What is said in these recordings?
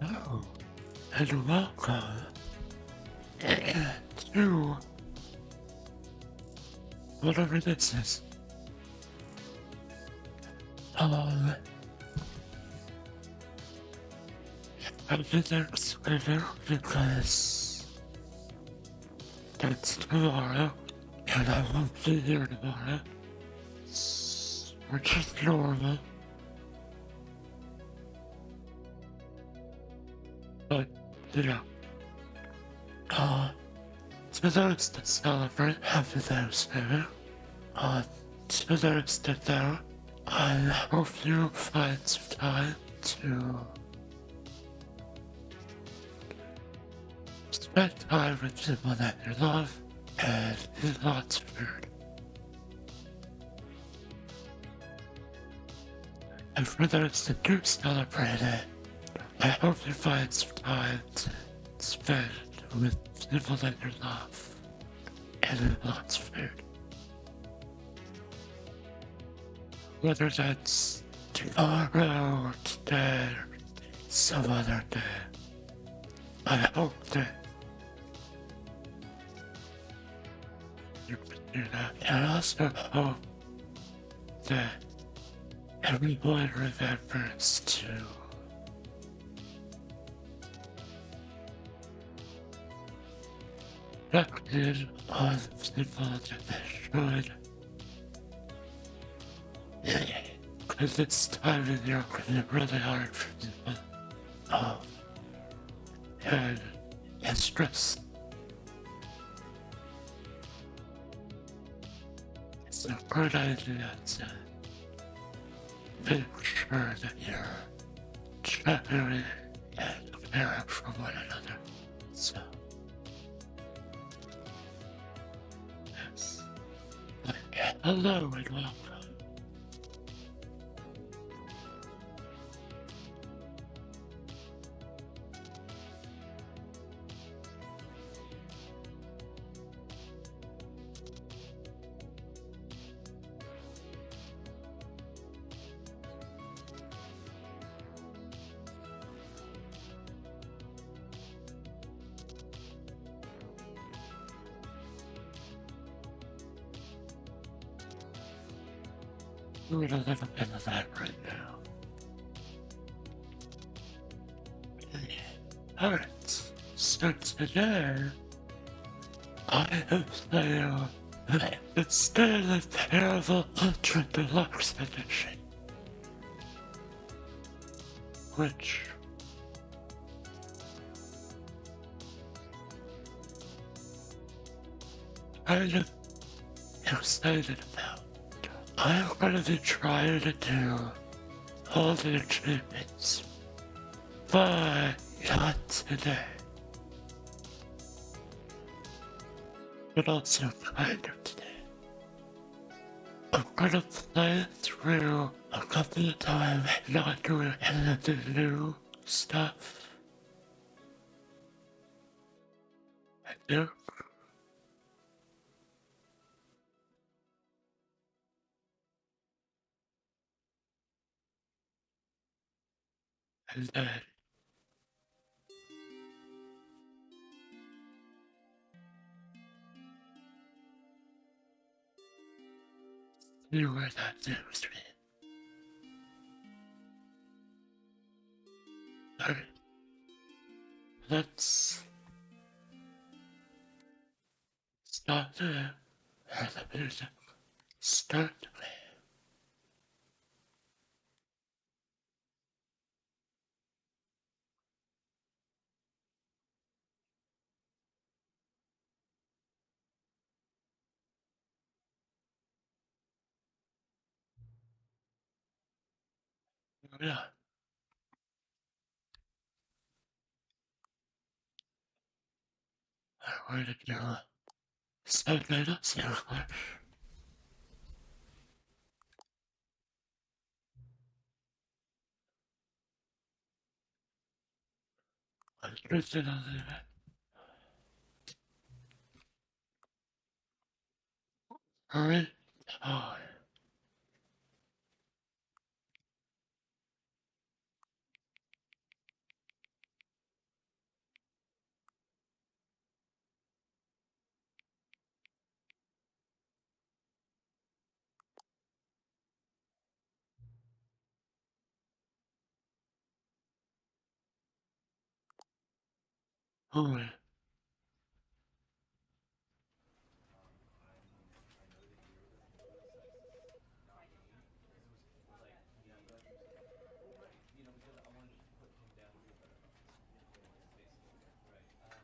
Hello, and welcome to whatever this is. Um, I did Thanksgiving because that's tomorrow, and I won't be here tomorrow, which is normal, but, you know, uh, to those that celebrate Happy Thanksgiving, to those that don't, I hope you find some time to spend time with people that you love and eat lots of food. And for those that do celebrate it, I hope you find some time to spend with people that you love and eat lots of food. Whether that's tomorrow or today or some other day, I hope that you can do that. And I also hope that everyone remembers to check in on people that they should. Because this time of year can be really hard for people. Um, and it's stress. It's a good idea to make sure that you're checking in and caring for one another. So, yes. Hello and welcome. Doing a little bit of that right now. Alright, so today I have failed the Stanley Parable Ultra Deluxe Edition, which I'm excited about. I'm gonna be trying to do all the achievements, but not today. But also kind of today. I'm gonna play through a couple of times, not doing any of the new stuff. I do. And then see where that takes me. Alright, let's start there. Hear the music. Start with. Yeah, I wanted to do a Sunday not English. I drifted a little bit. Hurry. Oh, Oh,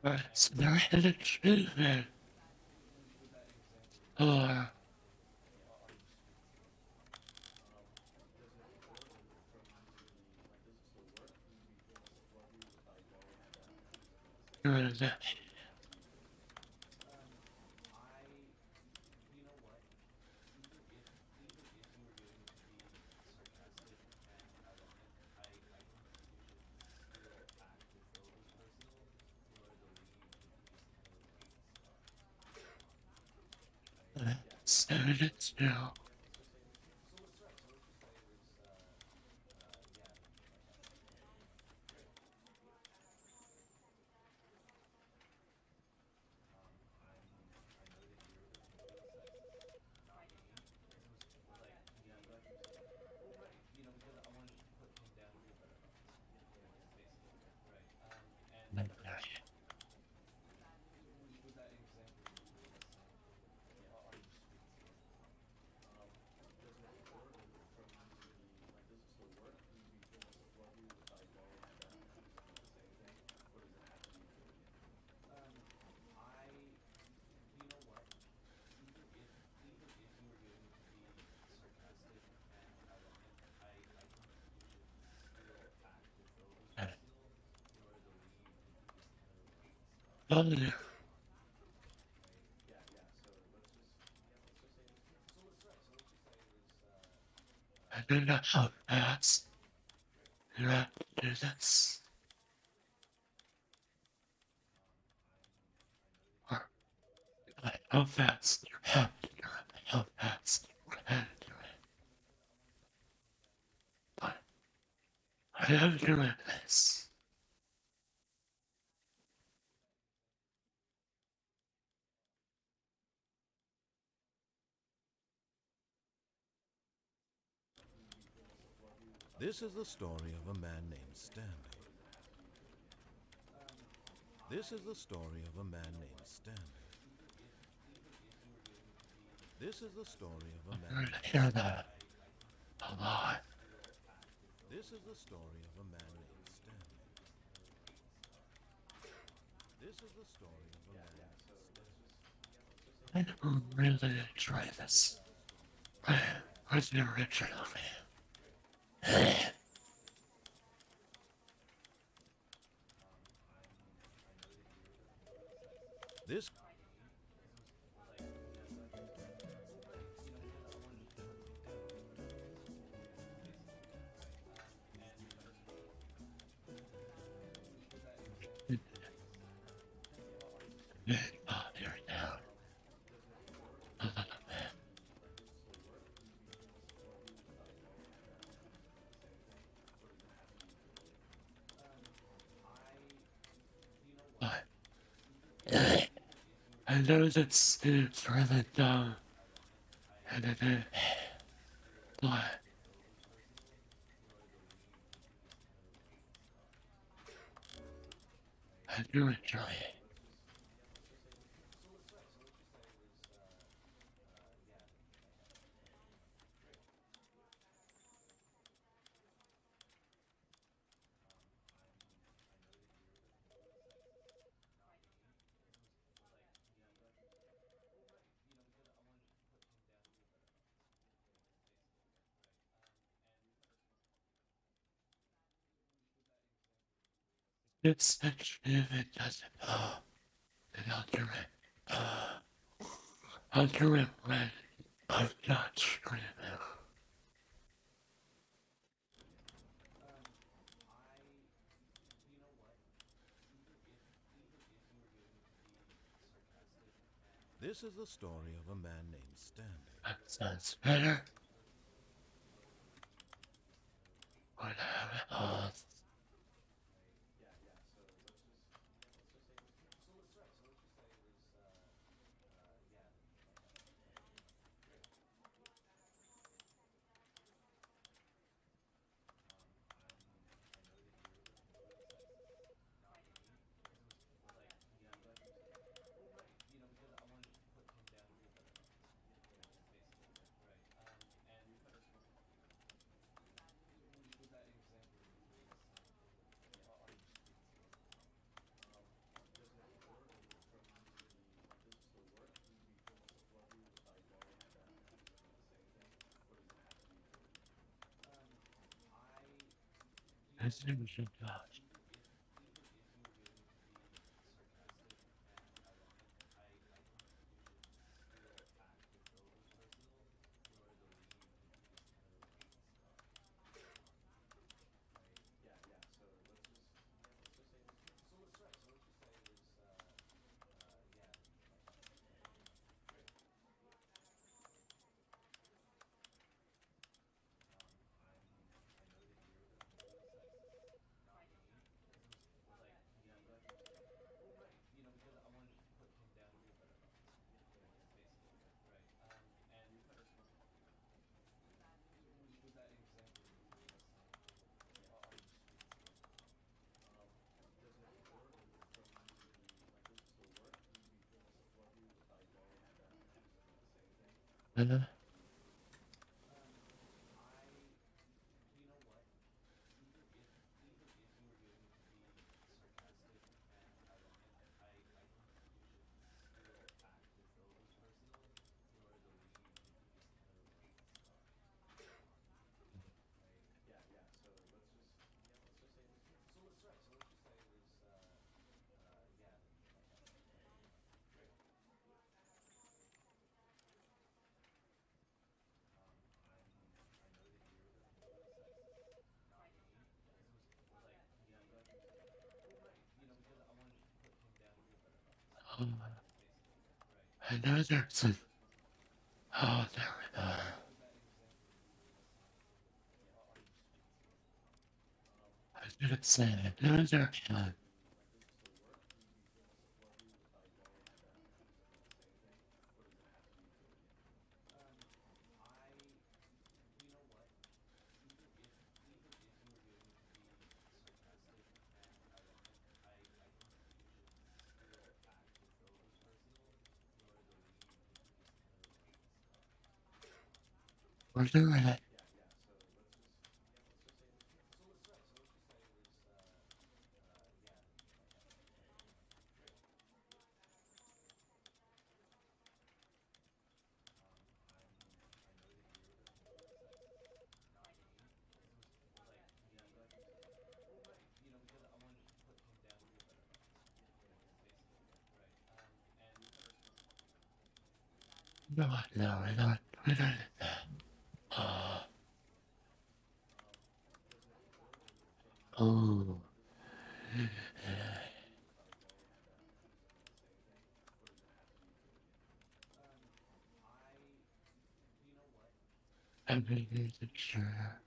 it's very achievement. Oh, good. Seven it's now. Oh, yeah. I do not how fast you have to do this. Or how fast you have to do it. How fast you can do it. But I am doing this. This is the story of a man named Stanley. This is the story of a man named Stanley. This is the story of a man You're named gonna hear that a lot. This is the story of a man named Stanley. This is the story of a man named Stanley. I really enjoy this. With the original man. This Oh, here now. A little bit. But I know that it's really dumb. And it is. But I do enjoy it. It's such if it doesn't. Then I'll do it. I'll do it when I'm not screaming. This is the story of a man named Stanley. That sounds better. When I have it all. I know there's a. Oh, there we go. I was gonna say, I know there's a. We're doing it. No, no, we're not. We're not. Oh, oh. I'm gonna use the chair.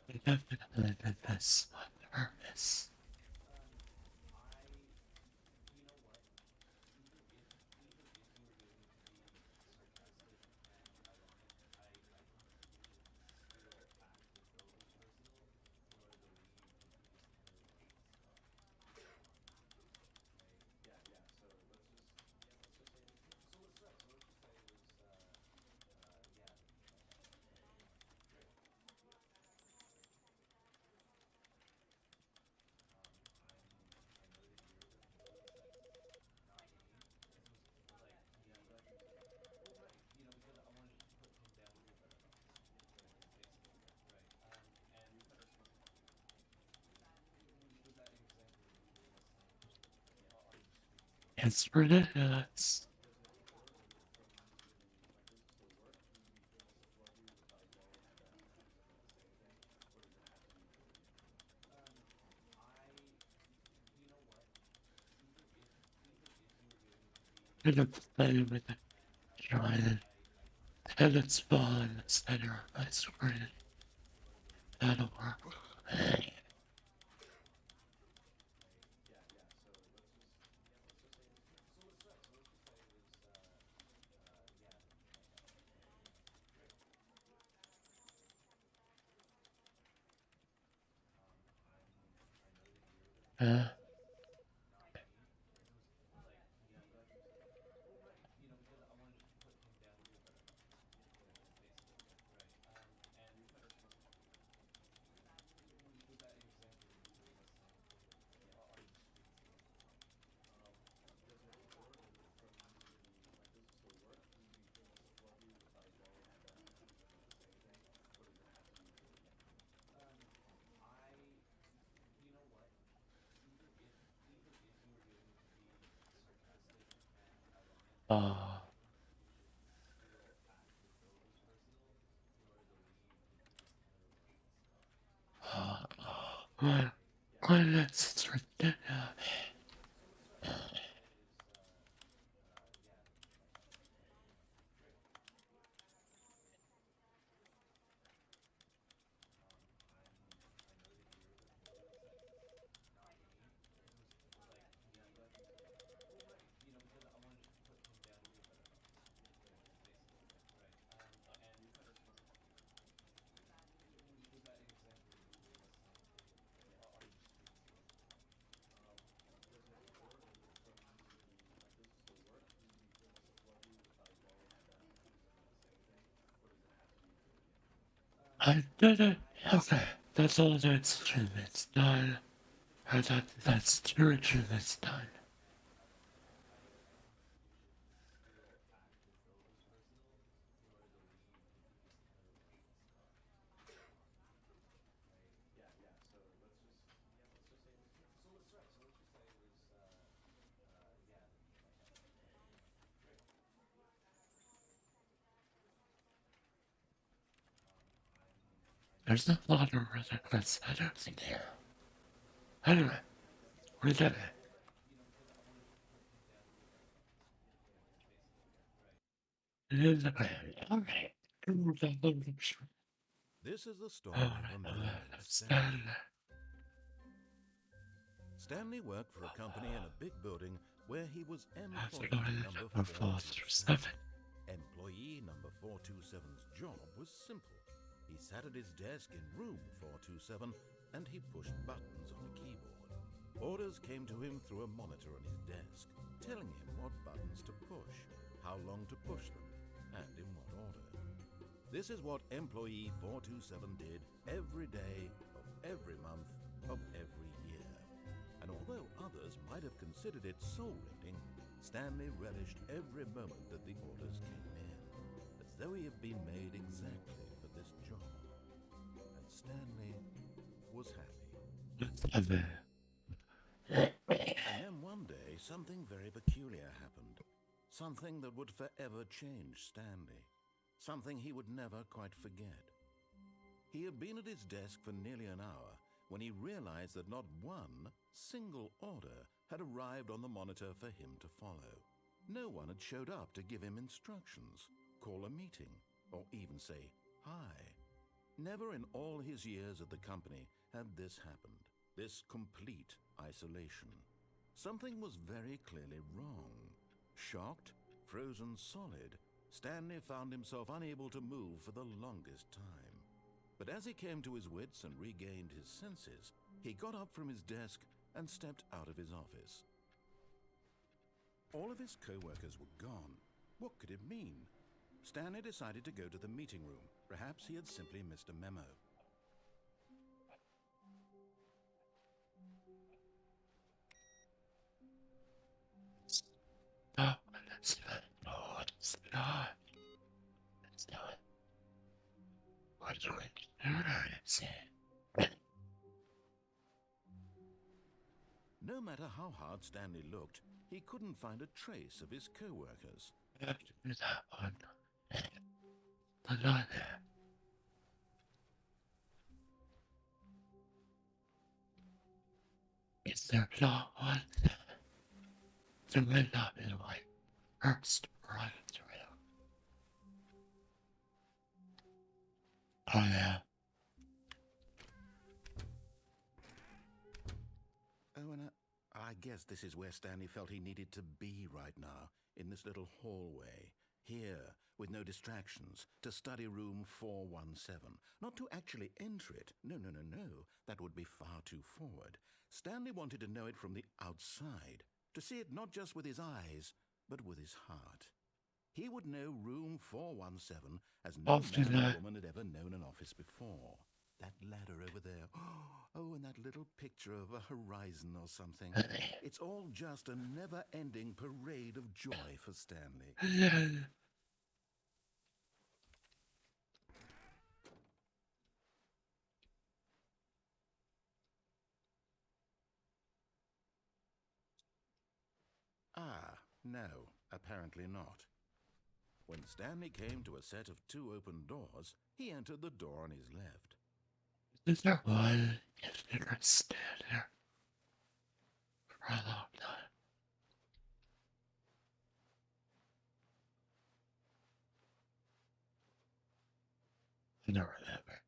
We definitely did this on purpose. It's ridiculous. I'm gonna play with the giant and it's fall in the center of my screen. That'll work. Uh, uh, what? What is it's ridiculous? I did it. Okay, that's all that's treatment's done. I thought that's two treatment's done. There's a lot of really good setups in here. Anyway, we did it. It is a alright. This is the story Oh, of a man named that's Stanley. Stanley. Stanley worked for a company in a big building where he was That's employee going number for 4 through 7. Employee number 427's job was simple. He sat at his desk in room 427 and he pushed buttons on a keyboard. Orders came to him through a monitor on his desk, telling him what buttons to push, how long to push them, and in what order. This is what employee 427 did every day of every month of every year. And although others might have considered it soul-rending, Stanley relished every moment that the orders came in, as though he had been made exactly for this job. And Stanley was happy. And then one day, something very peculiar happened. Something that would forever change Stanley. Something he would never quite forget. He had been at his desk for nearly an hour when he realized that not one single order had arrived on the monitor for him to follow. No one had showed up to give him instructions, call a meeting, or even say hi. Never in all his years at the company had this happened, this complete isolation. Something was very clearly wrong. Shocked, frozen solid, Stanley found himself unable to move for the longest time. But as he came to his wits and regained his senses, he got up from his desk and stepped out of his office. All of his co-workers were gone. What could it mean? Stanley decided to go to the meeting room. Perhaps he had simply missed a memo. Stop. It's not. It's not. It's not. What do I do? No matter how hard Stanley looked, he couldn't find a trace of his co-workers. I have to do that one. But not there. Is there not one? There may not be one. First, run through. Oh, yeah. Oh, and I guess this is where Stanley felt he needed to be right now, in this little hallway. Here, with no distractions, to study room 417. Not to actually enter it. No, no, no, no. That would be far too forward. Stanley wanted to know it from the outside. To see it not just with his eyes, but with his heart. He would know room 417 as no After man or that. woman had ever known an office before. That ladder over there. Oh, and that little picture of a horizon or something. It's all just a never-ending parade of joy for Stanley. Yeah. Ah, no, apparently not. When Stanley came to a set of 2 open doors, he entered the door on his left. Is there one if you can stand there for a long time? I don't remember.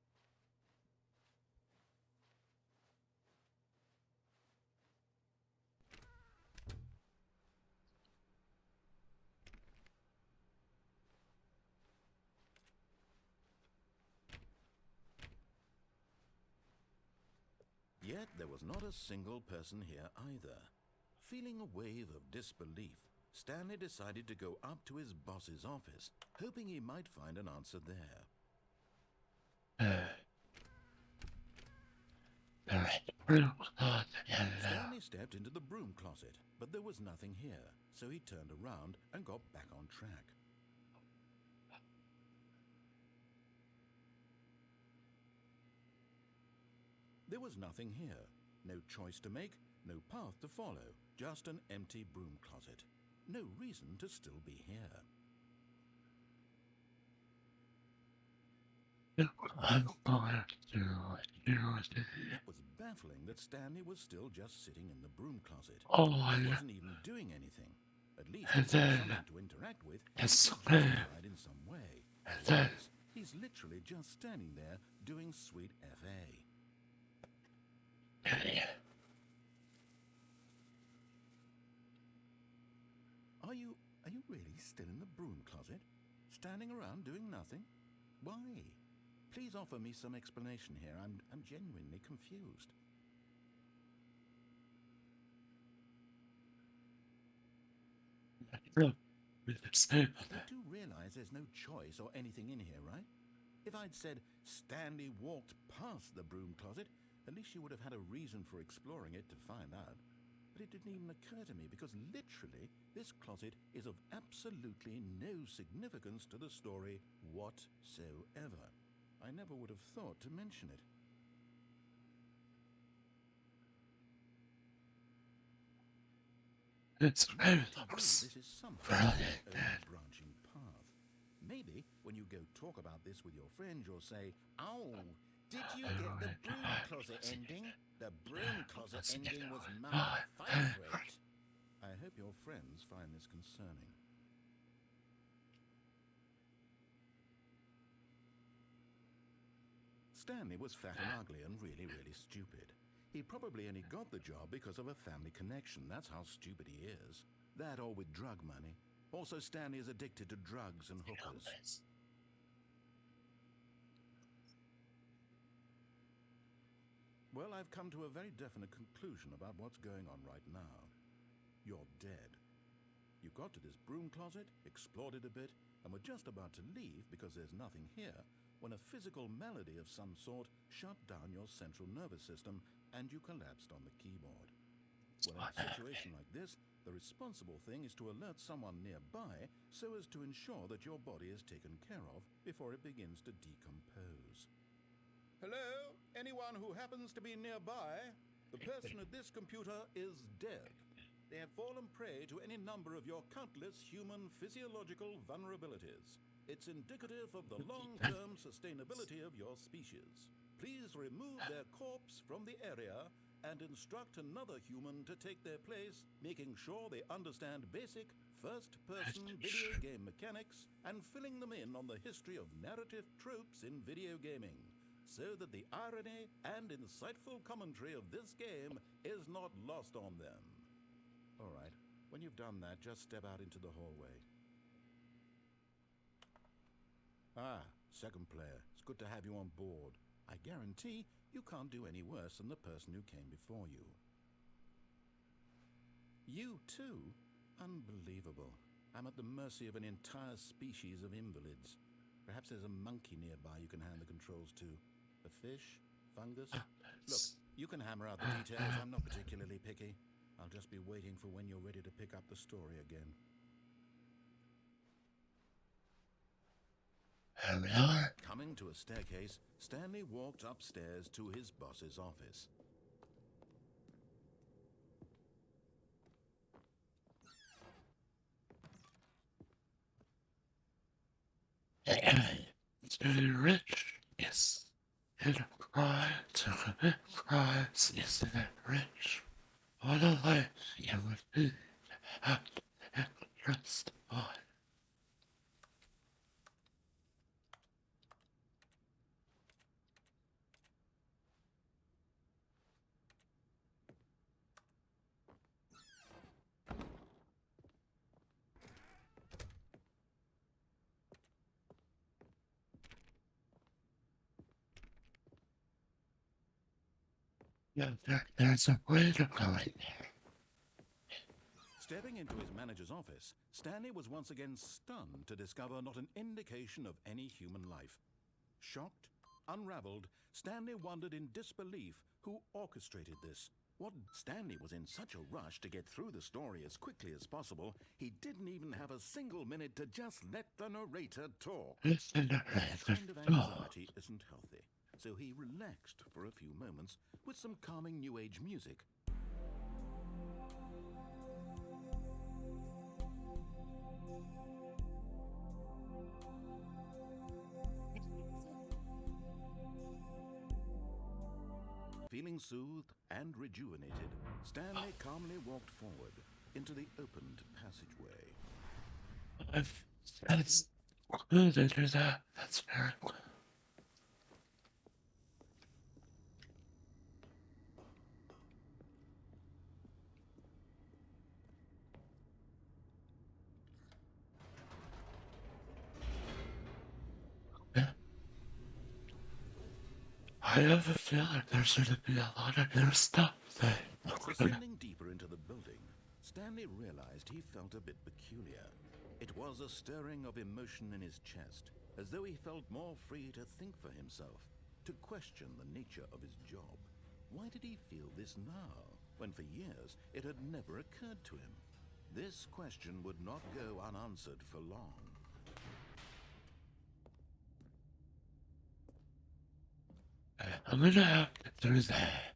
Yet there was not a single person here either. Feeling a wave of disbelief, Stanley decided to go up to his boss's office, hoping he might find an answer there. Stanley stepped into the broom closet, but there was nothing here, so he turned around and got back on track. There was nothing here. No choice to make, no path to follow, just an empty broom closet. No reason to still be here. I'm going to use it. It was baffling that Stanley was still just sitting in the broom closet. Oh, He yeah. wasn't even doing anything. At least And if there was then- something to interact with, Yes, it was justified in some way. And As then- it is, he's literally just standing there doing sweet FA. Are you really still in the broom closet? Standing around doing nothing? Why? Please offer me some explanation here. I'm genuinely confused. You do realize there's no choice or anything in here, right? If I'd said Stanley walked past the broom closet, at least you would have had a reason for exploring it to find out. But it didn't even occur to me because literally this closet is of absolutely no significance to the story whatsoever. I never would have thought to mention it. It's very This is something brilliant. of a branching path. Maybe when you go talk about this with your friend, you'll say, "Oh, did you get the broom closet ending? The broom closet ending was my favorite." I hope your friends find this concerning. Stanley was fat and ugly and really, really stupid. He probably only got the job because of a family connection. That's how stupid he is. That or with drug money. Also, Stanley is addicted to drugs and hookers. Well, I've come to a very definite conclusion about what's going on right now. You're dead. You got to this broom closet, explored it a bit, and were just about to leave because there's nothing here when a physical malady of some sort shut down your central nervous system and you collapsed on the keyboard. Well, in a situation like this, the responsible thing is to alert someone nearby so as to ensure that your body is taken care of before it begins to decompose. Hello? Anyone who happens to be nearby? The person at this computer is dead. They have fallen prey to any number of your countless human physiological vulnerabilities. It's indicative of the long-term sustainability of your species. Please remove their corpse from the area and instruct another human to take their place, making sure they understand basic first-person video game mechanics and filling them in on the history of narrative tropes in video gaming, so that the irony and insightful commentary of this game is not lost on them. All right, when you've done that, just step out into the hallway. Ah, second player, it's good to have you on board. I guarantee you can't do any worse than the person who came before you. You too? Unbelievable. I'm at the mercy of an entire species of invalids. Perhaps there's a monkey nearby you can hand the controls to. A fish? Fungus? Look, you can hammer out the details. I'm not particularly picky. I'll just be waiting for when you're ready to pick up the story again. Here we are. Coming to a staircase, Stanley walked upstairs to his boss's office. To be rich is it a crime to commit crimes? Isn't it rich? What a life you would be have just on. Yeah, there's a way to go in there. Stepping into his manager's office, Stanley was once again stunned to discover not an indication of any human life. Shocked, unraveled, Stanley wondered in disbelief who orchestrated this. Stanley was in such a rush to get through the story as quickly as possible, he didn't even have a single minute to just let the narrator talk. That kind of anxiety isn't healthy, so he relaxed for a few moments with some calming New Age music. Feeling soothed and rejuvenated, Stanley calmly walked forward into the opened passageway. That's good to do that. That's very good. I have a feeling there's going to be a lot of new stuff there. Descending deeper into the building, Stanley realized he felt a bit peculiar. It was a stirring of emotion in his chest, as though he felt more free to think for himself, to question the nature of his job. Why did he feel this now, when for years it had never occurred to him? This question would not go unanswered for long. I'm gonna have to do that.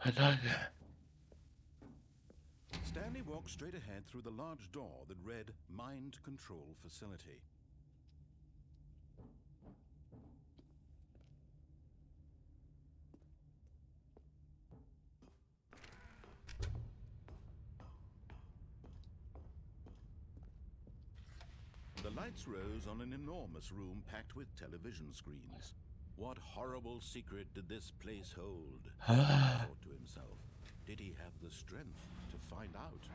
I don't know. Stanley walked straight ahead through the large door that read Mind Control Facility. The lights rose on an enormous room packed with television screens. What horrible secret did this place hold? He thought to himself. Did he have the strength to find out?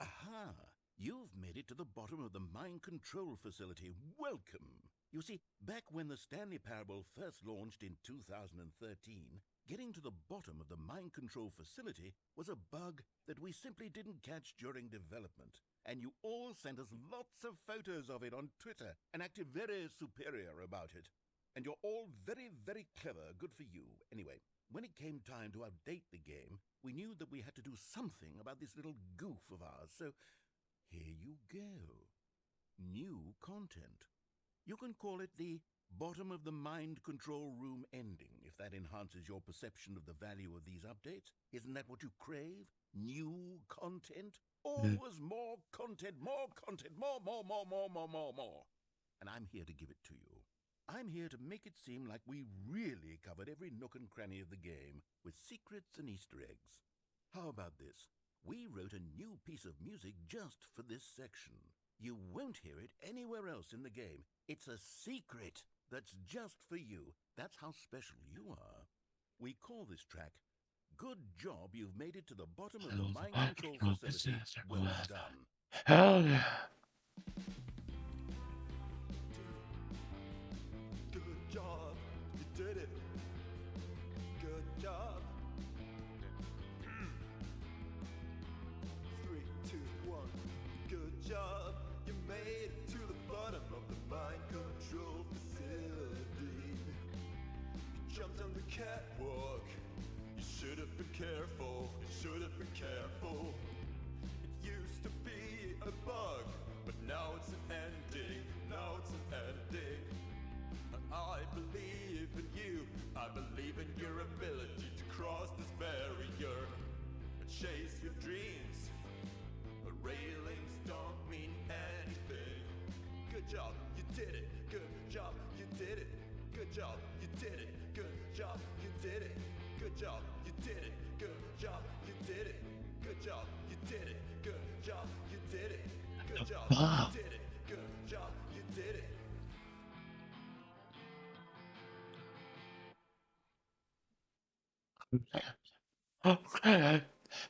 Aha! You've made it to the bottom of the mind control facility. Welcome! You see, back when the Stanley Parable first launched in 2013, getting to the bottom of the mind control facility was a bug that we simply didn't catch during development. And you all sent us lots of photos of it on Twitter and acted very superior about it. And you're all very, very clever. Good for you. Anyway, when it came time to update the game, we knew that we had to do something about this little goof of ours. So here you go. New content. You can call it the bottom of the mind control room ending, if that enhances your perception of the value of these updates. Isn't that what you crave? New content? Always more content, more content, more. And I'm here to give it to you. I'm here to make it seem like we really covered every nook and cranny of the game with secrets and Easter eggs. How about this? We wrote a new piece of music just for this section. You won't hear it anywhere else in the game. It's a secret that's just for you. That's how special you are. We call this track, Good Job You've Made It to the Bottom of the Mind Control Facility. Well done. Hell yeah. Good job, you did it. Good job. 3, 2, 1. Good job, you made it to the bottom of the mind control facility. You jumped on the catwalk. You should have been careful. You should have been careful. It used to be a bug, but now it's an ending. Now it's an ending. I believe in you. I believe in your ability to cross this barrier and chase your dreams. The railings don't mean anything. Good job, you did it. Good job, you did it. Good job, you did it. Good job, you did it. Good job, you did it. Good job, you did it. Good job, you did it. Good job, you did it. Good job, you did it. Good job, you did it. Okay.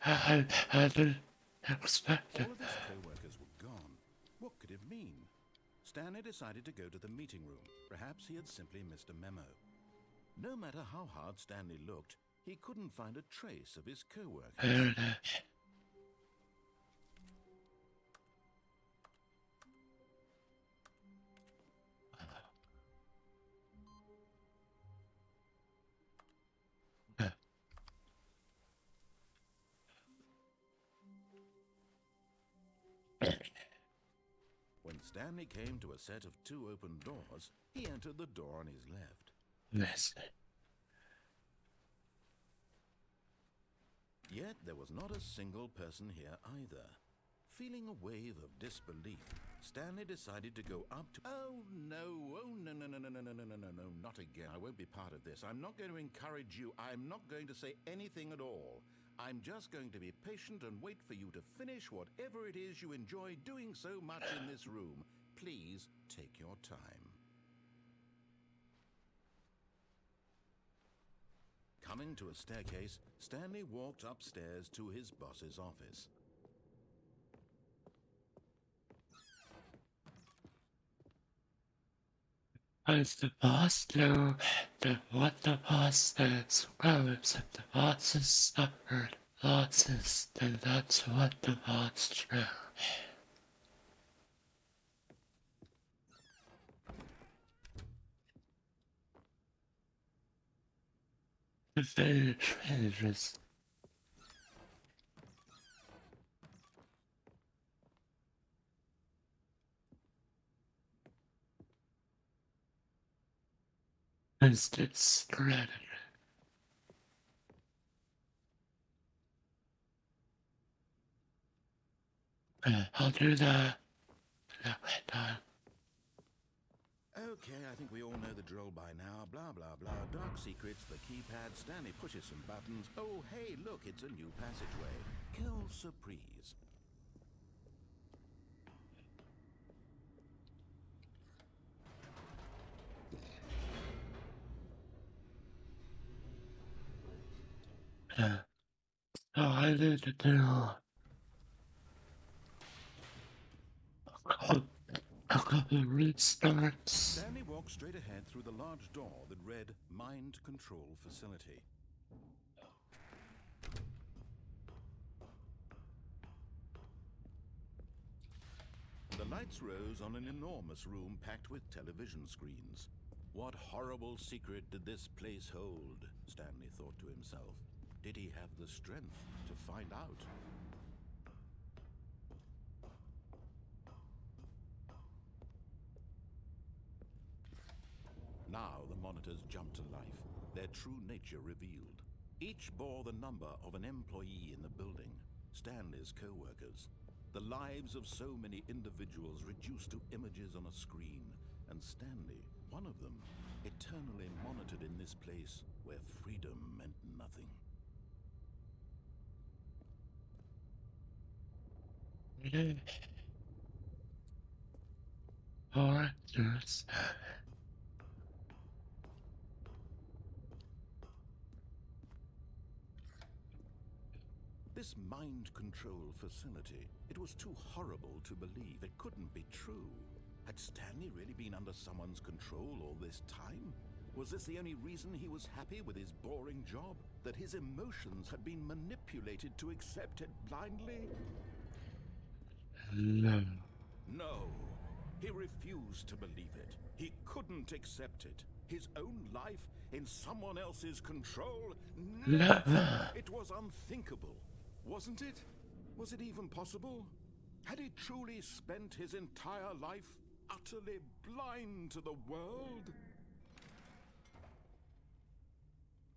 I didn't expect it. All of his co-workers were gone. What could it mean? Stanley decided to go to the meeting room. Perhaps he had simply missed a memo. No matter how hard Stanley looked, he couldn't find a trace of his co-workers. There it is. Okay. When Stanley came to a set of 2 open doors, he entered the door on his left. Missed it. Yet there was not a single person here either. Feeling a wave of disbelief, Stanley decided to go up to... Oh no, not again. I won't be part of this. I'm not going to encourage you. I'm not going to say anything at all. I'm just going to be patient and wait for you to finish whatever it is you enjoy doing so much in this room. Please take your time. Coming to a staircase, Stanley walked upstairs to his boss's office. Does the boss know what the boss says? Well, if the boss has suffered losses, then that's what the boss knows. The finish. Is discredited. I'll do that next time. Okay, I think we all know the drill by now. Blah, blah, blah. Dark secrets, the keypad. Stanley pushes some buttons. Oh, hey, look, it's a new passageway. Quelle surprise. So I need to do a couple restarts. Stanley walked straight ahead through the large door that read Mind Control Facility. The lights rose on an enormous room packed with television screens. What horrible secret did this place hold? Stanley thought to himself. Did he have the strength to find out? Now the monitors jumped to life, their true nature revealed. Each bore the number of an employee in the building, Stanley's co-workers. The lives of so many individuals reduced to images on a screen. and Stanley, one of them, eternally monitored in this place where freedom meant nothing. Alright, yes. This mind control facility, it was too horrible to believe. It couldn't be true. Had Stanley really been under someone's control all this time? Was this the only reason he was happy with his boring job? That his emotions had been manipulated to accept it blindly? No. No. He refused to believe it. He couldn't accept it. His own life in someone else's control? No. It was unthinkable. Wasn't it? Was it even possible? Had he truly spent his entire life utterly blind to the world?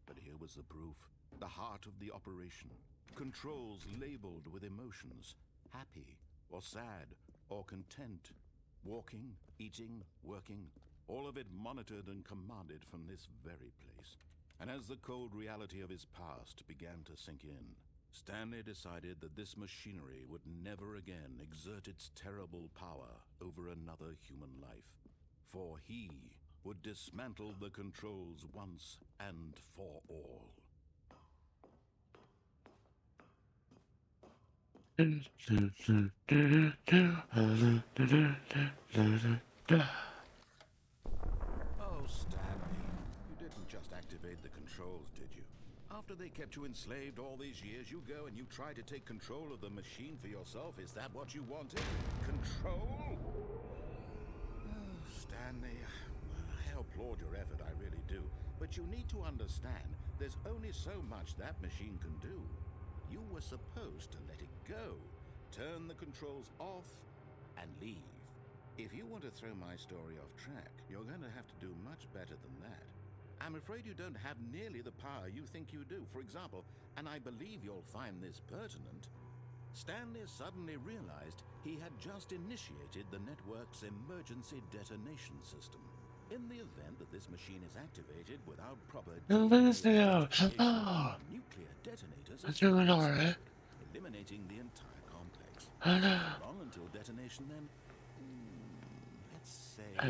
But here was the proof. The heart of the operation. Controls labeled with emotions. Happy, or sad, or content. Walking, eating, working. All of it monitored and commanded from this very place. And as the cold reality of his past began to sink in, Stanley decided that this machinery would never again exert its terrible power over another human life. For he would dismantle the controls once and for all. Oh, Stanley, you didn't just activate the controls, did you? After they kept you enslaved all these years, you go and you try to take control of the machine for yourself. Is that what you wanted? Control? Oh, Stanley, I applaud your effort, I really do. But you need to understand, there's only so much that machine can do. You were supposed to let it go, turn the controls off, and leave. If you want to throw my story off track, you're going to have to do much better than that. I'm afraid you don't have nearly the power you think you do. For example, and I believe you'll find this pertinent, Stanley suddenly realized he had just initiated the network's emergency detonation system. In the event that this machine is activated without proper Elizio, nuclear detonators I'm doing alright. eliminating the entire complex. I know. How long until detonation then? Let's say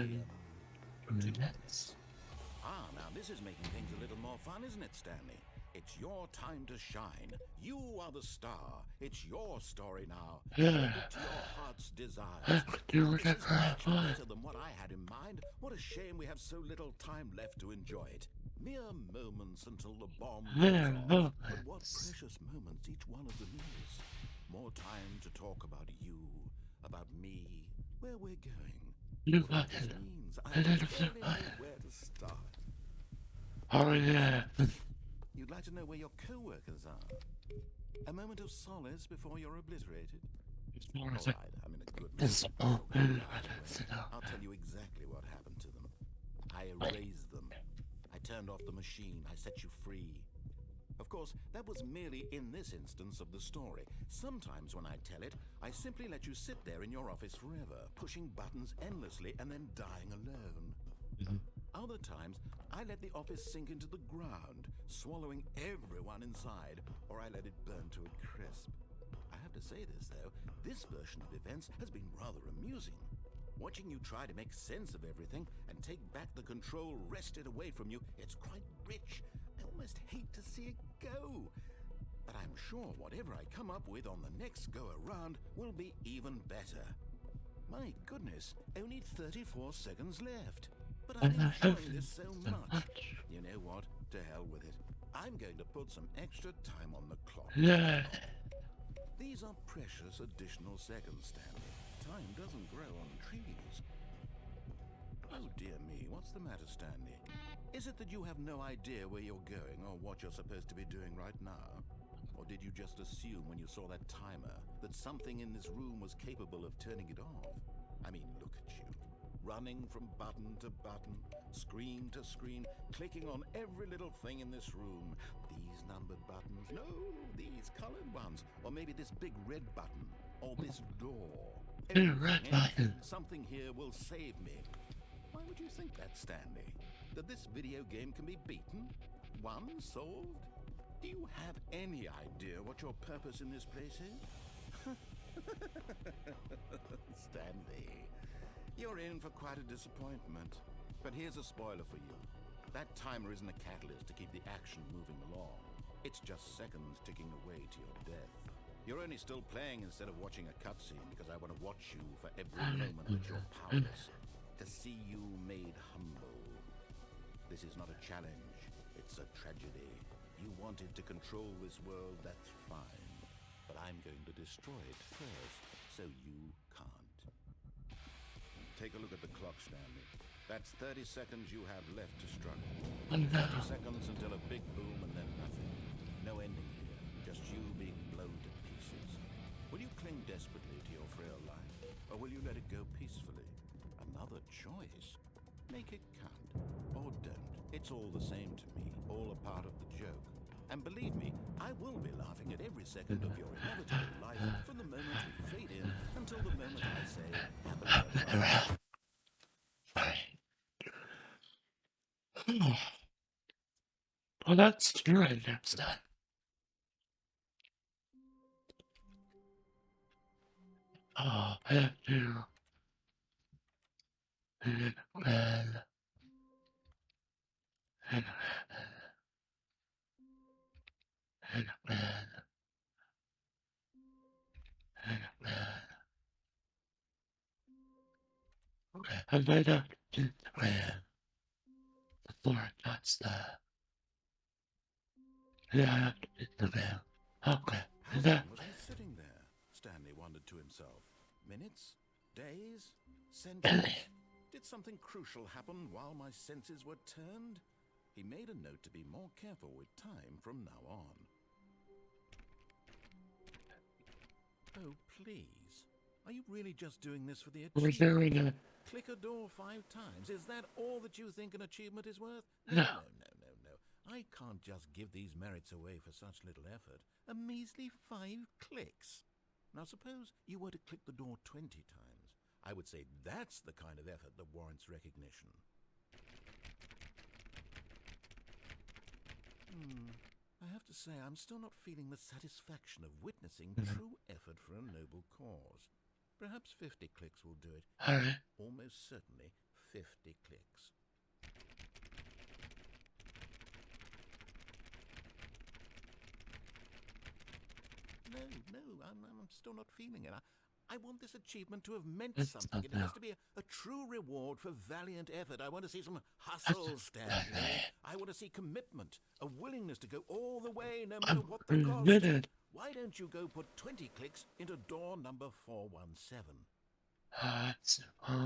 2 minutes. Now this is making things a little more fun, isn't it, Stanley? It's your time to shine. You are the star. It's your story now. Yeah. Live it to your heart's desires. I could do This is whatever I much want. better than what I had in mind. What a shame we have so little time left to enjoy it. Mere moments until the bomb Mere goes off. But what moments. precious moments each one of them is. More time to talk about you, about me, where we're going. You What fucking this means, I I didn't barely feel know where to start. Oh yeah. You'd like to know where your co-workers are? A moment of solace before you're obliterated? It's more All like right, I'm in a good mood. it's open. I don't sit I'll tell you exactly what happened to them. I erased them. I turned off the machine. I set you free. Of course, that was merely in this instance of the story. Sometimes when I tell it, I simply let you sit there in your office forever, pushing buttons endlessly and then dying alone. Other times, I let the office sink into the ground, swallowing everyone inside, or I let it burn to a crisp. I have to say this, though, this version of events has been rather amusing. Watching you try to make sense of everything and take back the control wrested away from you, it's quite rich. I almost hate to see it go. But I'm sure whatever I come up with on the next go-around will be even better. My goodness, only 34 seconds left. But I'm enjoying this so much. You know what? To hell with it. I'm going to put some extra time on the clock. Yeah. These are precious additional seconds, Stanley. Time doesn't grow on trees. Oh dear me, what's the matter, Stanley? Is it that you have no idea where you're going or what you're supposed to be doing right now? Or did you just assume when you saw that timer that something in this room was capable of turning it off? I mean, look at you. Running from button to button, screen to screen, clicking on every little thing in this room. These numbered buttons, no, these colored ones. Or maybe this big red button, or this door. Yeah, red Anything, button. something here will save me. My Why would you think that, Stanley? That this video game can be beaten? Won? Solved? Do you have any idea what your purpose in this place is? Stanley, you're in for quite a disappointment. But here's a spoiler for you. That timer isn't a catalyst to keep the action moving along. It's just seconds ticking away to your death. You're only still playing instead of watching a cutscene because I want to watch you for every moment that you're powerless. To see you made humble. This is not a challenge. It's a tragedy. You wanted to control this world, that's fine. But I'm going to destroy it first, so you can't. Take a look at the clock, Stanley. That's 30 seconds you have left to struggle. 30 seconds until a big boom and then nothing. No ending here, just you being blown to pieces. Will you cling desperately to your frail life, or will you let it go peacefully? Another choice. Make it count, or don't. It's all the same to me, all a part of the joke. And believe me, I will be laughing at every second of your inevitable life from the moment we fade in until the moment I say, have a good life. Well, that's true next time. Oh, I have to. And well. And well. Okay, I might have to do the plan before it gets there. Yeah, I have to do the plan. Okay, How and that long was I sitting there? Stanley wondered to himself. Minutes? Days? Centuries? Did something crucial happen while my senses were turned? He made a note to be more careful with time from now on. Oh, please. Are you really just doing this for the we're achievement? doing it. Click a door 5 times. Is that all that you think an achievement is worth? No. No. I can't just give these merits away for such little effort. A measly 5 clicks. Now suppose you were to click the door 20 times. I would say that's the kind of effort that warrants recognition. I have to say, I'm still not feeling the satisfaction of witnessing true effort for a noble cause. Perhaps 50 clicks will do it. Alright. Almost certainly 50 clicks. No, I'm still not feeling it. I want this achievement to have meant It's something. not It has now. to be a true reward for valiant effort. I want to see some hustle, Stanley. I want to see commitment, a willingness to go all the way, no matter what the cost. Committed. Why don't you go put 20 clicks into door number 417?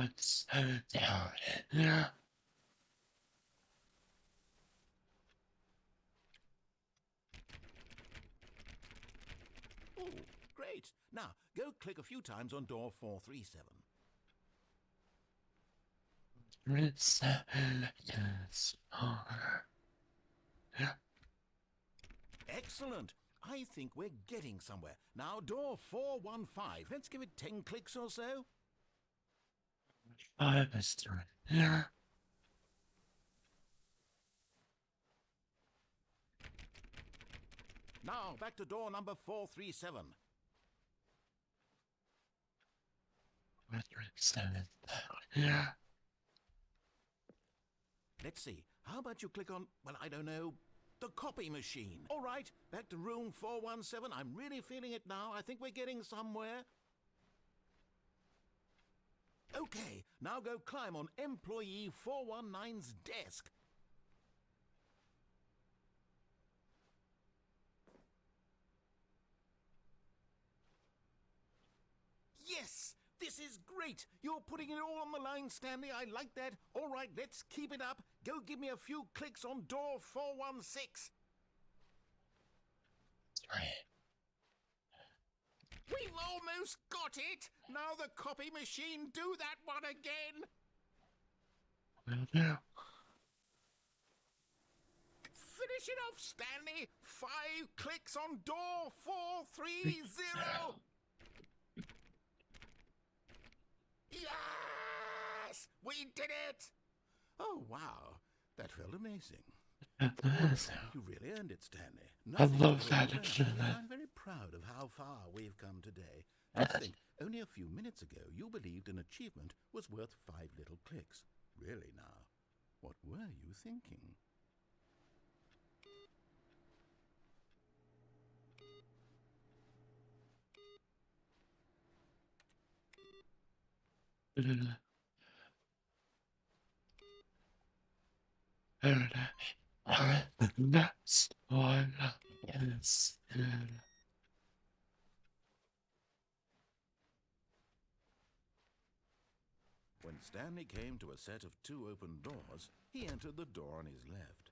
It's down. Yeah. Oh, great. Now, go click a few times on door 437. 7 is over. Yeah. Excellent. I think we're getting somewhere. Now, door 415. Let's give it 10 clicks or so. 5 is 3. Yeah. Now, back to door number 437. 7. Yeah. Let's see. How about you click on, well, I don't know, the copy machine. All right, back to room 417. I'm really feeling it now. I think we're getting somewhere. Okay, now go climb on employee 419's desk. Yes! This is great! You're putting it all on the line, Stanley. I like that. All right, let's keep it up. Go give me a few clicks on door 416. 3. We've almost got it! Now the copy machine, do that one again! Will do. Finish it off, Stanley! 5 clicks on door 430! Yes! We did it! Oh, wow. That felt amazing. You really earned it, Stanley. I Nothing love to that. hold back. In fact, I'm very proud of how far we've come today. Just think, only a few minutes ago, you believed an achievement was worth 5 little clicks. Really now, what were you thinking? Next one is When Stanley came to a set of 2 open doors, he entered the door on his left.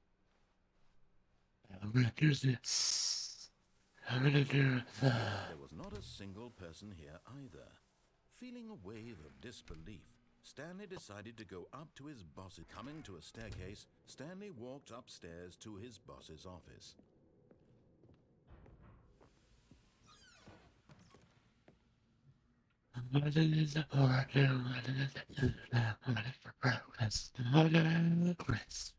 I'm gonna do this. I'm gonna do that. There was not a single person here either. Feeling a wave of disbelief, Stanley decided to go up to his boss. Coming to a staircase, Stanley walked upstairs to his boss's office. What is the order? What is it? What is for breakfast? What is breakfast?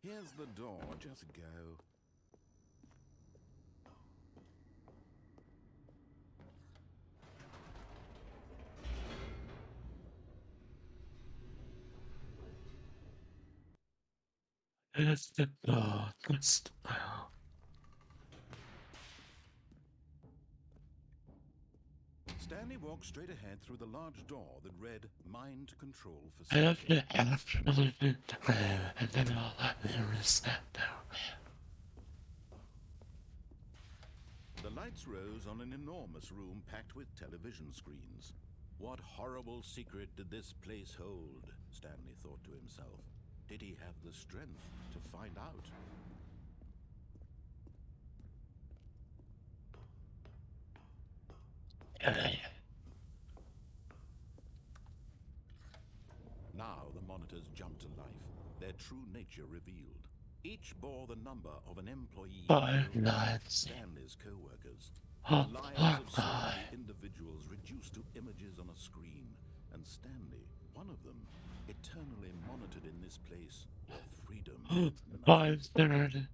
Here's the door, just go. It's the darkest hour. Stanley walked straight ahead through the large door that read Mind Control I have Facility. to absolutely declare, and then all that there is that now. The lights rose on an enormous room packed with television screens. What horrible secret did this place hold? Stanley thought to himself. Did he have the strength to find out? Now the monitors jumped to life, their true nature revealed. Each bore the number of an employee. 5 9 Stanley's co-workers. Oh, The lives of so God. many individuals reduced to images on a screen, and Stanley, one of them, eternally monitored in this place where freedom meant nothing. 5:30.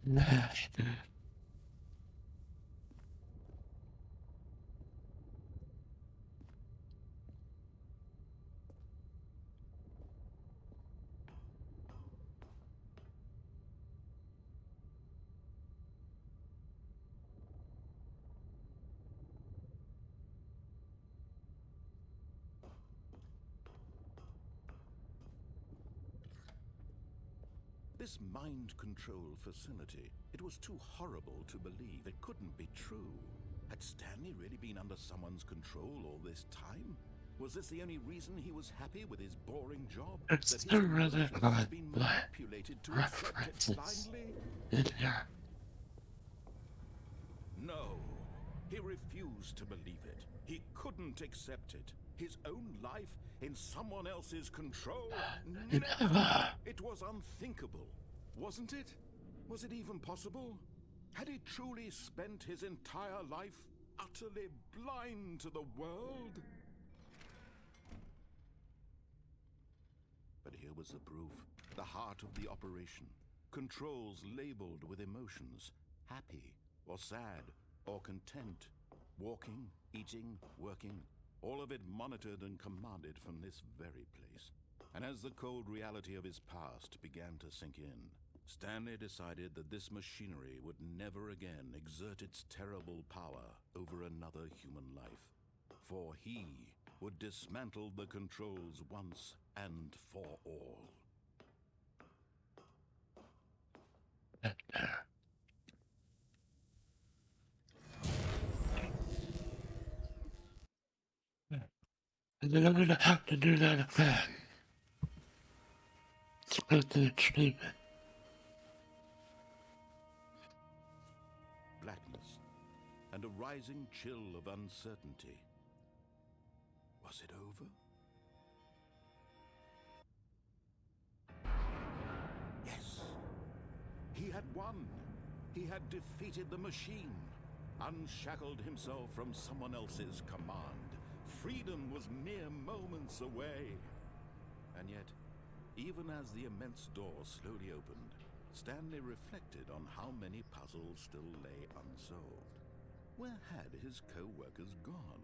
This mind control facility, it was too horrible to believe. It couldn't be true. Had Stanley really been under someone's control all this time? Was this the only reason he was happy with his boring job? It's That his the rather emotions had been black manipulated to accept it references blindly? in here. No, he refused to believe it. He couldn't accept it. His own life in someone else's control? Never! It was unthinkable, wasn't it? Was it even possible? Had he truly spent his entire life utterly blind to the world? But here was the proof, the heart of the operation. Controls labeled with emotions, happy or sad or content, walking, eating, working, all of it monitored and commanded from this very place. And as the cold reality of his past began to sink in, Stanley decided that this machinery would never again exert its terrible power over another human life. For he would dismantle the controls once and for all. And then I'm gonna have to do that again. To go to the treatment. Blackness and a rising chill of uncertainty. Was it over? Yes, he had won. He had defeated the machine, unshackled himself from someone else's command. Freedom was mere moments away. And yet, even as the immense door slowly opened, Stanley reflected on how many puzzles still lay unsolved. Where had his co-workers gone?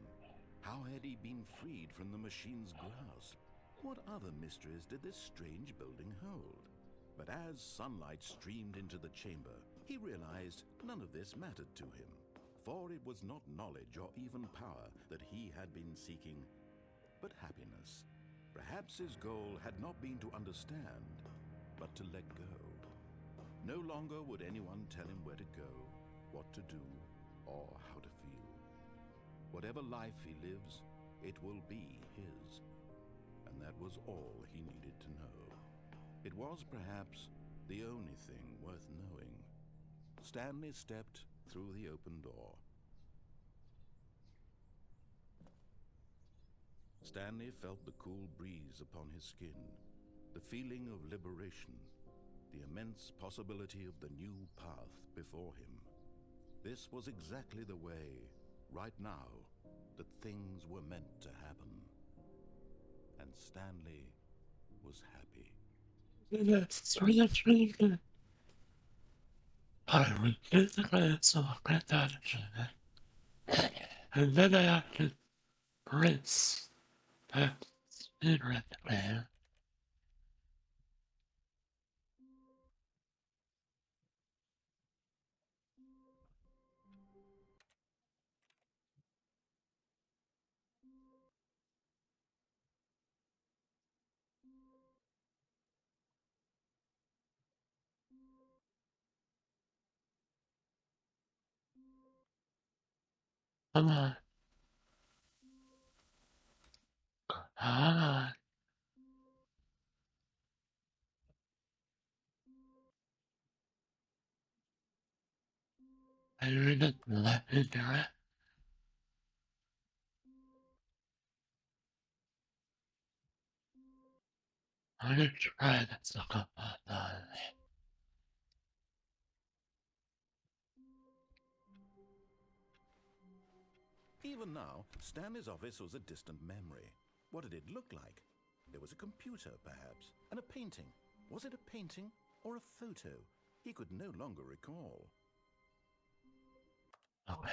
How had he been freed from the machine's grasp? What other mysteries did this strange building hold? But as sunlight streamed into the chamber, he realized none of this mattered to him, for it was not knowledge or even power that he had been seeking, but happiness. Perhaps his goal had not been to understand, but to let go. No longer would anyone tell him where to go, what to do, or how to feel. Whatever life he lives, it will be his. And that was all he needed to know. It was perhaps the only thing worth knowing. Stanley stepped through the open door. Stanley felt the cool breeze upon his skin, the feeling of liberation, the immense possibility of the new path before him. This was exactly the way, right now, that things were meant to happen. And Stanley was happy. That's really good. I would get the glass of that and then I have to rinse that spirit there. Come on. Ah, I didn't let me do it. I'm gonna try this a couple of times. Even now, Stanley's office was a distant memory. What did it look like? There was a computer, perhaps, and a painting. Was it a painting or a photo? He could no longer recall. Okay.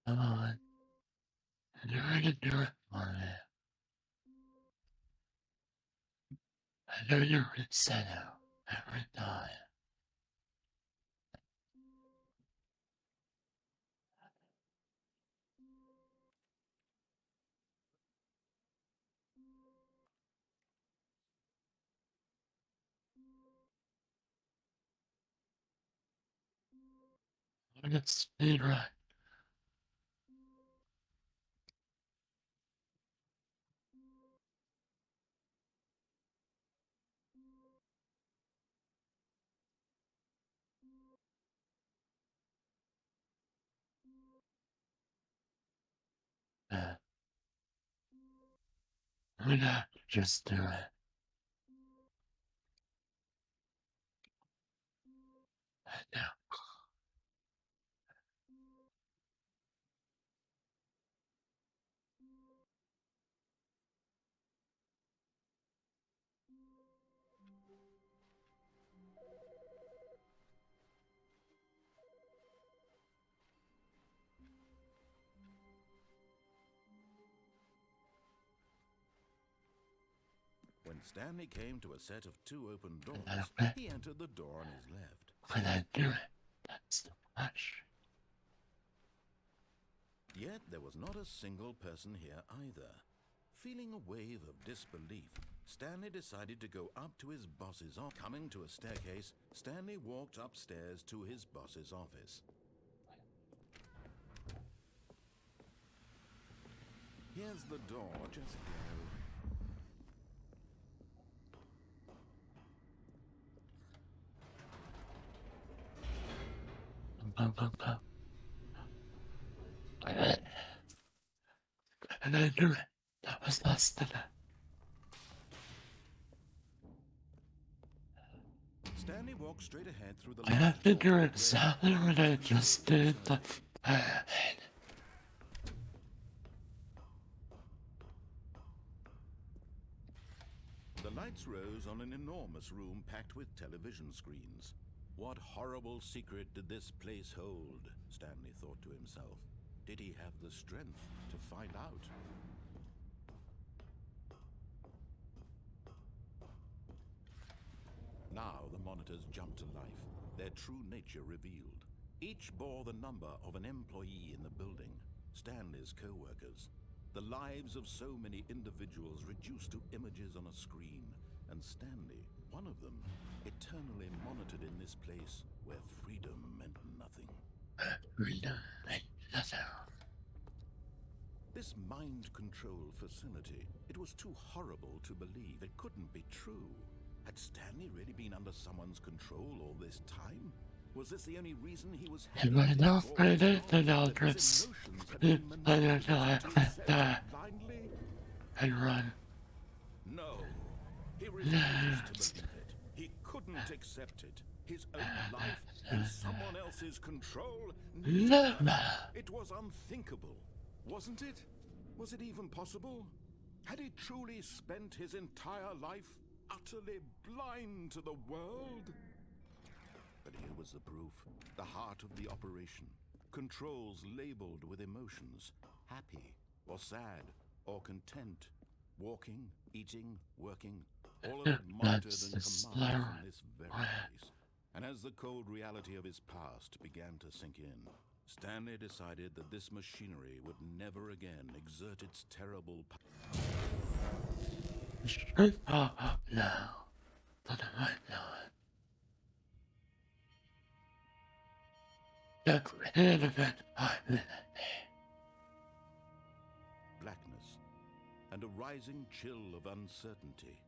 Come on. You're gonna do it for me. I know you're reset out every time. I'm gonna speed run. I'm gonna just do it. Right now. When Stanley came to a set of two open doors, Okay. he entered the door on his left. When I do it, that's the flash. Yet there was not a single person here either. Feeling a wave of disbelief, Stanley decided to go up to his boss's office. Coming to a staircase, Stanley walked upstairs to his boss's office. Here's the door, just go. and I knew it. That was less than it. Stanley walked straight ahead through the I have large to hall do where exactly what I just did. The lights rose on an enormous room packed with television screens. What horrible secret did this place hold? Stanley thought to himself. Did he have the strength to find out? Now the monitors jumped to life, their true nature revealed. Each bore the number of an employee in the building, Stanley's co-workers. The lives of so many individuals reduced to images on a screen, and Stanley, one of them, eternally monitored in this place where freedom meant nothing. This mind control facility, it was too horrible to believe. It couldn't be true. Had Stanley really been under someone's control all this time? Was this the only reason he was And right now, Friday, the Deluxe. And run. No, he refused to believe it. He couldn't accept it. His own life in someone else's control? Never. It was unthinkable, wasn't it? Was it even possible? Had he truly spent his entire life utterly blind to the world? But here was the proof, the heart of the operation. Controls labeled with emotions, happy or sad or content, walking, eating, working, all of it monitored and commanded from this very place. And as the cold reality of his past began to sink in, Stanley decided that this machinery would never again exert its terrible power. Straight up now. But I might know it. The creative event Blackness and a rising chill of uncertainty.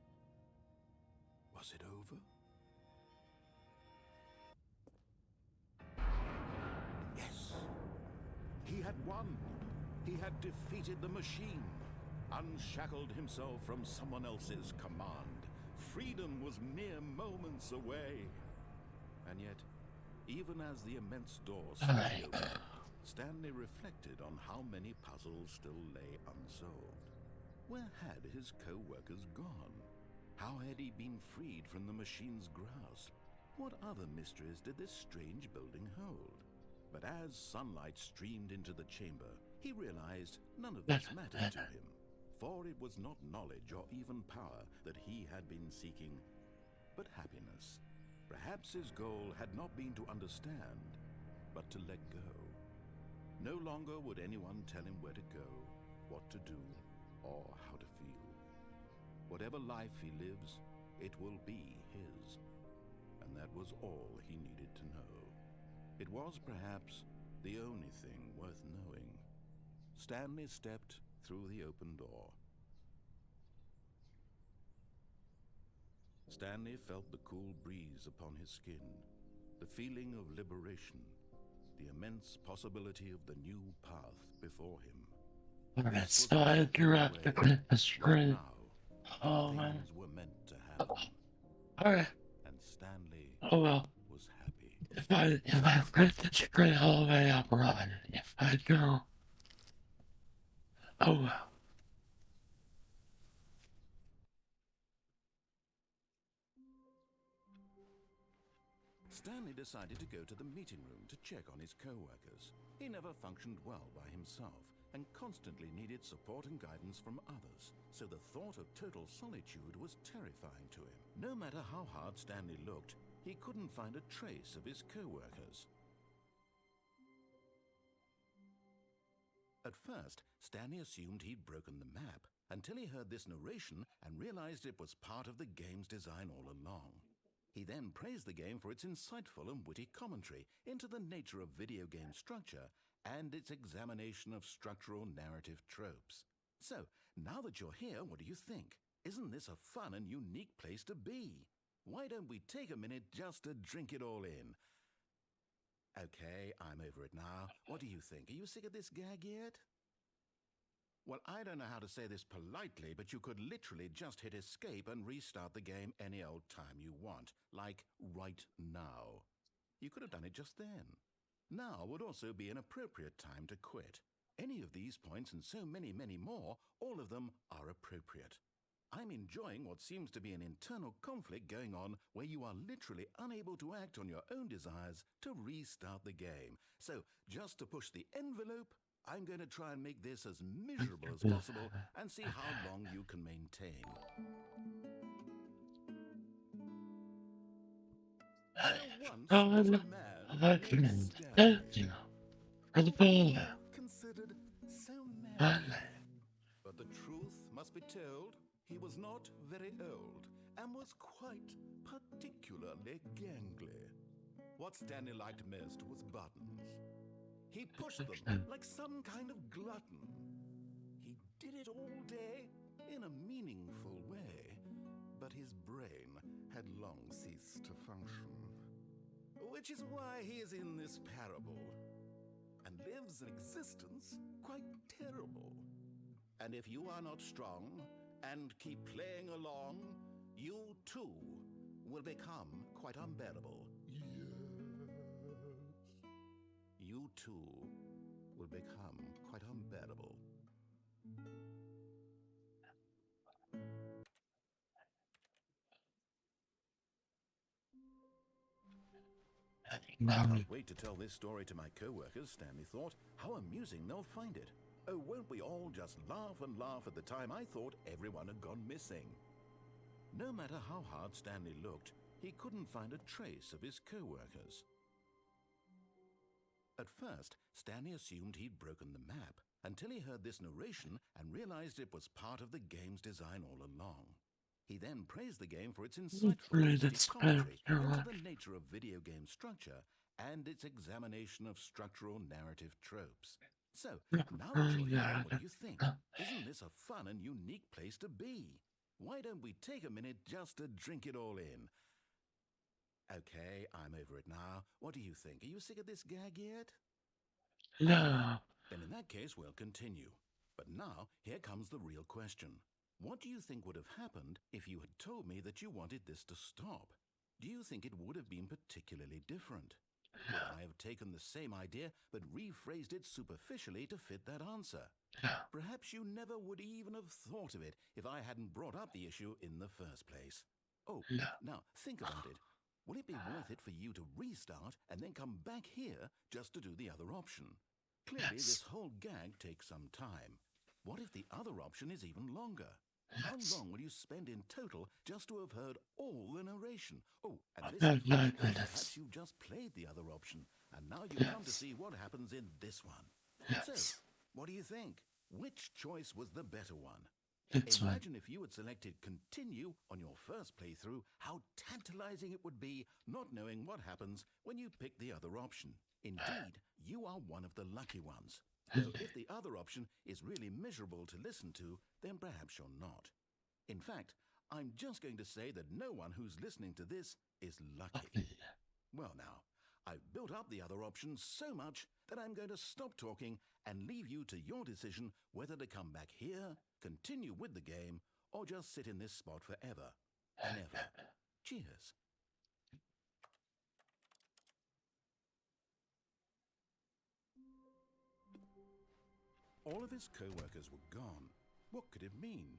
Was it over? Yes. He had won. He had defeated the machine, unshackled himself from someone else's command. Freedom was mere moments away. And yet, even as the immense door slowly opened, Stanley reflected on how many puzzles still lay unsolved. Where had his co-workers gone? How had he been freed from the machine's grasp? What other mysteries did this strange building hold? But as sunlight streamed into the chamber, he realized none of this mattered to him. For it was not knowledge or even power that he had been seeking, but happiness. Perhaps his goal had not been to understand, but to let go. No longer would anyone tell him where to go, what to do, or how to feel. Whatever life he lives, it will be his. And that was all he needed to know. It was perhaps the only thing worth knowing. Stanley stepped through the open door. Stanley felt the cool breeze upon his skin, the feeling of liberation, the immense possibility of the new path before him. Alright, so I do have to quit the screen. Now, Oh man. things were meant to happen, Alright. and Stanley Oh well. was happy. If I quit the screen all the way up, run. If I do, oh well. Stanley decided to go to the meeting room to check on his co-workers. He never functioned well by himself and constantly needed support and guidance from others, so the thought of total solitude was terrifying to him. No matter how hard Stanley looked, he couldn't find a trace of his co-workers. At first, Stanley assumed he'd broken the map, until he heard this narration and realized it was part of the game's design all along. He then praised the game for its insightful and witty commentary into the nature of video game structure and its examination of structural narrative tropes. So, now that you're here, what do you think? Isn't this a fun and unique place to be? Why don't we take a minute just to drink it all in? Okay, I'm over it now. What do you think? Are you sick of this gag yet? Well, I don't know how to say this politely, but you could literally just hit escape and restart the game any old time you want, like right now. You could have done it just then. Now would also be an appropriate time to quit. Any of these points and so many, many more, all of them are appropriate. I'm enjoying what seems to be an internal conflict going on where you are literally unable to act on your own desires to restart the game. So, just to push the envelope, I'm going to try and make this as miserable as possible and see how long you can maintain. There once was a man named Stanley. Considered so manly. But the truth must be told, he was not very old and was quite particularly gangly. What Stanley liked most was buttons. He pushed them like some kind of glutton. He did it all day in a meaningful way, but his brain had long ceased to function. Which is why he is in this parable and lives an existence quite terrible. And if you are not strong and keep playing along, you too will become quite unbearable. You too will become quite unbearable. I can't wait to tell this story to my co-workers, Stanley thought. How amusing they'll find it. Oh, won't we all just laugh and laugh at the time I thought everyone had gone missing. No matter how hard Stanley looked, he couldn't find a trace of his co-workers. At first, Stanley assumed he'd broken the map until he heard this narration and realized it was part of the game's design all along. He then praised the game for its insightful commentary into the nature of video game structure and its examination of structural narrative tropes. So, now that you're here, what do you think? Isn't this a fun and unique place to be? Why don't we take a minute just to drink it all in? Okay, I'm over it now. What do you think? Are you sick of this gag yet? No. Then in that case, we'll continue. But now, here comes the real question. What do you think would have happened if you had told me that you wanted this to stop? Do you think it would have been particularly different? Would I have taken the same idea but rephrased it superficially to fit that answer? Perhaps you never would even have thought of it if I hadn't brought up the issue in the first place. Oh, now think about it. Will it be worth it for you to restart and then come back here just to do the other option? Clearly, this whole gag takes some time. What if the other option is even longer? How long will you spend in total just to have heard all the narration? Oh, and listen, perhaps you just played the other option, and now you come to see what happens in this one. So, what do you think? Which choice was the better one? Imagine if you had selected continue on your first playthrough, how tantalizing it would be not knowing what happens when you pick the other option. Indeed, you are one of the lucky ones. Though if the other option is really miserable to listen to, then perhaps you're not. In fact, I'm just going to say that no one who's listening to this is lucky. Well now, I've built up the other option so much that I'm going to stop talking and leave you to your decision whether to come back here, continue with the game, or just sit in this spot forever and ever. Cheers. All of his co-workers were gone. What could it mean?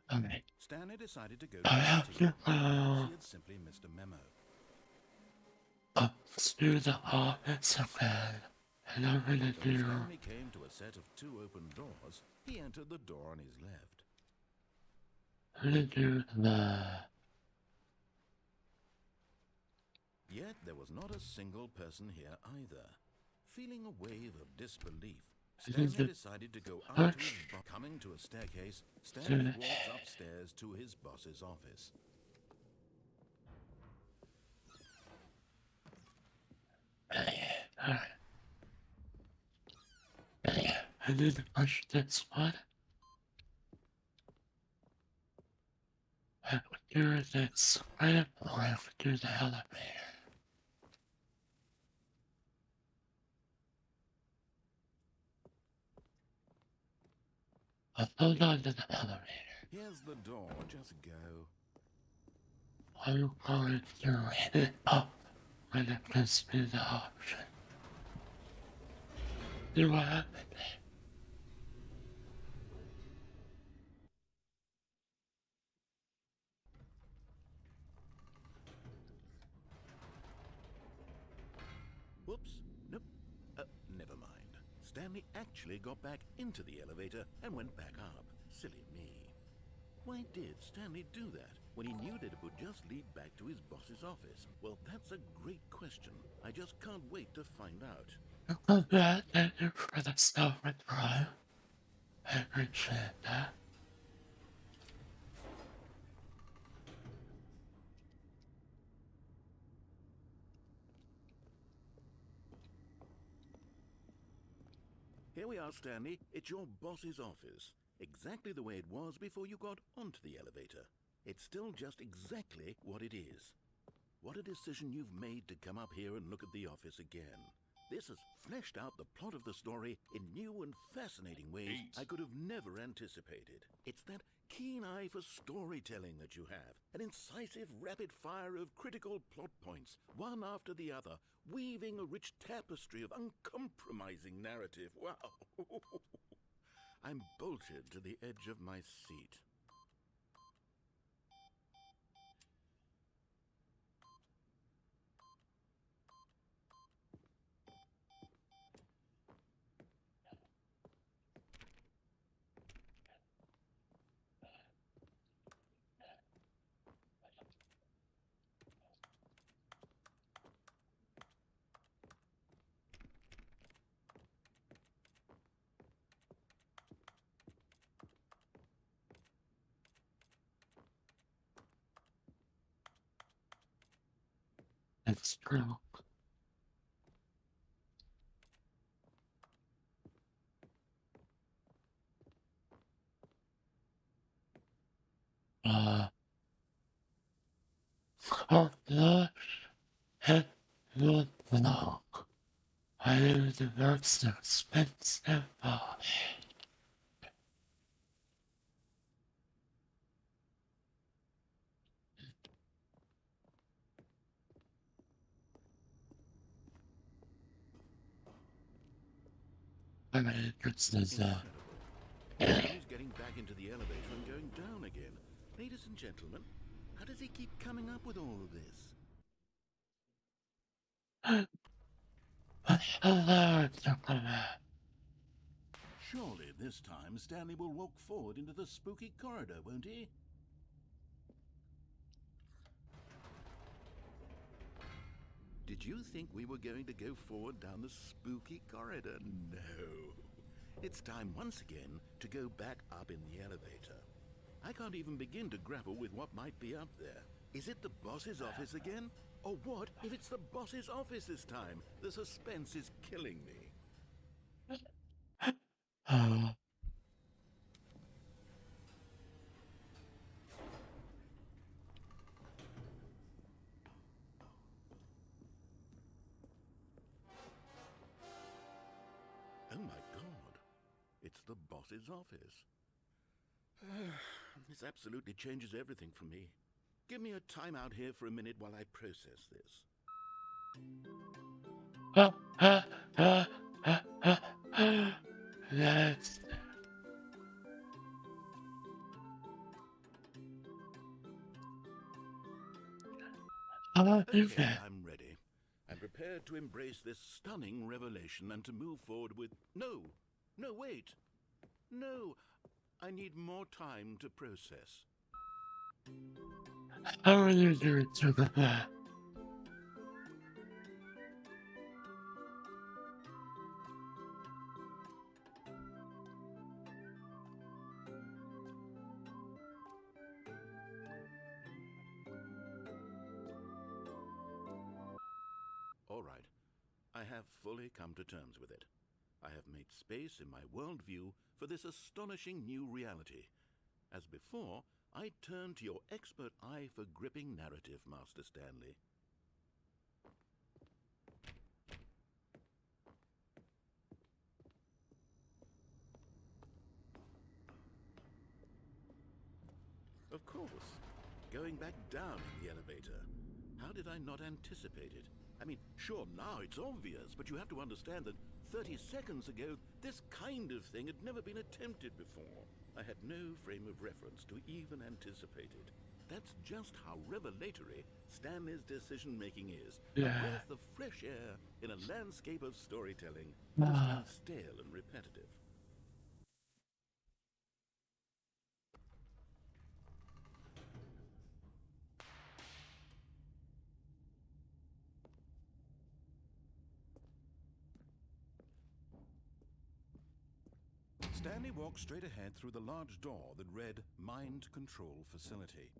Stanley decided to go to the meeting. He had simply missed a memo. Up to the office again. When Stanley came to a set of two open doors, he entered the door on his left. Yet there was not a single person here either. Feeling a wave of disbelief, Stanley decided to go up to his boss. Coming to a staircase, Stanley walked upstairs to his boss's office. I need to push this one. I would do this right or I would do the elevator. hold on to the elevator. Here's the door. Just go. I'm going to hit it up when it gives me the option. Do I have it? Whoops. Nope. Never mind. Stanley actually got back into the elevator and went back up. Silly me. Why did Stanley do that when he knew that it would just lead back to his boss's office? Well, that's a great question. I just can't wait to find out. I'll go back and for the stuff with Brian. I appreciate that. Here we are, Stanley. It's your boss's office. Exactly the way it was before you got onto the elevator. It's still just exactly what it is. What a decision you've made to come up here and look at the office again. This has fleshed out the plot of the story in new and fascinating ways I could have never anticipated. It's that keen eye for storytelling that you have, an incisive rapid fire of critical plot points, one after the other, weaving a rich tapestry of uncompromising narrative. Wow! I'm bolted to the edge of my seat. It's true. Oh, the head would block. I knew the most expensive I mean, it's Incredible. He's getting back into the elevator and going down again. Ladies and gentlemen, how does he keep coming up with all of this? hello, Superman. Surely this time Stanley will walk forward into the spooky corridor, won't he? Did you think we were going to go forward down the spooky corridor? No. It's time once again to go back up in the elevator. I can't even begin to grapple with what might be up there. Is it the boss's office again? Or what if it's the boss's office this time? The suspense is killing me. Oh, Oh my god. It's the boss's office. This absolutely changes everything for me. Give me a time out here for a minute while I process this. That's Okay, I'm ready. I'm prepared to embrace this stunning revelation and to move forward with... No! No, wait! No! I need more time to process. How are you doing, Superman? All right. I have fully come to terms with it. I have made space in my worldview for this astonishing new reality. As before, I turn to your expert eye for gripping narrative, Master Stanley. precious. Going back down in the elevator. How did I not anticipate it? I mean, sure, now it's obvious, but you have to understand that 30 seconds ago, this kind of thing had never been attempted before. I had no frame of reference to even anticipate it. That's just how revelatory Stanley's decision-making is. A Yeah. breath of fresh air in a landscape of storytelling that has been stale and repetitive. Stanley walked straight ahead through the large door that read Mind Control Facility.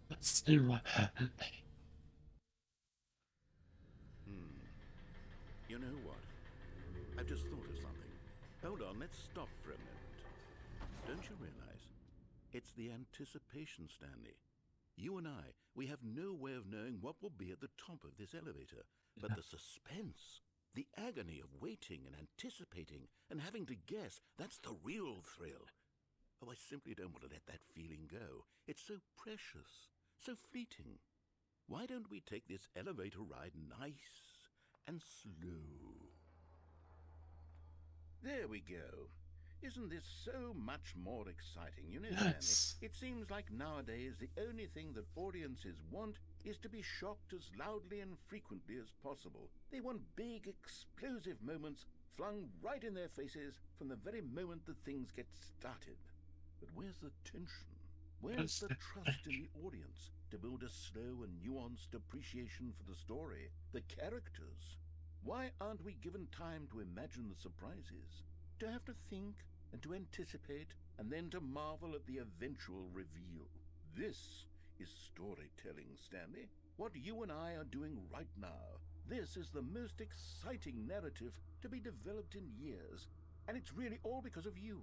Let's see what happened. You know what? I've just thought of something. Hold on, let's stop for a moment. Don't you realize? It's the anticipation, Stanley. You and I, we have no way of knowing what will be at the top of this elevator. But the suspense, the agony of waiting and anticipating and having to guess, that's the real thrill. Oh, I simply don't want to let that feeling go. It's so precious, so fleeting. Why don't we take this elevator ride nice and slow? There we go. Isn't this so much more exciting? You know, Yes. Stanley, it seems like nowadays the only thing that audiences want is to be shocked as loudly and frequently as possible. They want big, explosive moments flung right in their faces from the very moment that things get started. But where's the tension? Where's the trust in the audience to build a slow and nuanced appreciation for the story, the characters? Why aren't we given time to imagine the surprises, to have to think and to anticipate, and then to marvel at the eventual reveal? This is storytelling, Stanley. What you and I are doing right now. This is the most exciting narrative to be developed in years, and it's really all because of you.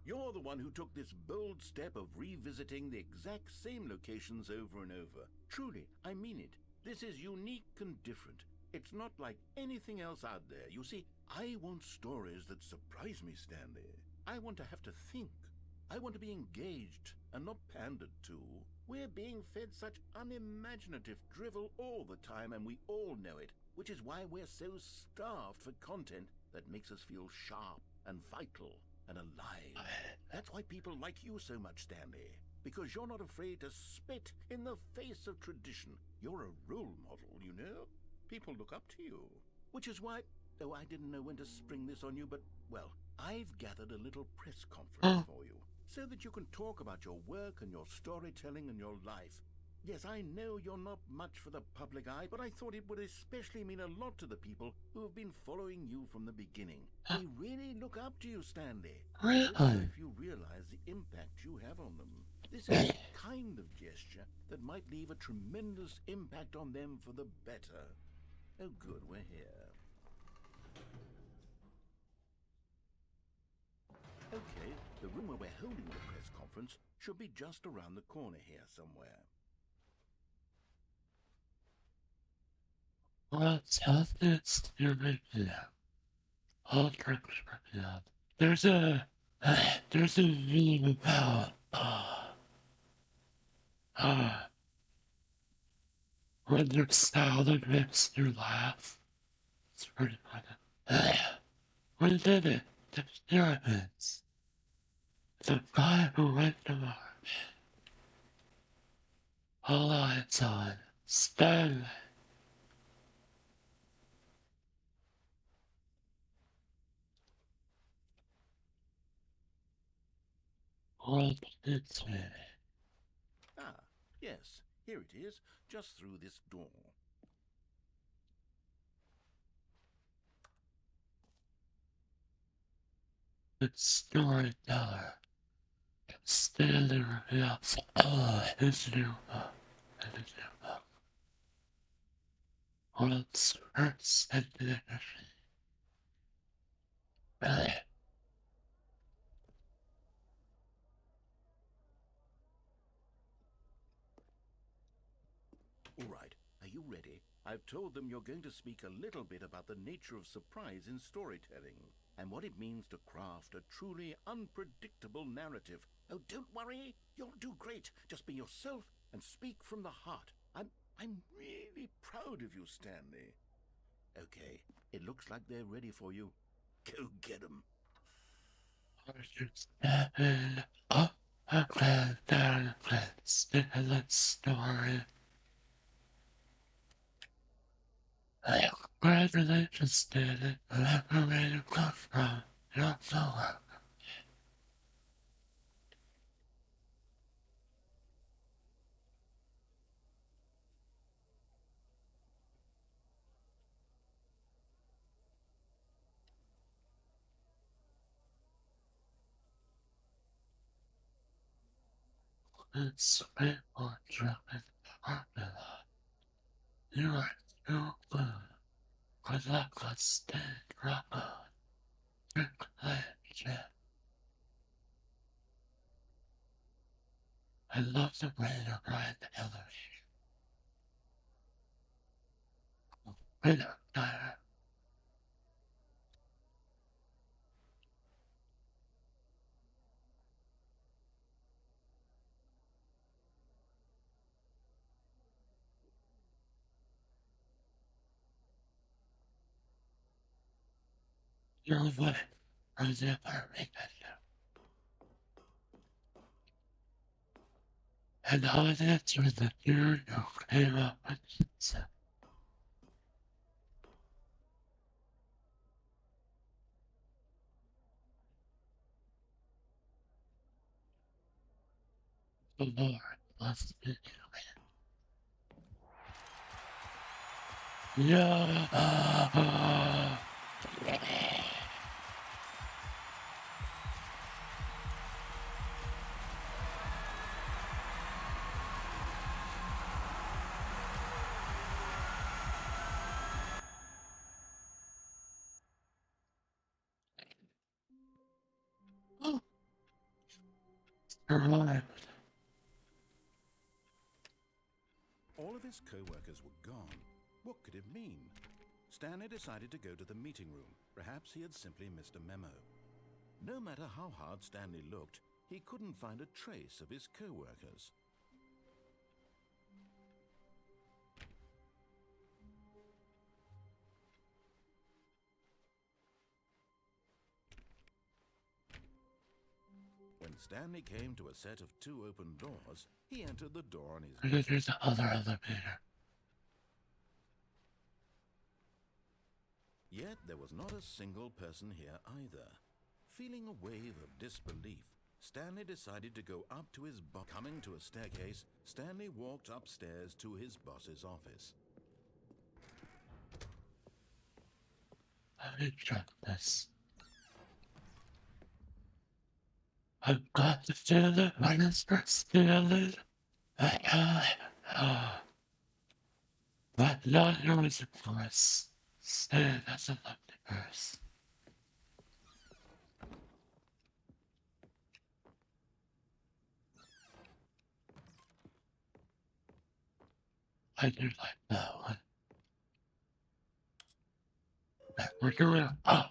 You're the one who took this bold step of revisiting the exact same locations over and over. Truly, I mean it. This is unique and different. It's not like anything else out there. You see, I want stories that surprise me, Stanley. I want to have to think. I want to be engaged and not pandered to. We're being fed such unimaginative drivel all the time, and we all know it, which is why we're so starved for content that makes us feel sharp and vital and alive. That's why people like you so much, Stanley. Because you're not afraid to spit in the face of tradition. You're a role model, you know? People look up to you. Which is why, though I didn't know when to spring this on you, but, well, I've gathered a little press conference for you, so that you can talk about your work and your storytelling and your life. Yes, I know you're not much for the public eye, but I thought it would especially mean a lot to the people who have been following you from the beginning. They really look up to you, Stanley. I don't know if you realize the impact you have on them. This is the kind of gesture that might leave a tremendous impact on them for the better. Oh, good, we're here. Okay, the room where we're holding the press conference should be just around the corner here somewhere. What's this? You're making up. All tricks are up. There's a meme about when there's style that makes you laugh. It's pretty funny. We did it. The pyramids. The guy who went to Mars. All eyes on Stanley. What is it? Ah, yes, here it is, just through this door. It's storyteller. Stanley reveals his new book. World's first edition. All right, are you ready? I've told them you're going to speak a little bit about the nature of surprise in storytelling. and what it means to craft a truly unpredictable narrative. Oh, don't worry, you'll do great. Just be yourself and speak from the heart. I'm really proud of you, Stanley. Okay, it looks like they're ready for you. Go get 'em. Oh, I'm glad that it's the story. Congratulations, Stanley. Wherever you come from, you're so welcome. It's great for dropping formula. You are so good. Good luck on stage, rock on. Drink legend. I love the way you ride the elevator. Wait up, Tyler. You're away from the apartment. And all that's with the new you came up with pizza. The Lord bless me. Yeah. Survived. All of his co-workers were gone. What could it mean? Stanley decided to go to the meeting room. Perhaps he had simply missed a memo. No matter how hard Stanley looked, he couldn't find a trace of his co-workers. When Stanley came to a set of 2 open doors, he entered the door on his And then there's the other elevator. Yet there was not a single person here either. Feeling a wave of disbelief, Stanley decided to go up to his boss. Coming to a staircase, Stanley walked upstairs to his boss's office. Let me try this. I've got to feel it when it's first feeling. But not yours, of course. Say that's a lovely verse. I do like that one. We're doing it. Oh!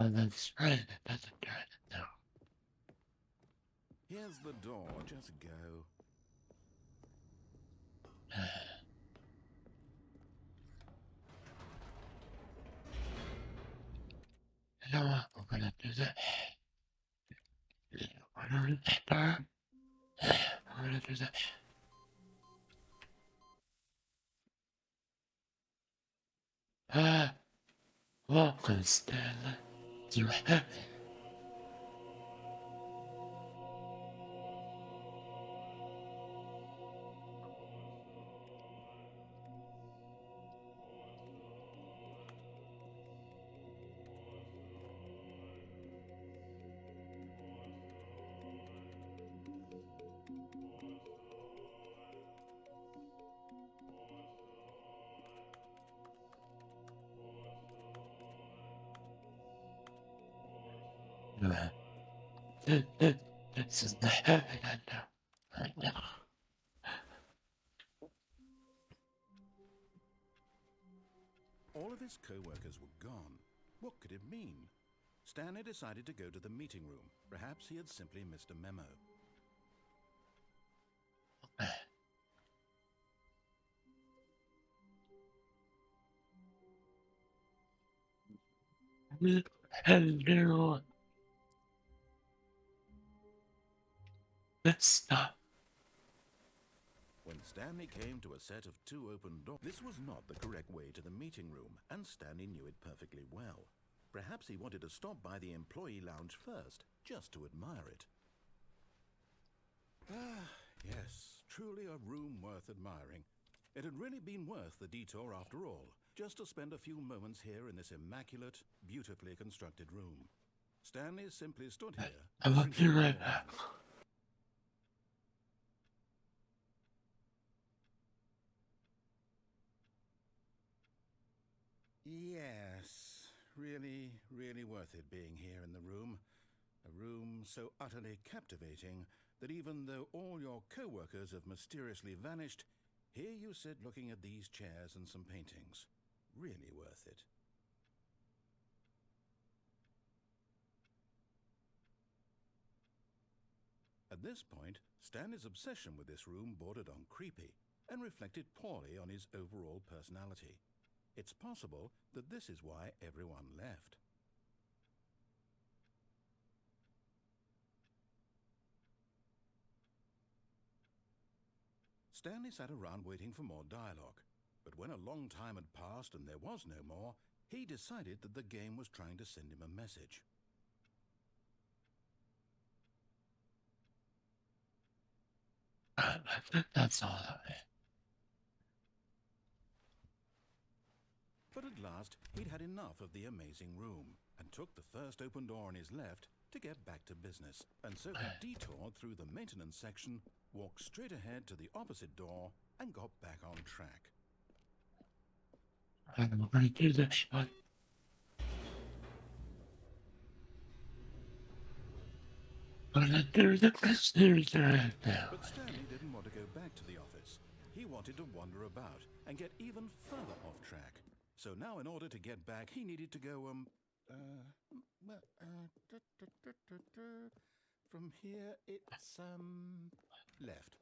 Oh, that's right. That's right. No. Here's the door. Just go. You know what? We're gonna do that. We're gonna start. We're gonna do that. Welcome, Stanley. You have this is the heaven I know. Right now. All of his co-workers were gone. What could it mean? Stanley decided to go to the meeting room. Perhaps he had simply missed a memo. Hello. Let's stop. When Stanley came to a set of 2 open doors, this was not the correct way to the meeting room, and Stanley knew it perfectly well. Perhaps he wanted to stop by the employee lounge first, just to admire it. Ah, yes, truly a room worth admiring. It had really been worth the detour after all, just to spend a few moments here in this immaculate, beautifully constructed room. Stanley simply stood here. I will be right back. Yes, really, really worth it being here in the room. A room so utterly captivating that even though all your co-workers have mysteriously vanished, here you sit looking at these chairs and some paintings. Really worth it. At this point, Stanley's obsession with this room bordered on creepy and reflected poorly on his overall personality. It's possible that this is why everyone left. Stanley sat around waiting for more dialogue, but when a long time had passed and there was no more, he decided that the game was trying to send him a message. That's all of it. But at last, he'd had enough of the amazing room and took the first open door on his left to get back to business. And so he detoured through the maintenance section, walked straight ahead to the opposite door, and got back on track. And we're gonna do this one. We're gonna do the series right now. But Stanley didn't want to go back to the office. He wanted to wander about and get even further off track. So now in order to get back, he needed to go, from here, it's, left.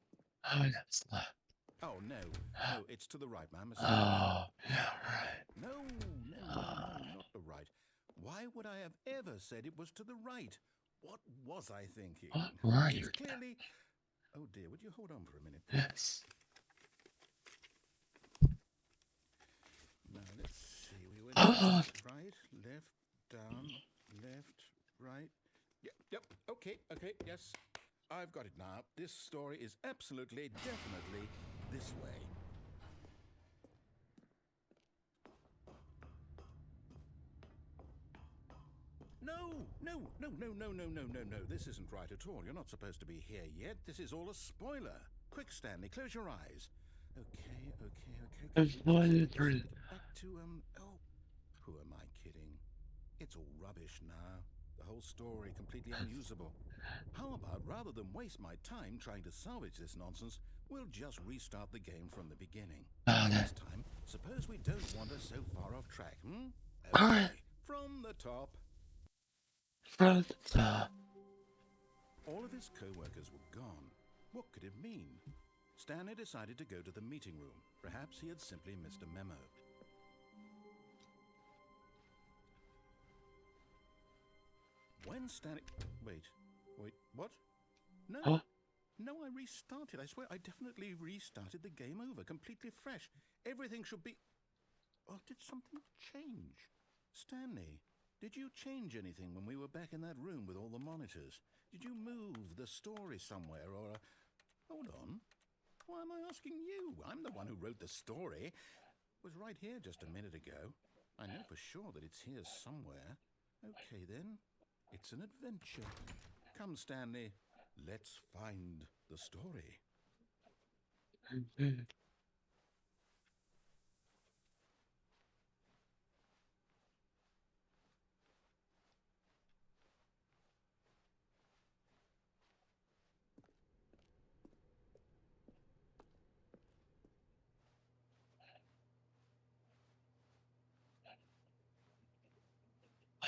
Oh, that's not. Oh, no, it's to the right, man. Oh, yeah, right. No, not the right. Why would I have ever said it was to the right? What was I thinking? What were you? It's clearly... Oh dear, would you hold on for a minute? Yes. Now, let's see. We went Oh. right, left, down, left, right. Yep, okay, yes. I've got it now. This story is absolutely, definitely this way. No. This isn't right at all. You're not supposed to be here yet. This is all a spoiler. Quick, Stanley, close your eyes. Okay. That's one of the three. Back to, who am I kidding? It's all rubbish now. The whole story completely unusable. How about, rather than waste my time trying to salvage this nonsense, we'll just restart the game from the beginning. This time, suppose we don't wander so far off track, Alright. From the top. Further. All of his co-workers were gone. What could it mean? Stanley decided to go to the meeting room. Perhaps he had simply missed a memo. When Stanley... Wait, what? No, Huh? no, I restarted. I swear, I definitely restarted the game over, completely fresh. Everything should be... Or did something change? Stanley, did you change anything when we were back in that room with all the monitors? Did you move the story somewhere, or... Hold on. Why am I asking you? I'm the one who wrote the story. It was right here just a minute ago. I know for sure that it's here somewhere. Okay, then. It's an adventure. Come, Stanley. Let's find the story.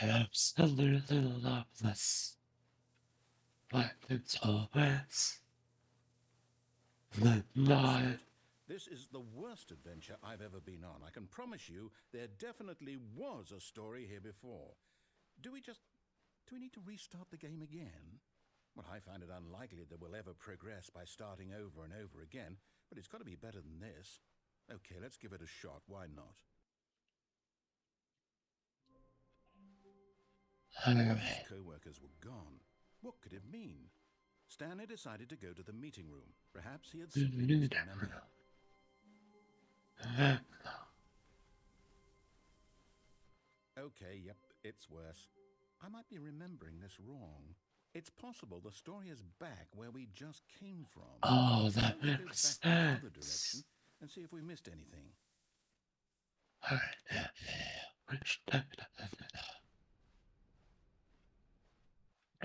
I absolutely love this. But it's always the night. This is the worst adventure I've ever been on. I can promise you there definitely was a story here before. Do we need to restart the game again? Well, I find it unlikely that we'll ever progress by starting over and over again, but it's got to be better than this. Okay, let's give it a shot. Why not? All of his co-workers were gone. What could it mean? Stanley decided to go to the meeting room. Perhaps he had simply missed a memo. Okay, yep, it's worse. I might be remembering this wrong. It's possible the story is back where we just came from. Oh, that Let's go makes back the other direction sense. and see if we missed anything.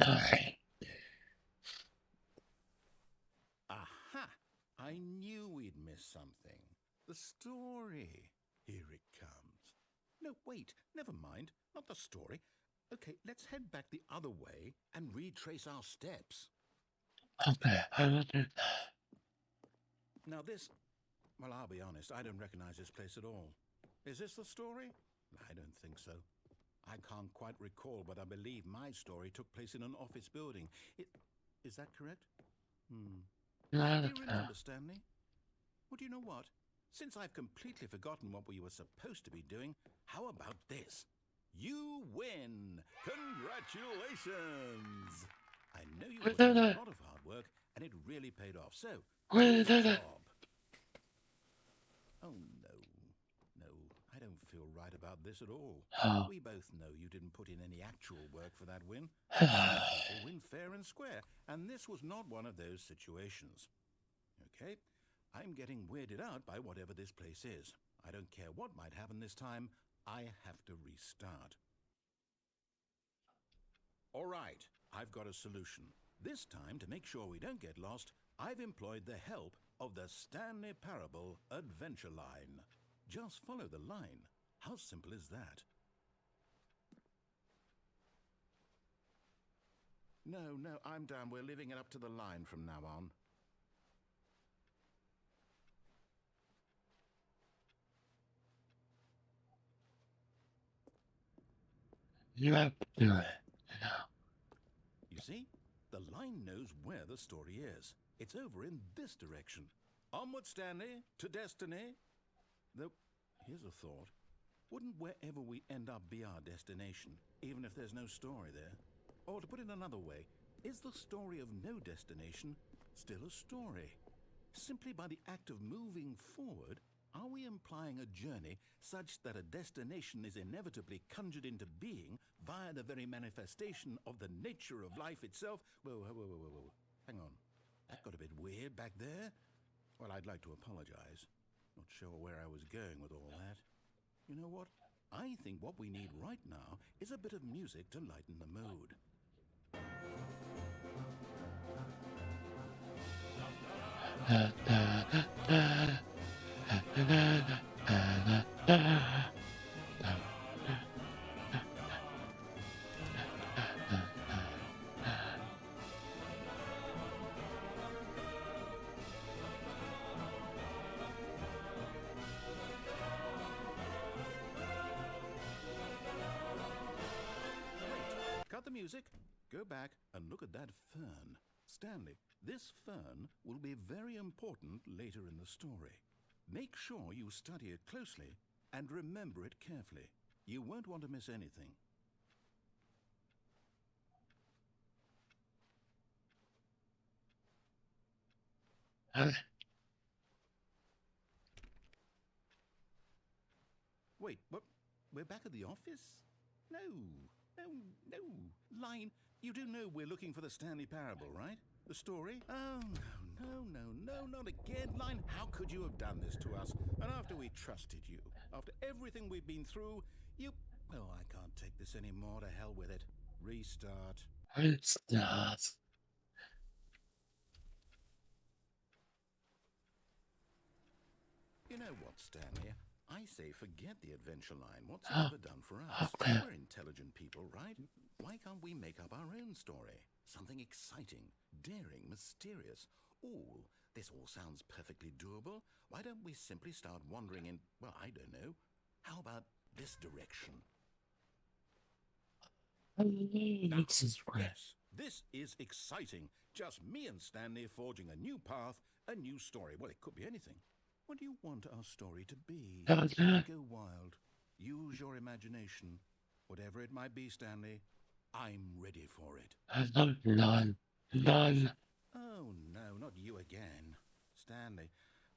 Alright. Aha! I knew we'd missed something. The story. Here it comes. No, wait, never mind. Not the story. Okay, let's head back the other way and retrace our steps. Okay, I will do that. Now this... Well, I'll be honest, I don't recognize this place at all. Is this the story? I don't think so. I can't quite recall, but I believe my story took place in an office building. Is that correct? Do you remember, Stanley? Well, do you know what? Since I've completely forgotten what we were supposed to be doing, how about this? You win! Congratulations! I know you put in a lot of hard work, and it really paid off. So, good job. Oh, no, I don't feel right about this at all. Oh. We both know you didn't put in any actual work for that win. Some people win fair and square, and this was not one of those situations. Okay, I'm getting weirded out by whatever this place is. I don't care what might happen this time, I have to restart. All right, I've got a solution. This time, to make sure we don't get lost, I've employed the help of the Stanley Parable Adventure Line. Just follow the line. How simple is that? No, I'm done. We're leaving it up to the line from now on. You have to do it. You see? The line knows where the story is. It's over in this direction. Onward, Stanley, to destiny. Though, here's a thought. Wouldn't wherever we end up be our destination, even if there's no story there? Or to put it another way, is the story of no destination still a story? Simply by the act of moving forward, are we implying a journey such that a destination is inevitably conjured into being via the very manifestation of the nature of life itself? Whoa. Hang on. That got a bit weird back there. Well, I'd like to apologize. Not sure where I was going with all that. You know what? I think what we need right now is a bit of music to lighten the mood. music. Go back and look at that fern. Stanley, this fern will be very important later in the story. Make sure you study it closely and remember it carefully. You won't want to miss anything. Wait, what? We're back at the office? No, no, no. Line, you do know we're looking for the Stanley Parable, right? The story? Oh, no, not again. Line, how could you have done this to us? And after we trusted you, after everything we've been through, you... Oh, I can't take this anymore. To hell with it. Restart. Restart. You know what, Stanley? I say forget the adventure line. What's it ever done for us? Okay. We're intelligent people, right? Why can't we make up our own story? Something exciting, daring, mysterious. Ooh, this all sounds perfectly doable. Why don't we simply start wandering in, well, I don't know. How about this direction? This is great. Yes, this is exciting. Just me and Stanley forging a new path, a new story. Well, it could be anything. What do you want our story to be? Go wild. Use your imagination. Whatever it might be, Stanley, I'm ready for it. None. Oh, no, not you again. Stanley,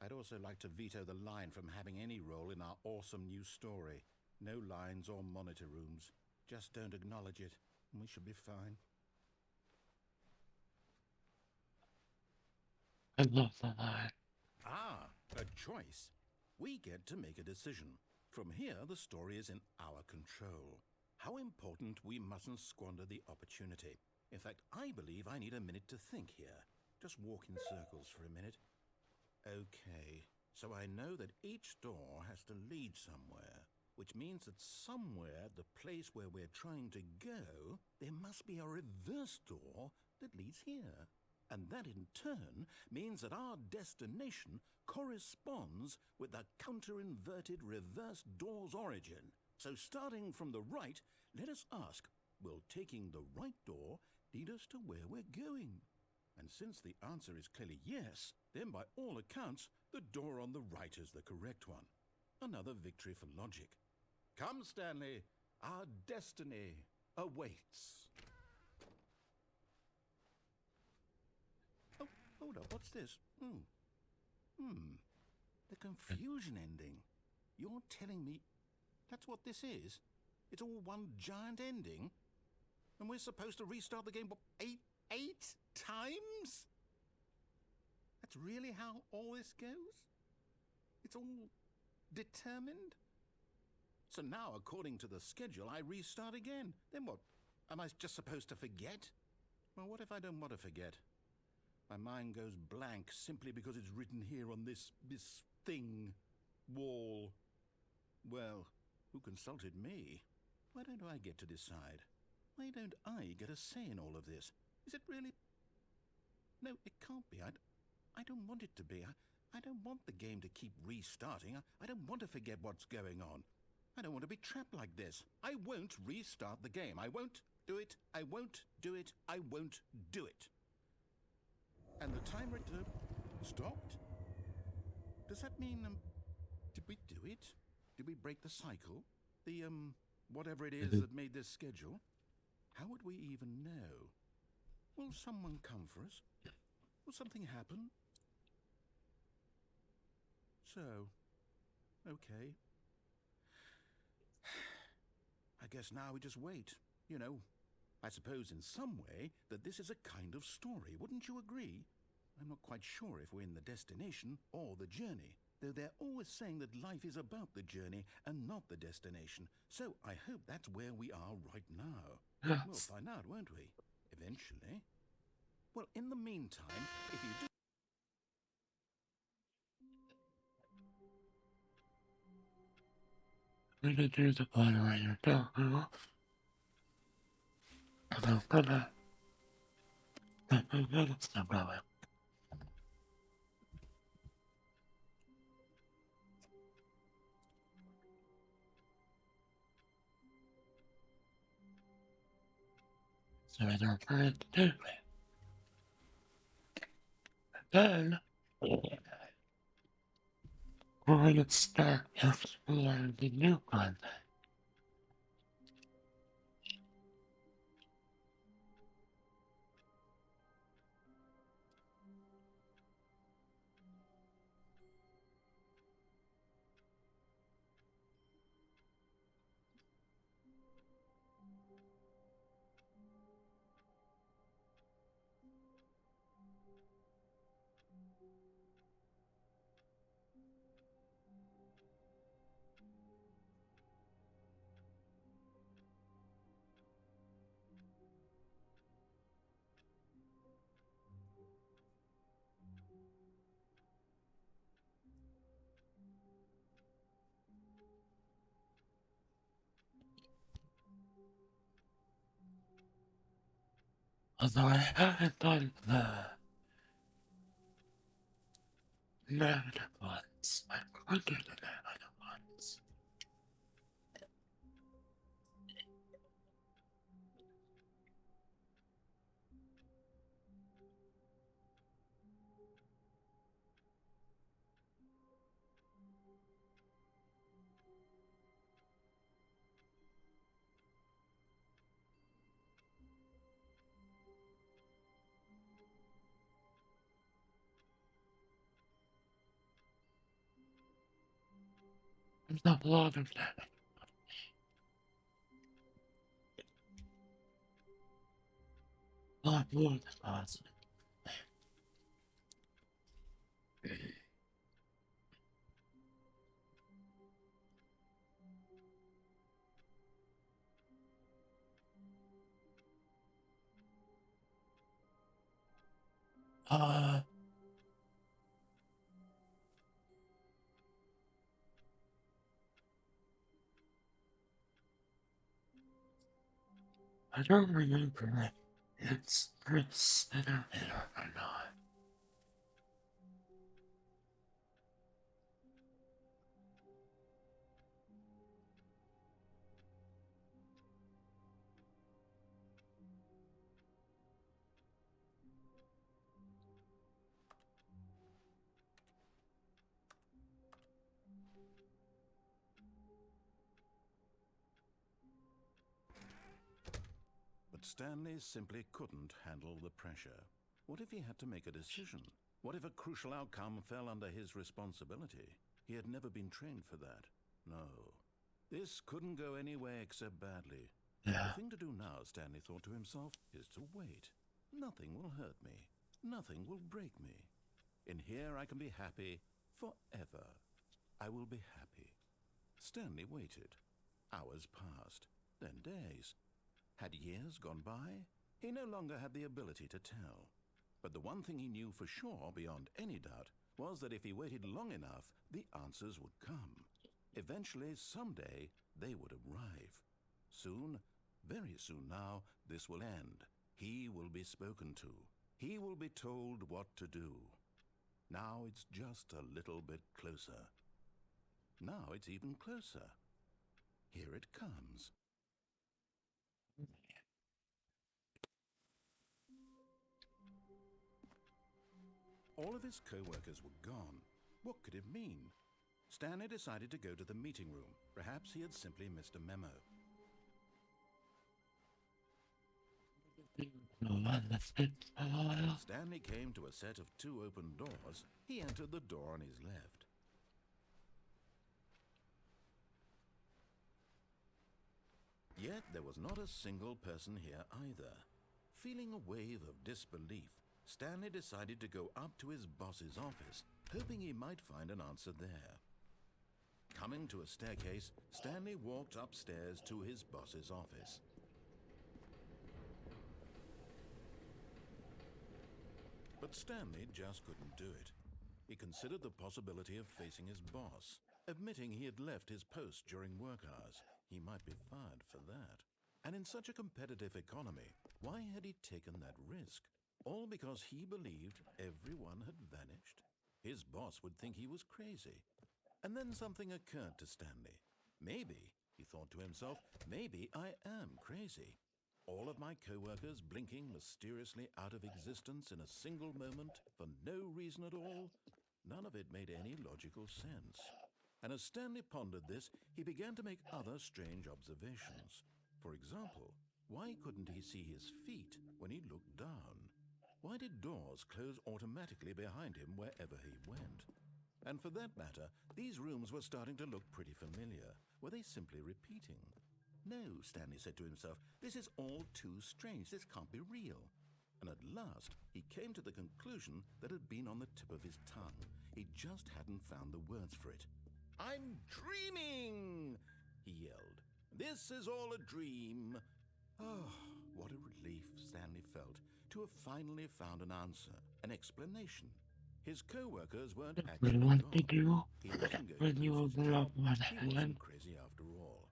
I'd also like to veto the line from having any role in our awesome new story. No lines or monitor rooms. Just don't acknowledge it, and we should be fine. I love the line. Ah, a choice. We get to make a decision. From here, the story is in our control. How important we mustn't squander the opportunity. In fact, I believe I need a minute to think here. Just walk in circles for a minute. Okay, so I know that each door has to lead somewhere, which means that somewhere, the place where we're trying to go, there must be a reverse door that leads here. And that in turn means that our destination corresponds with the counter-inverted reverse door's origin. So starting from the right, let us ask, will taking the right door lead us to where we're going? And since the answer is clearly yes, then by all accounts, the door on the right is the correct one. Another victory for logic. Come, Stanley, our destiny awaits. Oh, hold up, what's this? The confusion ending. You're telling me that's what this is? It's all one giant ending? And we're supposed to restart the game, what, eight times? That's really how all this goes? It's all determined? So now, according to the schedule, I restart again. Then what? Am I just supposed to forget? Well, what if I don't want to forget? My mind goes blank simply because it's written here on this thing, wall. Well, who consulted me? Why don't I get to decide? Why don't I get a say in all of this? Is it really? No, it can't be. I don't want it to be. I don't want the game to keep restarting. I don't want to forget what's going on. I don't want to be trapped like this. I won't restart the game. I won't do it. I won't do it. I won't do it. And the timer stopped? Does that mean, did we do it? Did we break the cycle? The, whatever it is that made this schedule? How would we even know? Will someone come for us? Will something happen? So, okay. I guess now we just wait. You know, I suppose in some way that this is a kind of story. Wouldn't you agree? I'm not quite sure if we're in the destination or the journey, though they're always saying that life is about the journey and not the destination. So I hope that's where we are right now. Yes. We'll find out, won't we? Eventually. Well, in the meantime, if you do... We're gonna do the button right here. Stop going. so I don't forget to do it. Then, we're going to start exploring the new content. Although I haven't done the negative ones, I'm going to do the negative ones. There's a lot of that. A lot more than positive. Uh, I don't remember if it's Chris Center or not. But Stanley simply couldn't handle the pressure. What if he had to make a decision? What if a crucial outcome fell under his responsibility? He had never been trained for that. No. This couldn't go anywhere except badly. Yeah. The thing to do now, Stanley thought to himself, is to wait. Nothing will hurt me. Nothing will break me. In here I can be happy forever. I will be happy. Stanley waited. Hours passed, then days. Had years gone by? He no longer had the ability to tell. But the one thing he knew for sure, beyond any doubt, was that if he waited long enough, the answers would come. Eventually, someday, they would arrive. Soon, very soon now, this will end. He will be spoken to. He will be told what to do. Now it's just a little bit closer. Now it's even closer. Here it comes. All of his co-workers were gone. What could it mean? Stanley decided to go to the meeting room. Perhaps he had simply missed a memo. Stanley came to a set of 2 open doors. He entered the door on his left. Yet there was not a single person here either. Feeling a wave of disbelief, Stanley decided to go up to his boss's office, hoping he might find an answer there. Coming to a staircase, Stanley walked upstairs to his boss's office. But Stanley just couldn't do it. He considered the possibility of facing his boss, admitting he had left his post during work hours. He might be fired for that. And in such a competitive economy, why had he taken that risk? All because he believed everyone had vanished? His boss would think he was crazy. And then something occurred to Stanley. Maybe, he thought to himself, maybe I am crazy. All of my co-workers blinking mysteriously out of existence in a single moment for no reason at all? None of it made any logical sense. And as Stanley pondered this, he began to make other strange observations. For example, why couldn't he see his feet when he looked down? Why did doors close automatically behind him wherever he went? And for that matter, these rooms were starting to look pretty familiar. Were they simply repeating? No, Stanley said to himself, this is all too strange. This can't be real. And at last, he came to the conclusion that had been on the tip of his tongue. He just hadn't found the words for it. "I'm dreaming!" he yelled. "This is all a dream." Oh, what a relief Stanley felt to have finally found an answer, an explanation. His co-workers weren't actually What gone. did you He wasn't going when to you lose his open job. up one He hand? wasn't crazy after all.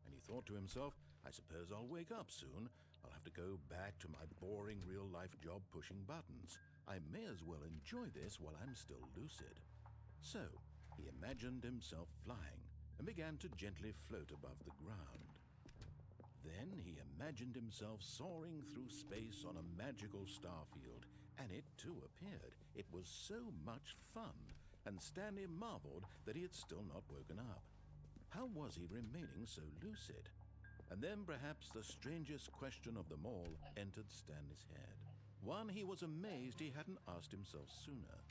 And he thought to himself, I suppose I'll wake up soon. I'll have to go back to my boring real-life job pushing buttons. I may as well enjoy this while I'm still lucid. So, he imagined himself flying and began to gently float above the ground. Then he imagined himself soaring through space on a magical starfield, and it too appeared. It was so much fun, and Stanley marveled that he had still not woken up. How was he remaining so lucid? And then perhaps the strangest question of them all entered Stanley's head. One he was amazed he hadn't asked himself sooner.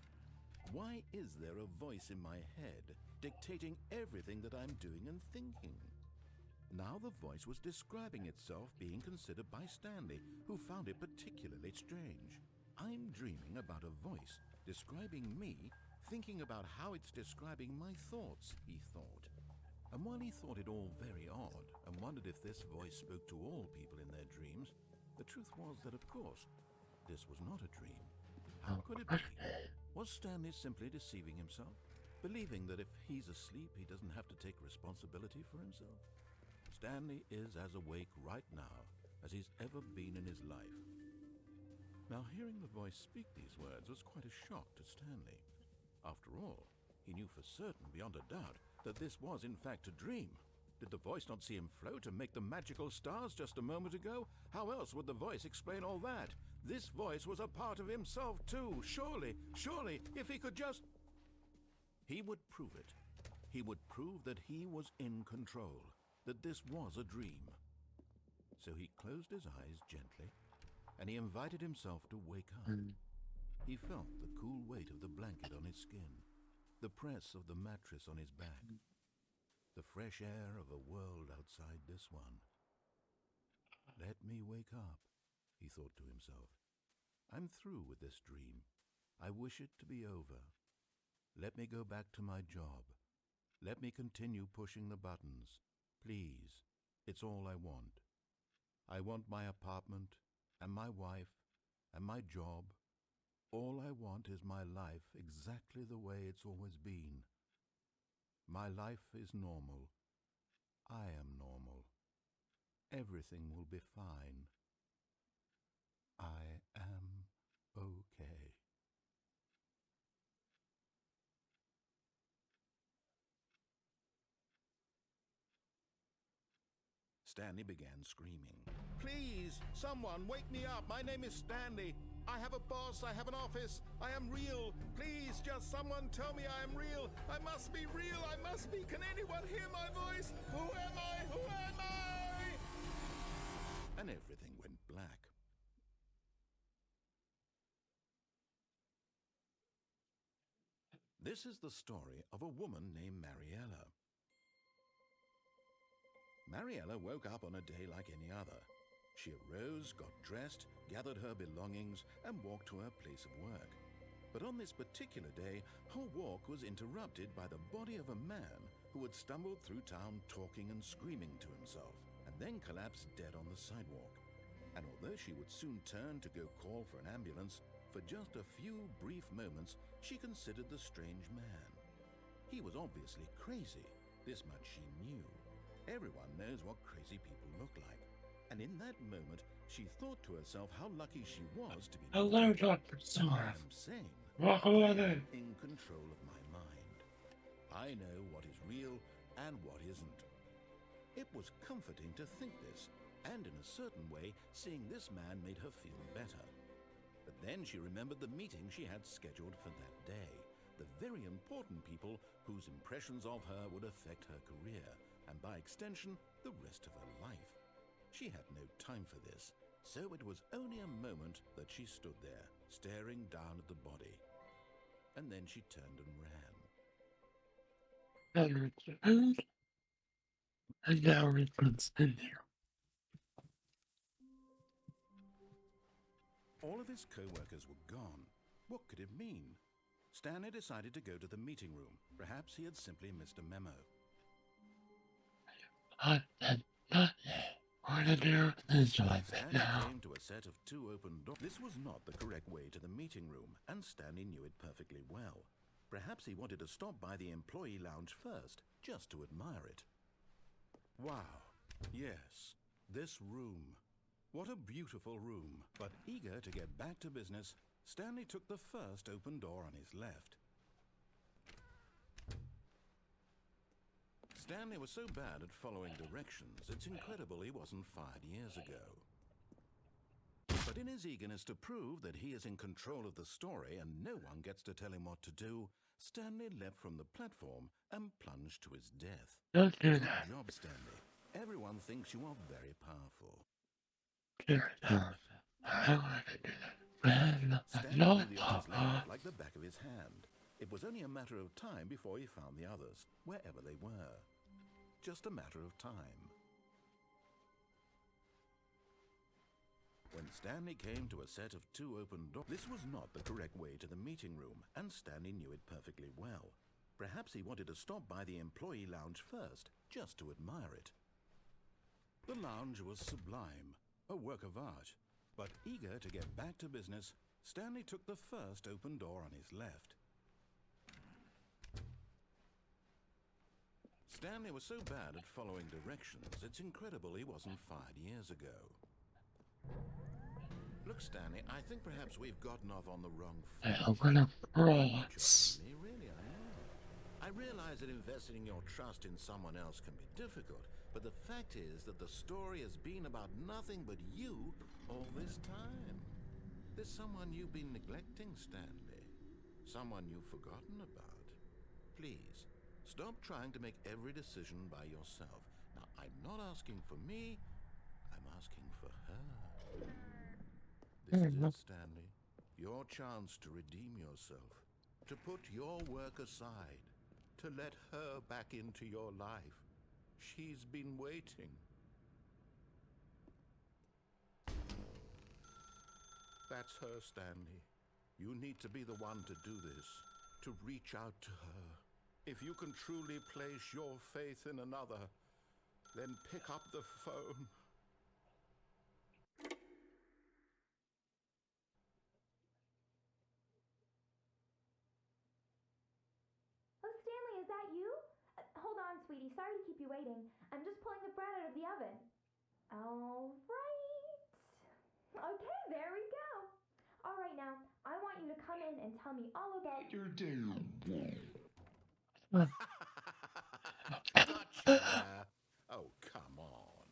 Why is there a voice in my head dictating everything that I'm doing and thinking? Now the voice was describing itself being considered by Stanley, who found it particularly strange. I'm dreaming about a voice describing me, thinking about how it's describing my thoughts, he thought. And while he thought it all very odd and wondered if this voice spoke to all people in their dreams, the truth was that, of course, this was not a dream. How could it be? Was Stanley simply deceiving himself, believing that if he's asleep, he doesn't have to take responsibility for himself? Stanley is as awake right now as he's ever been in his life. Now, hearing the voice speak these words was quite a shock to Stanley. After all, he knew for certain, beyond a doubt, that this was in fact a dream. Did the voice not see him float and make the magical stars just a moment ago? How else would the voice explain all that? This voice was a part of himself too. Surely, if he could just... He would prove it. He would prove that he was in control, that this was a dream. So he closed his eyes gently, and he invited himself to wake up. He felt the cool weight of the blanket on his skin, the press of the mattress on his back, the fresh air of a world outside this one. Let me wake up, he thought to himself. I'm through with this dream. I wish it to be over. Let me go back to my job. Let me continue pushing the buttons. Please, it's all I want. I want my apartment, and my wife, and my job. All I want is my life exactly the way it's always been. My life is normal. I am normal. Everything will be fine. I am okay. Stanley began screaming. Please, someone, wake me up. My name is Stanley. I have a boss. I have an office. I am real. Please, just someone tell me I am real. I must be real. I must be. Can anyone hear my voice? Who am I? Who am I? And everything went black. This is the story of a woman named Mariella. Mariella woke up on a day like any other. She arose, got dressed, gathered her belongings, and walked to her place of work. But on this particular day, her walk was interrupted by the body of a man who had stumbled through town talking and screaming to himself, and then collapsed dead on the sidewalk. And although she would soon turn to go call for an ambulance, for just a few brief moments, she considered the strange man. He was obviously crazy. This much she knew. Everyone knows what crazy people look like. And in that moment, she thought to herself how lucky she was to be Hello, Dr. I Sarah. am sane. Welcome I on am in. in control of my mind. I know what is real and what isn't. It was comforting to think this, And in a certain way, seeing this man made her feel better. But then she remembered the meeting she had scheduled for that day. The very important people whose impressions of her would affect her career, and by extension, the rest of her life. She had no time for this, so it was only a moment that she stood there, staring down at the body. And then she turned and ran. And returned, and now we continue. All of his co-workers were gone. What could it mean? Stanley decided to go to the meeting room. Perhaps he had simply missed a memo. I did not want to do this job Stanley now. came to a set of 2 open doors. This was not the correct way to the meeting room, and Stanley knew it perfectly well. Perhaps he wanted to stop by the employee lounge first, just to admire it. Wow. Yes, this room. What a beautiful room. But eager to get back to business, Stanley took the first open door on his left. Stanley was so bad at following directions, it's incredible he wasn't fired years ago. But in his eagerness to prove that he is in control of the story and no one gets to tell him what to do, Stanley leapt from the platform and plunged to his death. Don't do Good that. job, Stanley. Everyone thinks you are very powerful. Good enough. I want to do that. Stanley No, knew the office layout like the back of his hand. It was only a matter of time before he found the others, wherever they were. Just a matter of time. When Stanley came to a set of 2 open doors, this was not the correct way to the meeting room, and Stanley knew it perfectly well. Perhaps he wanted to stop by the employee lounge first, just to admire it. The lounge was sublime, a work of art. But eager to get back to business, Stanley took the first open door on his left. Stanley was so bad at following directions, it's incredible he wasn't fired years ago. Look, Stanley, I think perhaps we've gotten off on the wrong foot. I'm gonna I'm not cross. judging me, really, I know. I realize that investing your trust in someone else can be difficult, but the fact is that the story has been about nothing but you all this time. There's someone you've been neglecting, Stanley. Someone you've forgotten about. Please, stop trying to make every decision by yourself. Now, I'm not asking for me, I'm asking for her. This is it, Stanley. Your chance to redeem yourself. To put your work aside. To let her back into your life. She's been waiting. That's her, Stanley. You need to be the one to do this. To reach out to her. If you can truly place your faith in another, then pick up the phone. Oh, Stanley, is that you? Hold on, sweetie. Sorry to keep you waiting. I'm just pulling the bread out of the oven. All right. Okay, there we go. All right, now, I want you to come in and tell me all about your day. Gotcha! Oh, come on.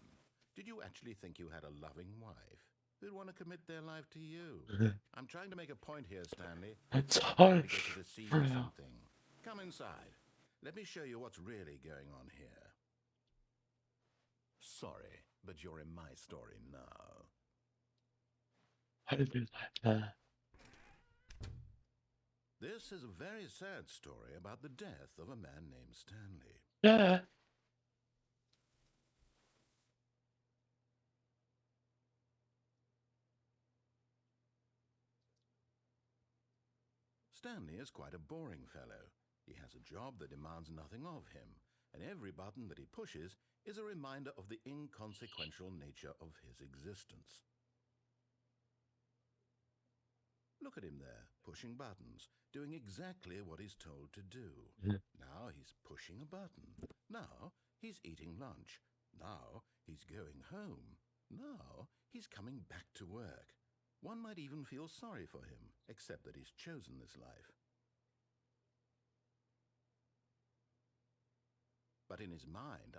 Did you actually think you had a loving wife who'd want to commit their life to you? I'm trying to make a point here, Stanley. It's To hard get you to see for you. something. Come inside. Let me show you what's really going on here. Sorry, but you're in my story now. How to do that. This is a very sad story about the death of a man named Stanley. Yeah. Stanley is quite a boring fellow. He has a job that demands nothing of him, and every button that he pushes is a reminder of the inconsequential nature of his existence. Look at him there, pushing buttons, doing exactly what he's told to do. Now he's pushing a button. Now he's eating lunch. Now he's going home. Now he's coming back to work. One might even feel sorry for him, except that he's chosen this life. But in his mind,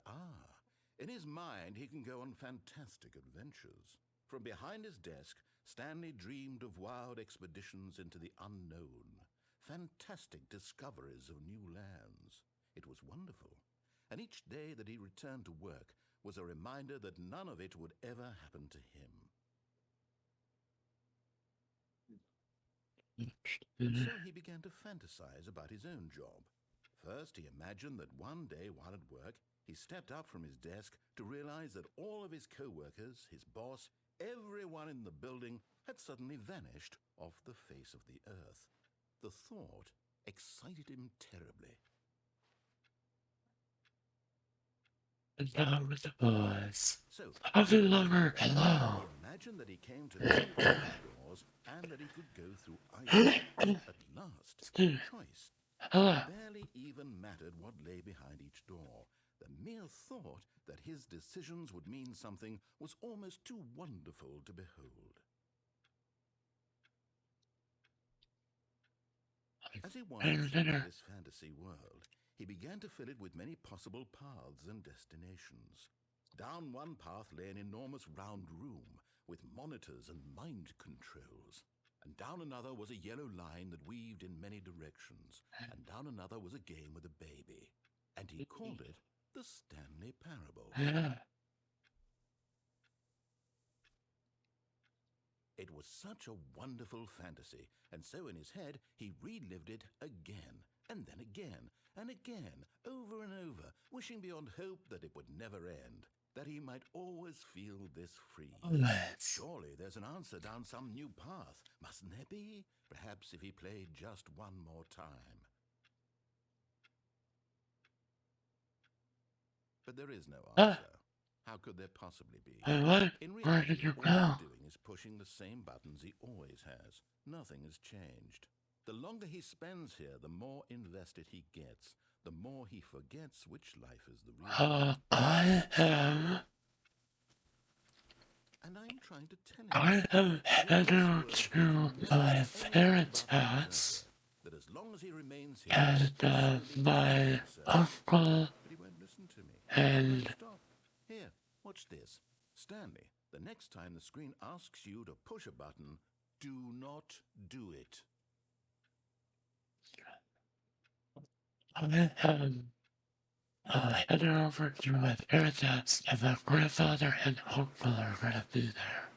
In his mind, he can go on fantastic adventures. From behind his desk, Stanley dreamed of wild expeditions into the unknown, fantastic discoveries of new lands. It was wonderful, and each day that he returned to work was a reminder that none of it would ever happen to him. And so he began to fantasize about his own job. First, he imagined that one day while at work, he stepped up from his desk to realize that all of his co-workers, his boss, everyone in the building had suddenly vanished off the face of the earth. The thought excited him terribly. And now with the boys. So, Coffee lover, hello. he imagined that he came to new doors and that he could go through ice. At last, choice. Hello. Barely even mattered what lay behind each door. The mere thought that his decisions would mean something was almost too wonderful to behold. As he wandered through this fantasy world, he began to fill it with many possible paths and destinations. Down one path lay an enormous round room with monitors and mind controls. And down another was a yellow line that weaved in many directions. And down another was a game with a baby. And he called it the Stanley Parable. Yeah. It was such a wonderful fantasy, and so in his head he relived it again, and then again, and again, over and over, wishing beyond hope that it would never end, that he might always feel this free. Let's. Surely there's an answer down some new path, mustn't there be? Perhaps if he played just one more time. But there is no answer. How could there possibly be? What? In Where reality, did you all go? he's doing is pushing the same buttons he always has. Nothing has changed. The longer he spends here, the more invested he gets. The more he forgets which life is the real. I am. And I'm trying to tell him. I am headed to my parents' house. That as long as he remains here, And my uncle but he won't listen to me. and Stop. Here, watch this. Stanley, the next time the screen asks you to push a button, do not do it. I am headed over to my parents' house, and my grandfather and uncle are gonna be there.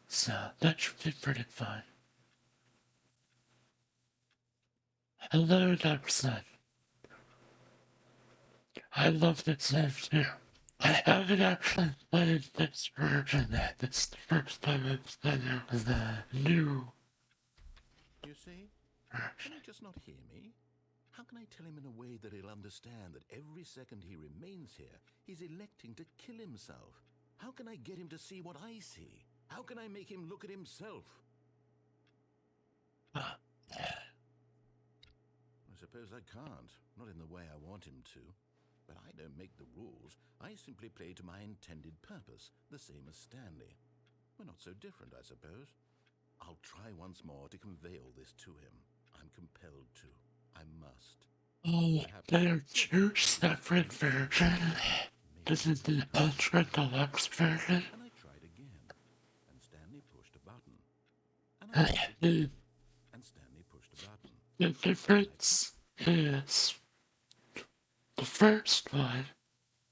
So that should be pretty fun. Hello, Dubson. I love this game too. I haven't actually played this version yet. This is the first time I've played the new You see? version. Can he just not hear me? How can I tell him in a way that he'll understand that every second he remains here, he's electing to kill himself? How can I get him to see what I see? How can I make him look at himself? I suppose I can't, not in the way I want him to. But I don't make the rules. I simply play to my intended purpose, the same as Stanley. We're not so different, I suppose. I'll try once more to convey all this to him. I'm compelled to. I must. Oh, there are two separate versions. This is the Ultra Deluxe version. And I tried again. And Stanley pushed a button. And I tried again. And Stanley pushed a button. The difference is the first one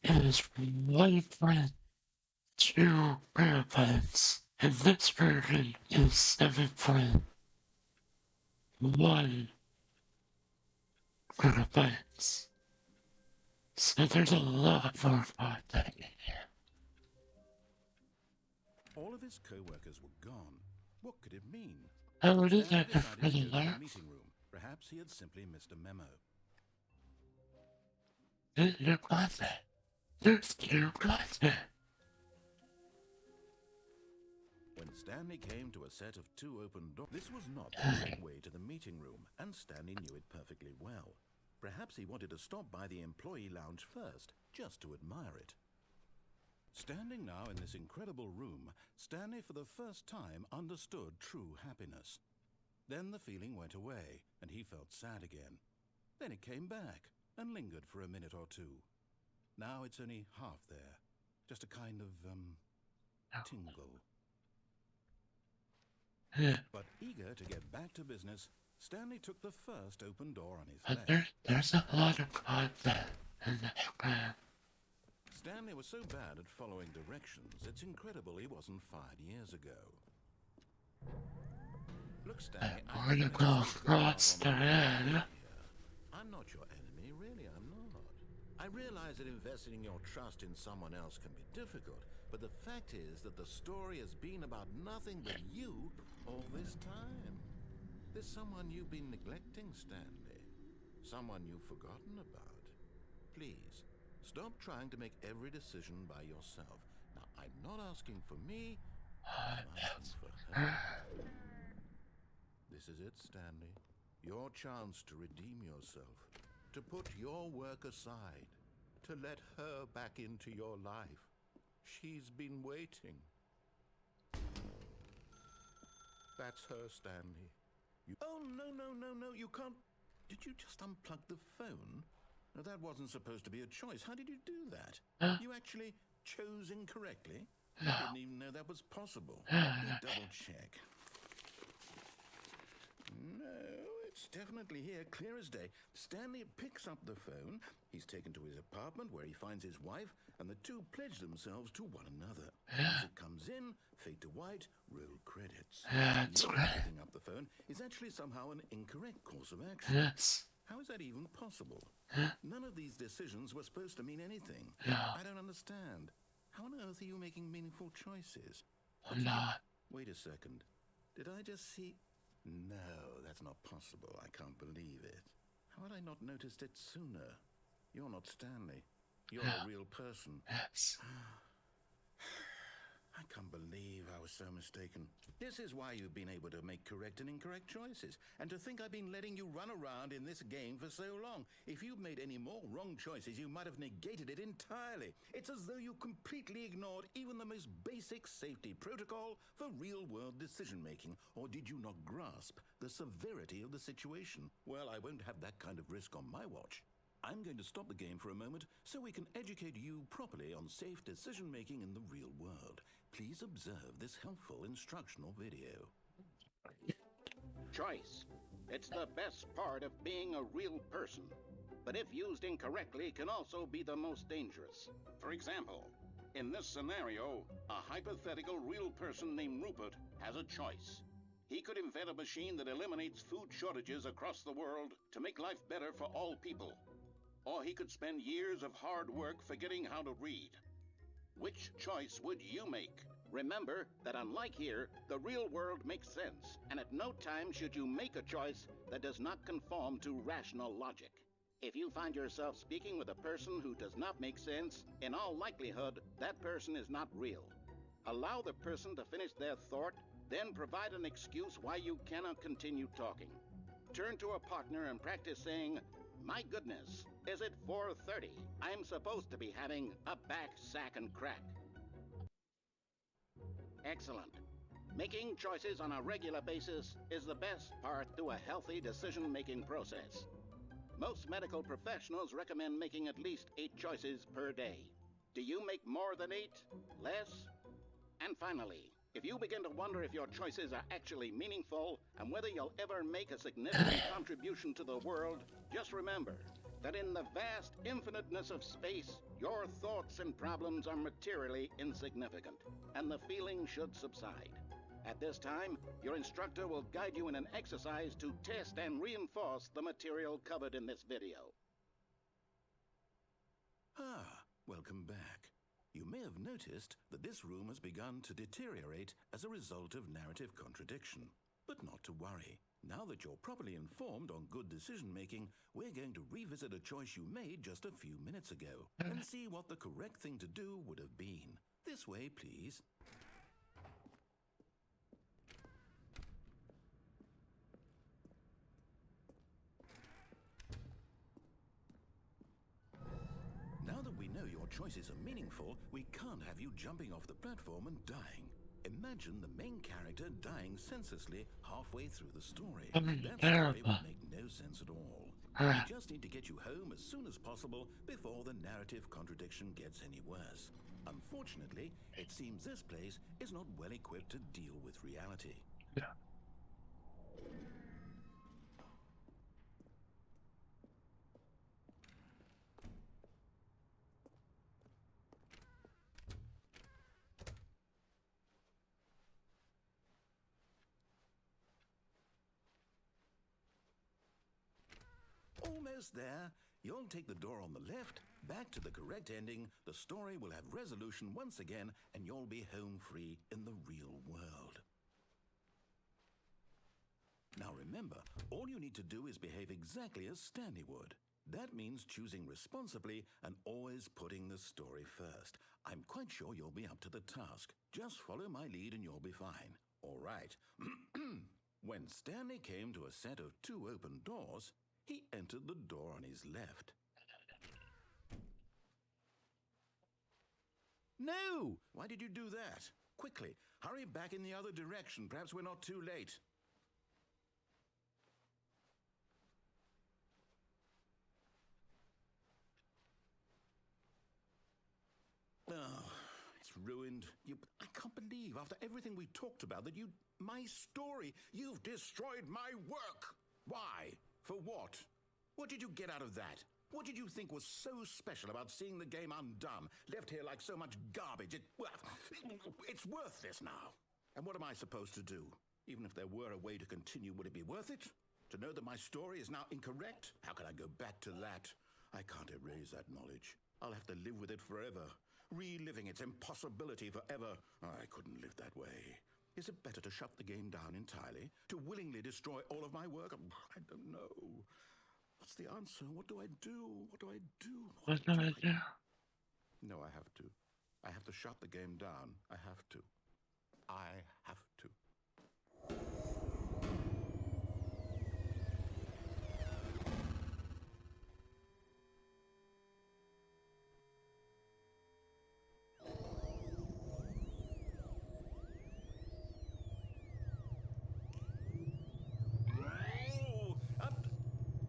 is 1.2 megabytes, and this version is 7.1 megabytes. So there's a lot more content in here. All of his co-workers were gone. What could it mean? How did Stanley that decided to really go to the learn? meeting room. Perhaps he had simply missed a memo. There's your content. There's your content. When Stanley came to a set of two open doors, this was not the right way to the meeting room, and Stanley knew it perfectly well. Perhaps he wanted to stop by the employee lounge first, just to admire it. Standing now in this incredible room, Stanley for the first time understood true happiness. Then the feeling went away, and he felt sad again. Then it came back, and lingered for a minute or two. Now it's only half there. Just a kind of, tingle. But eager to get back to business, Stanley took the first open door on his But left. there's a lot of content in this game. Stanley was so bad at following directions, it's incredible he wasn't fired years ago. Look, Stanley, I'm gonna go across the end. I'm not your enemy, really, I'm not. I realize that investing your trust in someone else can be difficult, but the fact is that the story has been about nothing but you all this time. There's someone you've been neglecting, Stanley. Someone you've forgotten about. Please, stop trying to make every decision by yourself. Now, I'm not asking for me, I'm asking for her. This is it, Stanley. Your chance to redeem yourself. To put your work aside. To let her back into your life. She's been waiting. That's her, Stanley. Oh, no, you can't... Did you just unplug the phone? No, that wasn't supposed to be a choice. How did you do that? You actually chose incorrectly? I didn't even know that was possible. Let me double check. No, it's definitely here, clear as day. Stanley picks up the phone. He's taken to his apartment where he finds his wife, and the two pledge themselves to one another. Music comes in, fade to white, roll credits. That's Your right. picking up the phone is actually somehow an incorrect course of action. Yes. How is that even possible? None of these decisions were supposed to mean anything. Yeah. I don't understand. How on earth are you making meaningful choices? I'm not. Wait a second. Did I just see... No, that's not possible. I can't believe it. How had I not noticed it sooner? You're not Stanley. You're a real person. Yes. I can't believe I was so mistaken. This is why you've been able to make correct and incorrect choices. And to think I've been letting you run around in this game for so long. If you'd made any more wrong choices, you might have negated it entirely. It's as though you completely ignored even the most basic safety protocol for real-world decision-making. Or did you not grasp the severity of the situation? Well, I won't have that kind of risk on my watch. I'm going to stop the game for a moment so we can educate you properly on safe decision-making in the real world. Please observe this helpful instructional video. Choice. It's the best part of being a real person. But if used incorrectly, can also be the most dangerous. For example, in this scenario, a hypothetical real person named Rupert has a choice. He could invent a machine that eliminates food shortages across the world to make life better for all people. Or he could spend years of hard work forgetting how to read. Which choice would you make? Remember that unlike here, the real world makes sense, and at no time should you make a choice that does not conform to rational logic. If you find yourself speaking with a person who does not make sense, in all likelihood, that person is not real. Allow the person to finish their thought, then provide an excuse why you cannot continue talking. Turn to a partner and practice saying, "My goodness, is it 4:30? I'm supposed to be having a back, sack, and crack." Excellent. Making choices on a regular basis is the best part to a healthy decision-making process. Most medical professionals recommend making at least 8 choices per day. Do you make more than 8? Less? And finally, if you begin to wonder if your choices are actually meaningful and whether you'll ever make a significant contribution to the world, just remember that in the vast infiniteness of space, your thoughts and problems are materially insignificant, and the feeling should subside. At this time, your instructor will guide you in an exercise to test and reinforce the material covered in this video. Ah, welcome back. You may have noticed that this room has begun to deteriorate as a result of narrative contradiction. But not to worry. Now that you're properly informed on good decision-making, we're going to revisit a choice you made just a few minutes ago and see what the correct thing to do would have been. This way, please. Now that we know your choices are meaningful, we can't have you jumping off the platform and dying. Imagine the main character dying senselessly halfway through the story. That story Terrible. would make no sense at all. We just need to get you home as soon as possible before the narrative contradiction gets any worse. Unfortunately, it seems this place is not well equipped to deal with reality. Yeah. Almost there. You'll take the door on the left, back to the correct ending, the story will have resolution once again, and you'll be home free in the real world. Now remember, all you need to do is behave exactly as Stanley would. That means choosing responsibly and always putting the story first. I'm quite sure you'll be up to the task. Just follow my lead and you'll be fine. All right. When Stanley came to a set of 2 open doors, he entered the door on his left. No! Why did you do that? Quickly, hurry back in the other direction. Perhaps we're not too late. Oh, it's ruined. I can't believe, after everything we talked about, that my story, you've destroyed my work. Why? For what? What did you get out of that? What did you think was so special about seeing the game undone, left here like so much garbage? It's worthless now. And what am I supposed to do? Even if there were a way to continue, would it be worth it? To know that my story is now incorrect? How can I go back to that? I can't erase that knowledge. I'll have to live with it forever, reliving its impossibility forever. I couldn't live that way. Is it better to shut the game down entirely? To willingly destroy all of my work? I don't know. What's the answer? What do I do? What do I do? What do I do? No, I have to. I have to shut the game down. I have to. I have to.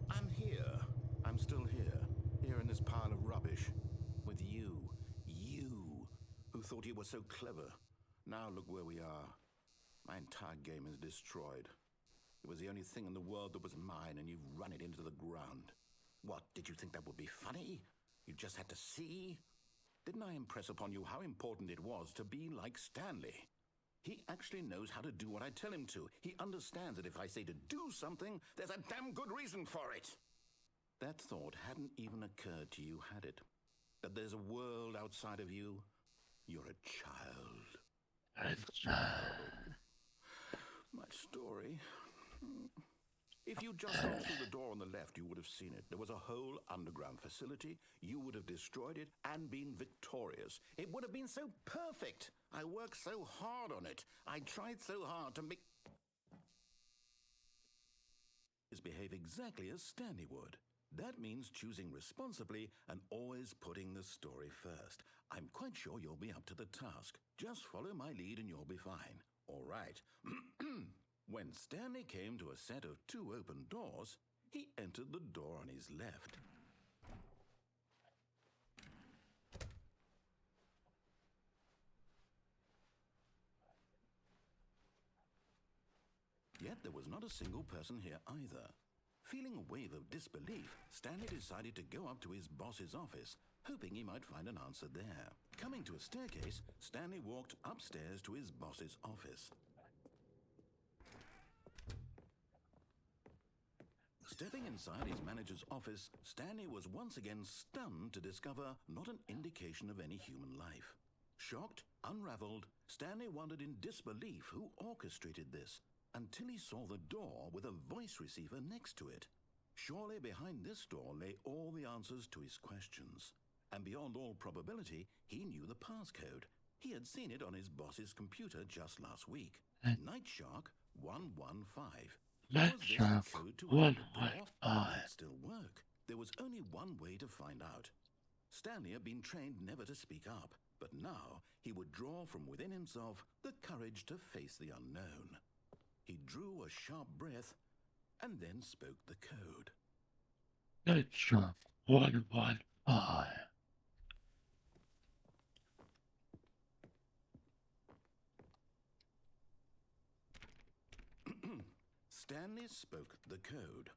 I'm here. I'm still here in this pile of rubbish, with you, who thought you were so clever. Now look where we are. My entire game is destroyed. It was the only thing in the world that was mine, and you've run it into the ground. What, did you think that would be funny? You just had to see? Didn't I impress upon you how important it was to be like Stanley? He actually knows how to do what I tell him to. He understands that if I say to do something, there's a damn good reason for it. That thought hadn't even occurred to you, had it? That there's a world outside of you? You're a child. My story. If you'd just gone through the door on the left, you would have seen it. There was a whole underground facility. You would have destroyed it and been victorious. It would have been so perfect. I worked so hard on it. I tried so hard to make... behave exactly as Stanley would. That means choosing responsibly and always putting the story first. I'm quite sure you'll be up to the task. Just follow my lead and you'll be fine. All right. When Stanley came to a set of 2 open doors, he entered the door on his left. Yet there was not a single person here either. Feeling a wave of disbelief, Stanley decided to go up to his boss's office, hoping he might find an answer there. Coming to a staircase, Stanley walked upstairs to his boss's office. Stepping inside his manager's office, Stanley was once again stunned to discover not an indication of any human life. Shocked, unraveled, Stanley wondered in disbelief who orchestrated this, until he saw the door with a voice receiver next to it. Surely behind this door lay all the answers to his questions. And beyond all probability, he knew the passcode. He had seen it on his boss's computer just last week. Night Shark 115. Night Was this Shark the code to open the door? 115. Would it still work? There was only one way to find out. Stanley had been trained never to speak up, but now he would draw from within himself the courage to face the unknown. He drew a sharp breath and then spoke the code. Night Shark 115. Stanley spoke the code.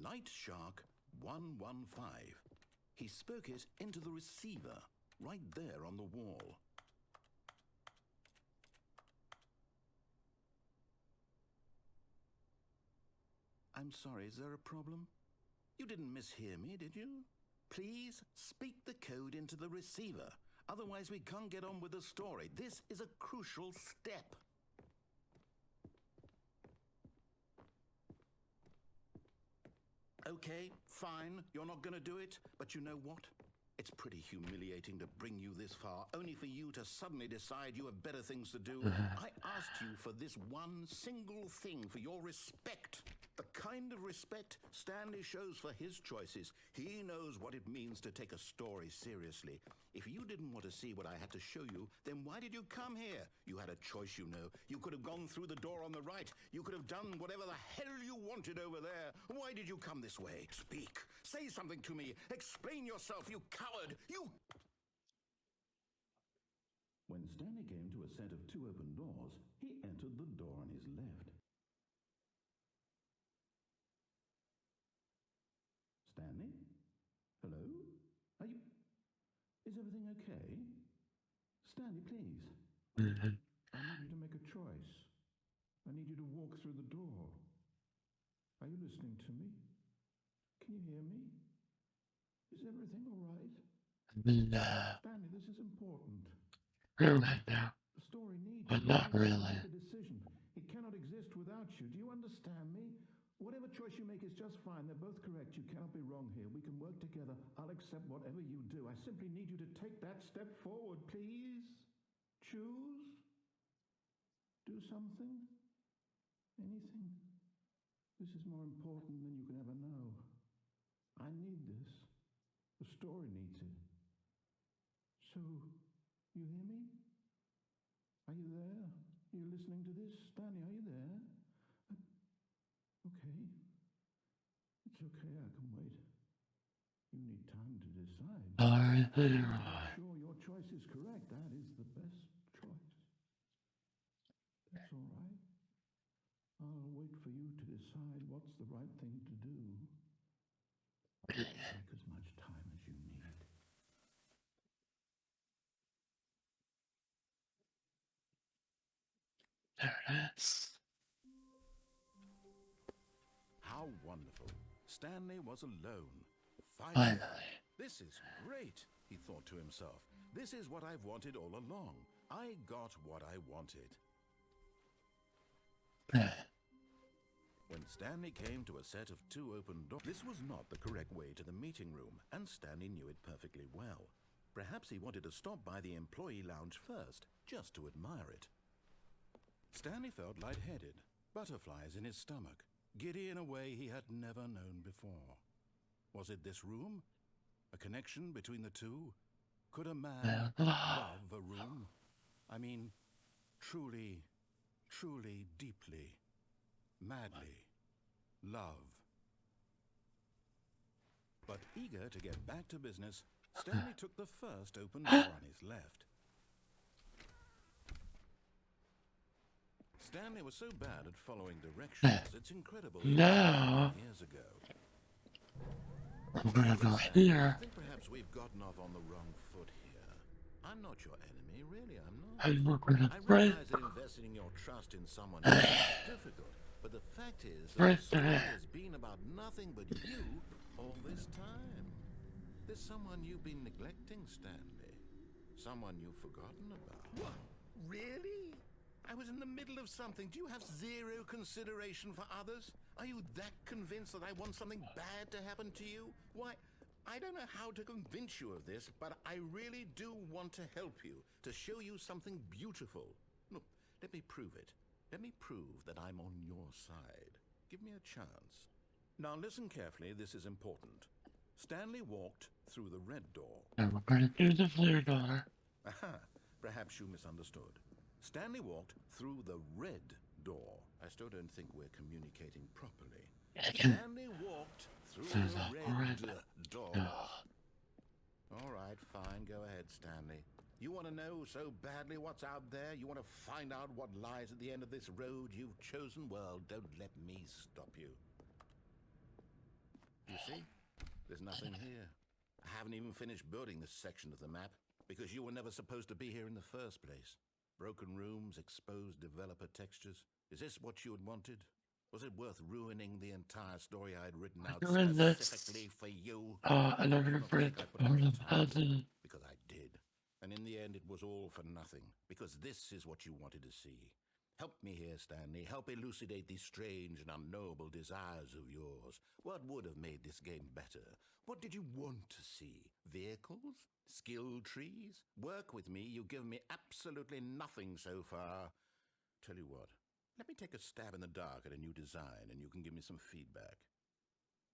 Night Shark 115. He spoke it into the receiver, right there on the wall. I'm sorry, is there a problem? You didn't mishear me, did you? Please speak the code into the receiver. Otherwise, we can't get on with the story. This is a crucial step. Okay, fine, you're not gonna do it, but you know what? It's pretty humiliating to bring you this far, only for you to suddenly decide you have better things to do. I asked you for this one single thing, for your respect. The kind of respect Stanley shows for his choices. He knows what it means to take a story seriously. If you didn't want to see what I had to show you, then why did you come here? You had a choice, you know. You could have gone through the door on the right. You could have done whatever the hell you wanted over there. Why did you come this way? Speak. Say something to me. Explain yourself, you coward. You... When Stanley came to a set of two open doors, he entered the door on his left. Stanley? Hello? Are you... Is everything okay? Stanley, please. I need you to make a choice. I need you to walk through the door. Are you listening to me? Can you hear me? Is everything all right? No. Stanley, this is important. Really, no. The story needs But you. not really. Make a decision. It cannot exist without you. Do you understand me? Whatever choice you make is just fine. They're both correct. You cannot be wrong here. We can work together. I'll accept whatever you do. I simply need you to take that step forward, please. Choose. Do something. Anything. This is more important than you can ever know. I need this. The story needs it. So, you hear me? Are you there? Are you listening to this? Stanley, are you there? Okay. It's okay, I can wait. You need time to decide. Sorry, I'm sure your choice is correct. That is the best choice. That's all right. I'll wait for you to decide what's the right thing to do. Take as much time as you need. There it is. How wonderful. Stanley was alone. Finally. This is great, he thought to himself. This is what I've wanted all along. I got what I wanted. When Stanley came to a set of two open doors, this was not the correct way to the meeting room, and Stanley knew it perfectly well. Perhaps he wanted to stop by the employee lounge first, just to admire it. Stanley felt lightheaded, butterflies in his stomach, giddy in a way he had never known before. Was it this room? A connection between the two? Could a man love a room? I mean, truly, truly, deeply, madly love. But eager to get back to business, Stanley took the first open door on his left. Stanley was so bad at following directions, it's incredible. No. Years ago. I'm gonna go here. I think perhaps we've gotten off on the wrong foot here. I'm not your enemy, really, I'm not. I'm not gonna I break. realize that investing your trust in someone else is difficult, but the fact is that Right the story there. has been about nothing but you all this time. There's someone you've been neglecting, Stanley. Someone you've forgotten about. What? Really? I was in the middle of something. Do you have zero consideration for others? Are you that convinced that I want something bad to happen to you? Why, I don't know how to convince you of this, but I really do want to help you, to show you something beautiful. Look, let me prove it. Let me prove that I'm on your side. Give me a chance. Now listen carefully, this is important. Stanley walked through the red door. And we're gonna do the blue door. Aha, perhaps you misunderstood. Stanley walked through the red door. I still don't think we're communicating properly. Stanley walked through the red door. All right, fine, go ahead, Stanley. You want to know so badly what's out there? You want to find out what lies at the end of this road you've chosen? Well, don't let me stop you. You see? There's nothing here. I haven't even finished building this section of the map because you were never supposed to be here in the first place. Broken rooms, exposed developer textures. Is this what you had wanted? Was it worth ruining the entire story I had written out doing this. specifically for you? And I'm gonna Don't break think I put a lot of time into it, because I did. And in the end, it was all for nothing, because this is what you wanted to see. Help me here, Stanley. Help elucidate these strange and unknowable desires of yours. What would have made this game better? What did you want to see? Vehicles? Skill trees? Work with me. You've given me absolutely nothing so far. Tell you what, let me take a stab in the dark at a new design, and you can give me some feedback.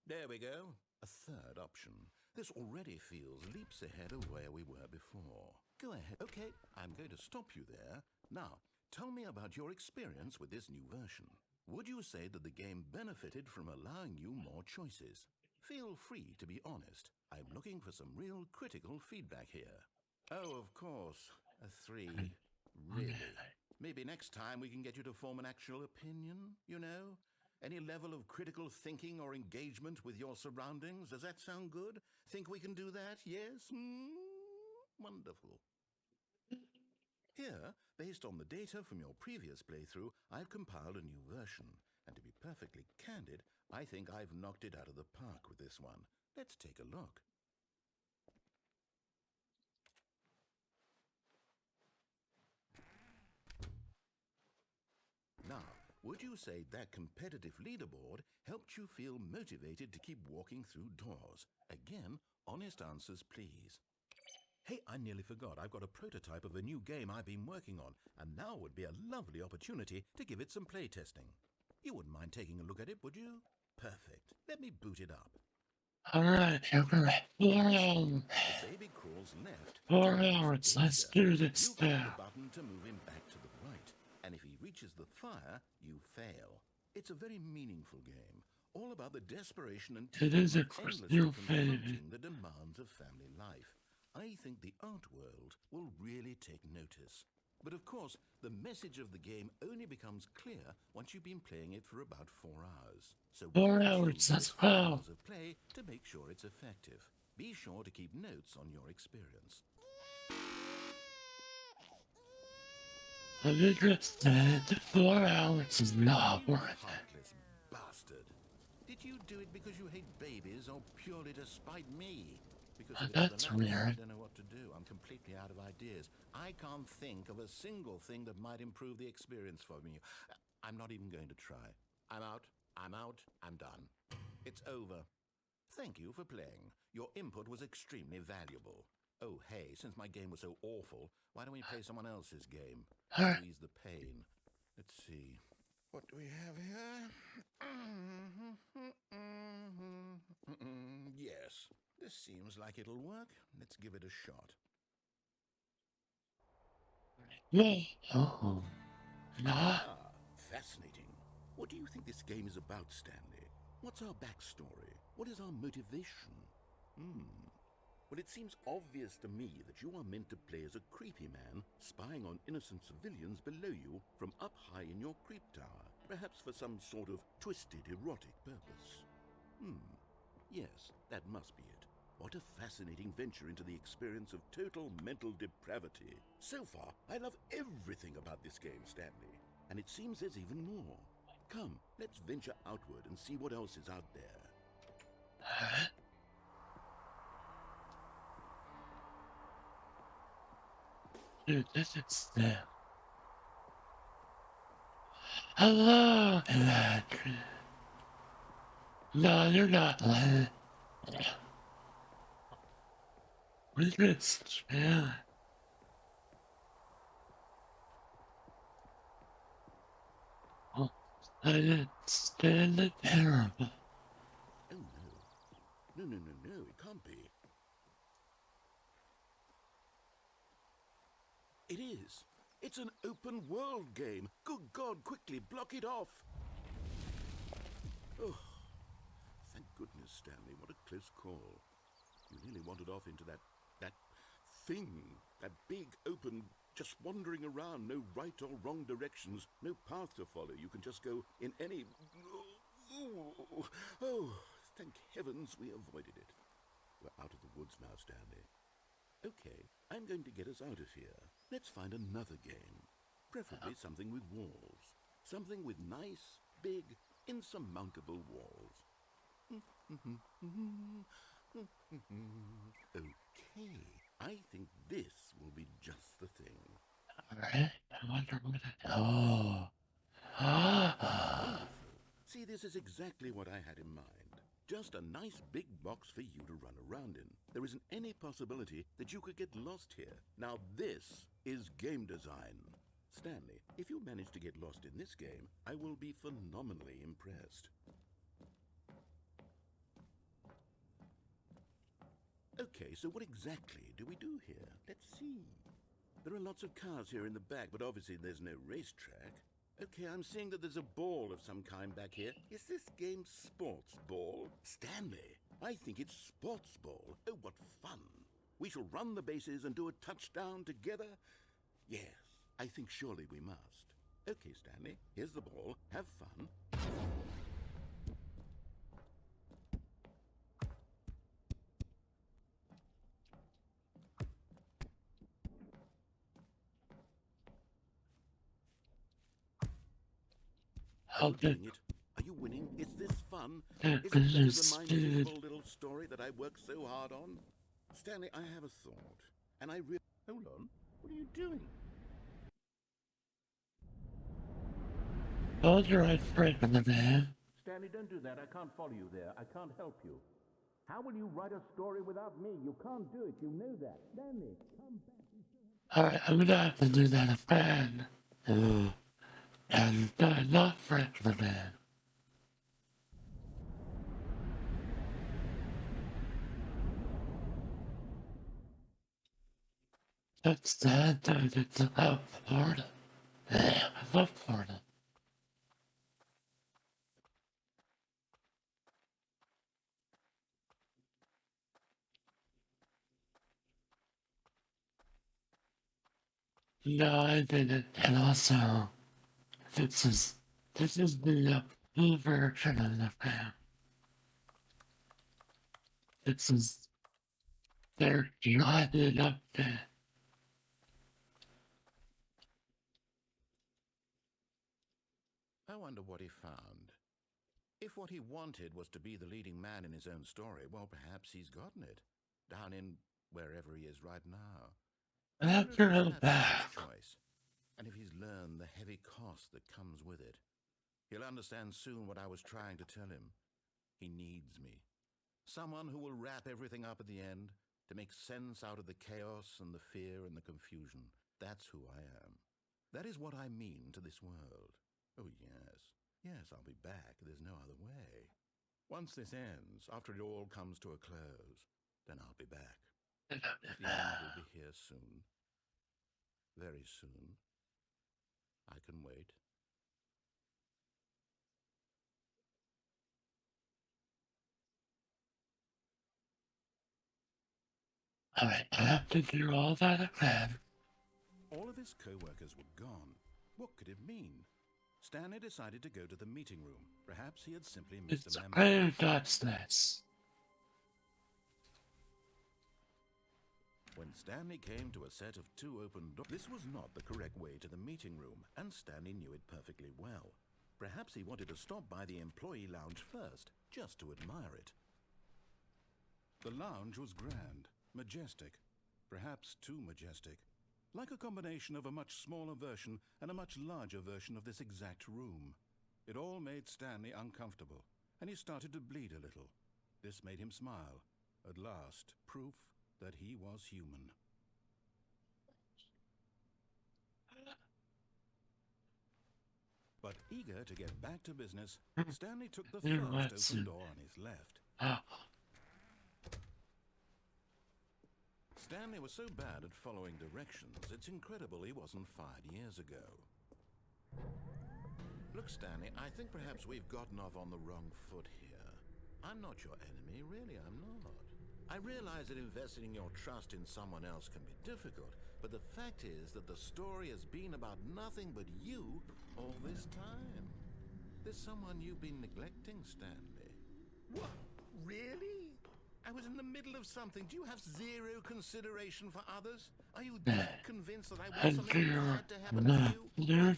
There we go. A third option. This already feels leaps ahead of where we were before. Go ahead. Okay, I'm going to stop you there. Now, tell me about your experience with this new version. Would you say that the game benefited from allowing you more choices? Feel free to be honest. I'm looking for some real critical feedback here. Oh, of course. A 3. Really? Maybe next time we can get you to form an actual opinion, you know? Any level of critical thinking or engagement with your surroundings? Does that sound good? Think we can do that? Yes? Wonderful. Here, based on the data from your previous playthrough, I've compiled a new version. And to be perfectly candid, I think I've knocked it out of the park with this one. Let's take a look. Now, would you say that competitive leaderboard helped you feel motivated to keep walking through doors? Again, honest answers, please. Hey, I nearly forgot. I've got a prototype of a new game I've been working on, and now would be a lovely opportunity to give it some playtesting. You wouldn't mind taking a look at it, would you? Perfect. Let me boot it up. Alright, you're correct. 4 hours. The baby crawls left. 4 to hours. reach Let's danger. do this You click now. the button to move him back to the right, and if he reaches the fire, you fail. It's a very meaningful game, all about the desperation and It is a endlessly crystal fade. confronting the demands of family life. I think the art world will really take notice. But of course, the message of the game only becomes clear once you've been playing it for about 4 hours. So 4 we'll hours, choose that's those 4 well. hours of play to make sure it's effective. Be sure to keep notes on your experience. Let me just say that 4 hours is not You worth it. heartless bastard. Did you do it because you hate babies or purely to spite me? Because if it's That's the latter, I weird. don't know what to do. I'm completely out of ideas. I can't think of a single thing that might improve the experience for me. I'm not even going to try. I'm out. I'm done. It's over. Thank you for playing. Your input was extremely valuable. Oh, hey, since my game was so awful, why don't we play someone else's game? Alright. Squeeze the pain. Let's see. What do we have here? Yes, this seems like it'll work. Let's give it a shot. Yeah. Oh. Nah. Ah, fascinating. What do you think this game is about, Stanley? What's our backstory? What is our motivation? Well, it seems obvious to me that you are meant to play as a creepy man spying on innocent civilians below you from up high in your creep tower, perhaps for some sort of twisted erotic purpose. Yes, that must be it. What a fascinating venture into the experience of total mental depravity. So far, I love everything about this game, Stanley. And it seems there's even more. Come, let's venture outward and see what else is out there. Dude, this is the... Hello, Electric. No, you're not lying. We just chill. Oh, I didn't stand the terrible. Oh no. No, it can't be. It is. It's an open world game. Good God, quickly block it off. Oh, thank goodness, Stanley. What a close call. You nearly wandered off into that thing. That big, open, just wandering around, no right or wrong directions, no path to follow. You can just go in any... Oh, thank heavens we avoided it. We're out of the woods now, Stanley. Okay, I'm going to get us out of here. Let's find another game. Preferably something with walls. Something with nice, big, insurmountable walls. Okay, I think this will be just the thing. Alright, I wonder what it... Oh. Ah. Wonderful. See, this is exactly what I had in mind. Just a nice big box for you to run around in. There isn't any possibility that you could get lost here. Now this is game design. Stanley, if you manage to get lost in this game, I will be phenomenally impressed. Okay, so what exactly do we do here? Let's see. There are lots of cars here in the back, but obviously there's no racetrack. Okay, I'm seeing that there's a ball of some kind back here. Is this game sports ball? Stanley, I think it's sports ball. Oh, what fun. We shall run the bases and do a touchdown together? Yes, I think surely we must. Okay, Stanley, here's the ball. Have fun. How Are you good. doing it? Are you winning? Is this fun? This Is it better is than my good. miserable little story that I worked so hard on? Stanley, I have a thought. And I really... Hold on. What are you doing? Hold your right foot in the man. Stanley, don't do that. I can't follow you there. I can't help you. How will you write a story without me? You can't do it. You know that. Stanley, come back. Alright, I'm gonna have to do that again. And not for the man. That's sad, it's about Florida. Yeah, I love Florida. No, I didn't. And also, this is the new version of the fan. This is their giant update. I wonder what he found. If what he wanted was to be the leading man in his own story, well, perhaps he's gotten it. Down in wherever he is right now. After Wonder if a he's had back. much choice, and if he's learned the heavy cost that comes with it. He'll understand soon what I was trying to tell him. He needs me. Someone who will wrap everything up at the end, to make sense out of the chaos and the fear and the confusion. That's who I am. That is what I mean to this world. Oh, yes. Yes, I'll be back. There's no other way. Once this ends, after it all comes to a close, then I'll be back. The end will be here soon. Very soon. I can wait. Alright, I have to do all that again. All of his co-workers were gone. What could it mean? Stanley decided to go to the meeting room. Perhaps he had simply missed It's a memo. very that's this. When Stanley came to a set of two open doors, this was not the correct way to the meeting room, and Stanley knew it perfectly well. Perhaps he wanted to stop by the employee lounge first, just to admire it. The lounge was grand, majestic, perhaps too majestic, like a combination of a much smaller version and a much larger version of this exact room. It all made Stanley uncomfortable, and he started to bleed a little. This made him smile. At last, proof that he was human. But eager to get back to business, Stanley took the first open door on his left. Stanley was so bad at following directions, it's incredible he wasn't fired years ago. Look, Stanley, I think perhaps we've gotten off on the wrong foot here. I'm not your enemy, really, I'm not. I realize that investing your trust in someone else can be difficult, but the fact is that the story has been about nothing but you all this time. There's someone you've been neglecting, Stanley. What? Really? I was in the middle of something. Do you have zero consideration for others? Are you that convinced that I want something bad to happen to you?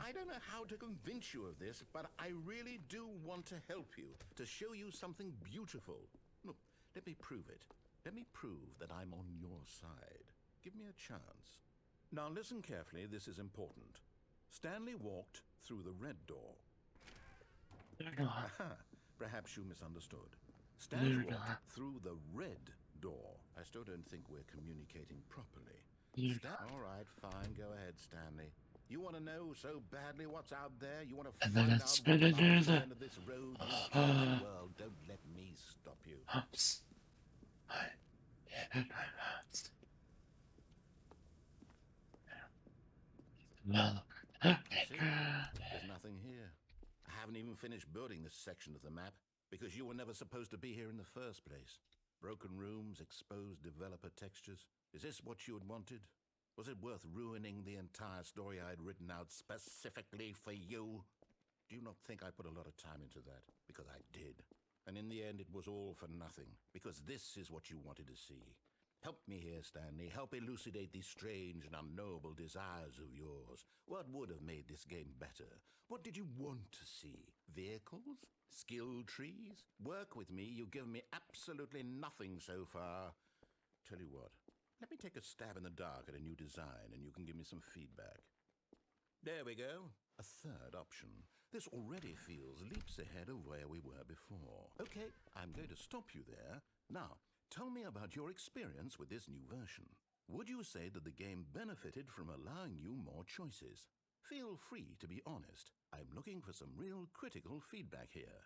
I don't know how to convince you of this, but I really do want to help you, to show you something beautiful. Look, let me prove it. Let me prove that I'm on your side. Give me a chance. Now listen carefully, this is important. Stanley walked through the red door. Aha, perhaps you misunderstood. Stanley walked through the red door. I still don't think we're communicating properly. All right, fine, go ahead, Stanley. You want to know so badly what's out there? You want to find out what's at the end of this road? Well, don't let me stop you. See? There's nothing here. I haven't even finished building this section of the map because you were never supposed to be here in the first place. Broken rooms, exposed developer textures. Is this what you had wanted? Was it worth ruining the entire story I had written out specifically for you? Do you not think I put a lot of time into that? Because I did. And in the end, it was all for nothing. Because this is what you wanted to see. Help me here, Stanley. Help elucidate these strange and unknowable desires of yours. What would have made this game better? What did you want to see? Vehicles? Skill trees? Work with me. You've given me absolutely nothing so far. Tell you what. Let me take a stab in the dark at a new design and you can give me some feedback. There we go. A third option. This already feels leaps ahead of where we were before. Okay, I'm going to stop you there. Now, tell me about your experience with this new version. Would you say that the game benefited from allowing you more choices? Feel free to be honest. I'm looking for some real critical feedback here.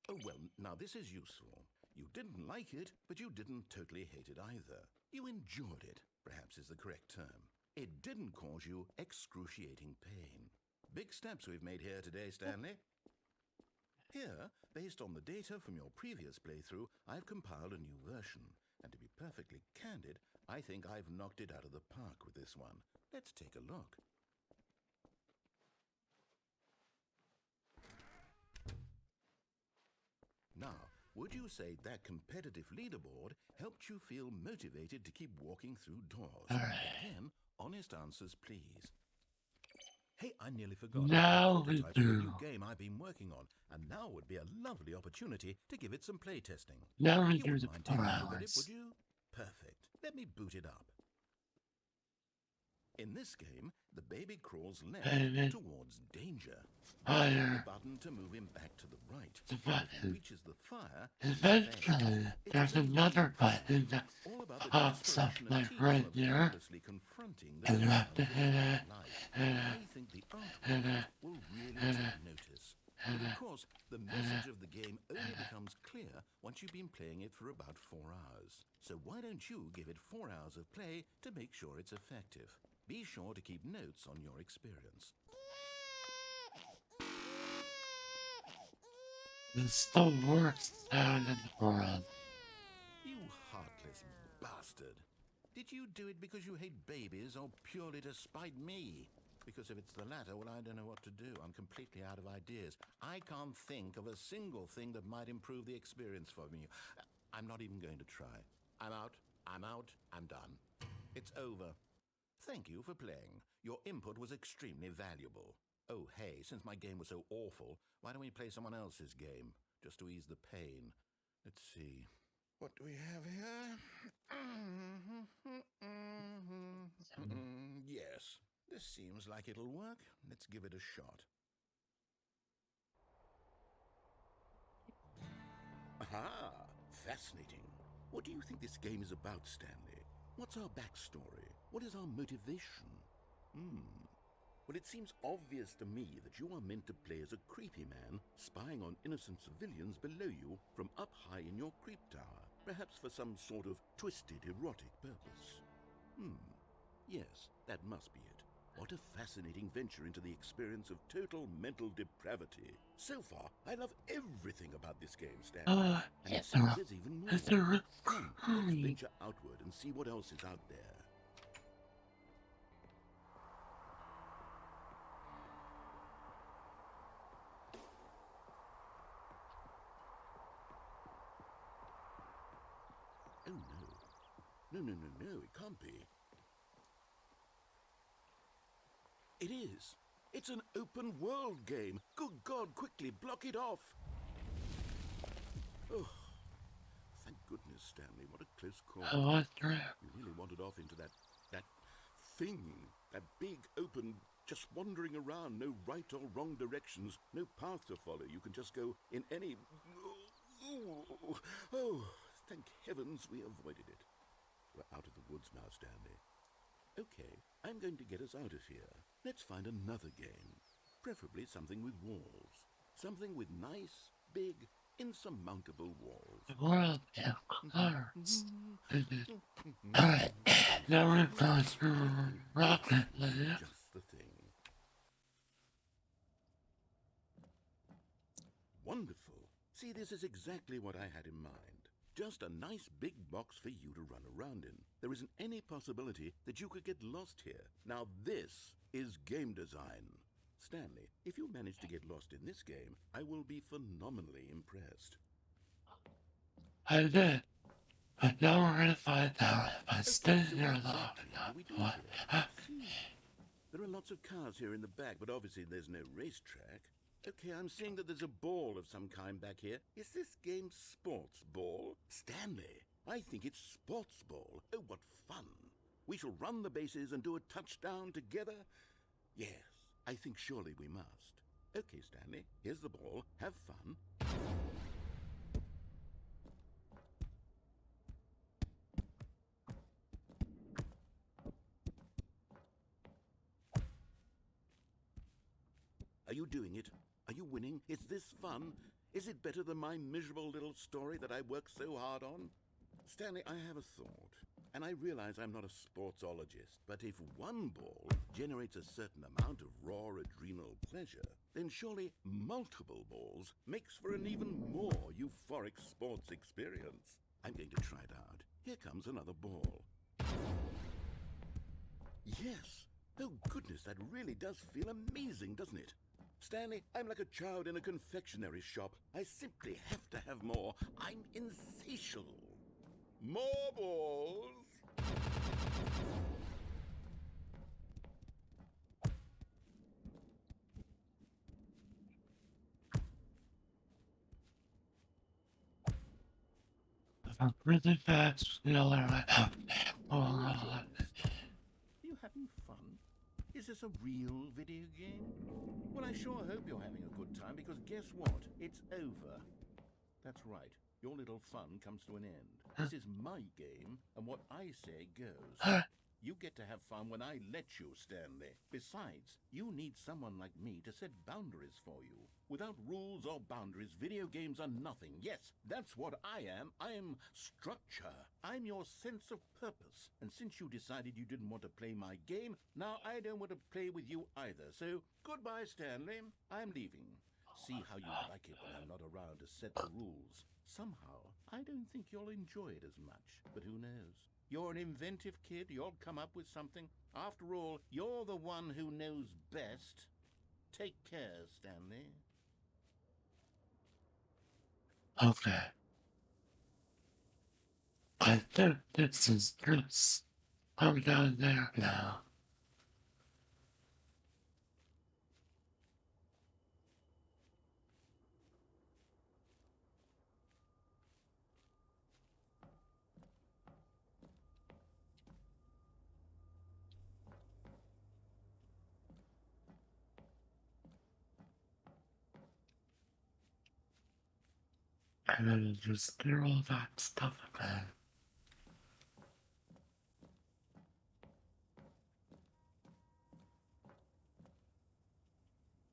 Oh, well, now this is useful. You didn't like it, but you didn't totally hate it either. You enjoyed it, perhaps is the correct term. It didn't cause you excruciating pain. Big steps we've made here today, Stanley. Here, based on the data from your previous playthrough, I've compiled a new version. And to be perfectly candid, I think I've knocked it out of the park with this one. Let's take a look. Now, would you say that competitive leaderboard helped you feel motivated to keep walking through doors? Again, honest answers, please. Hey, I nearly forgot. Now The we prototype for a do. new game I've been working on, and now would be a lovely opportunity to give it some playtesting. Now we You do wouldn't the mind taking a look at it, hours. would you? Perfect. Let me boot it up. In this game, the baby crawls left Baby. towards danger. Fire. The button to move him back to the right. The If he button. reaches the fire, Eventually, there's another button that all about the pops up desperation and like team right of here. endlessly confronting the And you have to demands of hit it, life. hit I it, think the hit artwork it, will really hit take it, notice. hit But of it. course, the message of the game only becomes clear once you've been playing it for about 4 hours. So why don't you give it 4 hours of play to make sure it's effective? Be sure to keep notes on your experience. It's the worst sound in the world. You heartless bastard. Did you do it because you hate babies or purely to spite me? Because if it's the latter, well, I don't know what to do. I'm completely out of ideas. I can't think of a single thing that might improve the experience for me. I'm not even going to try. I'm out, I'm done. It's over. Thank you for playing. Your input was extremely valuable. Oh, hey, since my game was so awful, why don't we play someone else's game? Just to ease the pain. Let's see. What do we have here? Yes, this seems like it'll work. Let's give it a shot. Aha! Fascinating. What do you think this game is about, Stanley? What's our backstory? What is our motivation? Well, it seems obvious to me that you are meant to play as a creepy man spying on innocent civilians below you from up high in your creep tower, perhaps for some sort of twisted erotic purpose. Yes, that must be it. What a fascinating venture into the experience of total mental depravity. So far, I love everything about this game, Stanley. And it seems there's even more. Come, let's venture outward and see what else is out there. Oh no. No, it can't be. It is. It's an open world game. Good God, quickly, block it off. Oh, thank goodness, Stanley. What a close call. You really wandered off into that thing. That big, open, just wandering around. No right or wrong directions. No path to follow. You can just go in any... Oh, thank heavens we avoided it. We're out of the woods now, Stanley. Okay, I'm going to get us out of here. Let's find another game. Preferably something with walls. Something with nice, big, insurmountable walls. The world of colors. Alright, now we're going through Rocket League. Just the thing. Wonderful. See, this is exactly what I had in mind. Just a nice big box for you to run around in. There isn't any possibility that you could get lost here. Now this is game design. Stanley, if you manage to get lost in this game, I will be phenomenally impressed. I did. But now we're gonna find out if I stay here long enough. Do we do What here? See, there are lots of cars here in the back, but obviously there's no racetrack. Okay, I'm seeing that there's a ball of some kind back here. Is this game sports ball? Stanley, I think it's sports ball. Oh, what fun. We shall run the bases and do a touchdown together? Yes, I think surely we must. Okay, Stanley, here's the ball. Have fun. Are you doing it? Are you winning? Is this fun? Is it better than my miserable little story that I worked so hard on? Stanley, I have a thought. And I realize I'm not a sportsologist, but if one ball generates a certain amount of raw adrenal pleasure, then surely multiple balls makes for an even more euphoric sports experience. I'm going to try it out. Here comes another ball. Yes! Oh goodness, that really does feel amazing, doesn't it? Stanley, I'm like a child in a confectionery shop. I simply have to have more. I'm insatiable. More balls! I'm really fast, you know, Are you having fun? Is this a real video game? Well, I sure hope you're having a good time, because guess what? It's over. That's right. Your little fun comes to an end. This is my game, and what I say goes. You get to have fun when I let you, Stanley. Besides, you need someone like me to set boundaries for you. Without rules or boundaries, video games are nothing. Yes, that's what I am. I am structure. I'm your sense of purpose. And since you decided you didn't want to play my game, now I don't want to play with you either. So, goodbye, Stanley. I'm leaving. See how you like it when I'm not around to set the rules. Somehow, I don't think you'll enjoy it as much. But who knows? You're an inventive kid. You'll come up with something. After all, you're the one who knows best. Take care, Stanley. Okay. I think this is Chris. I'm down there now. And then just do all that stuff again.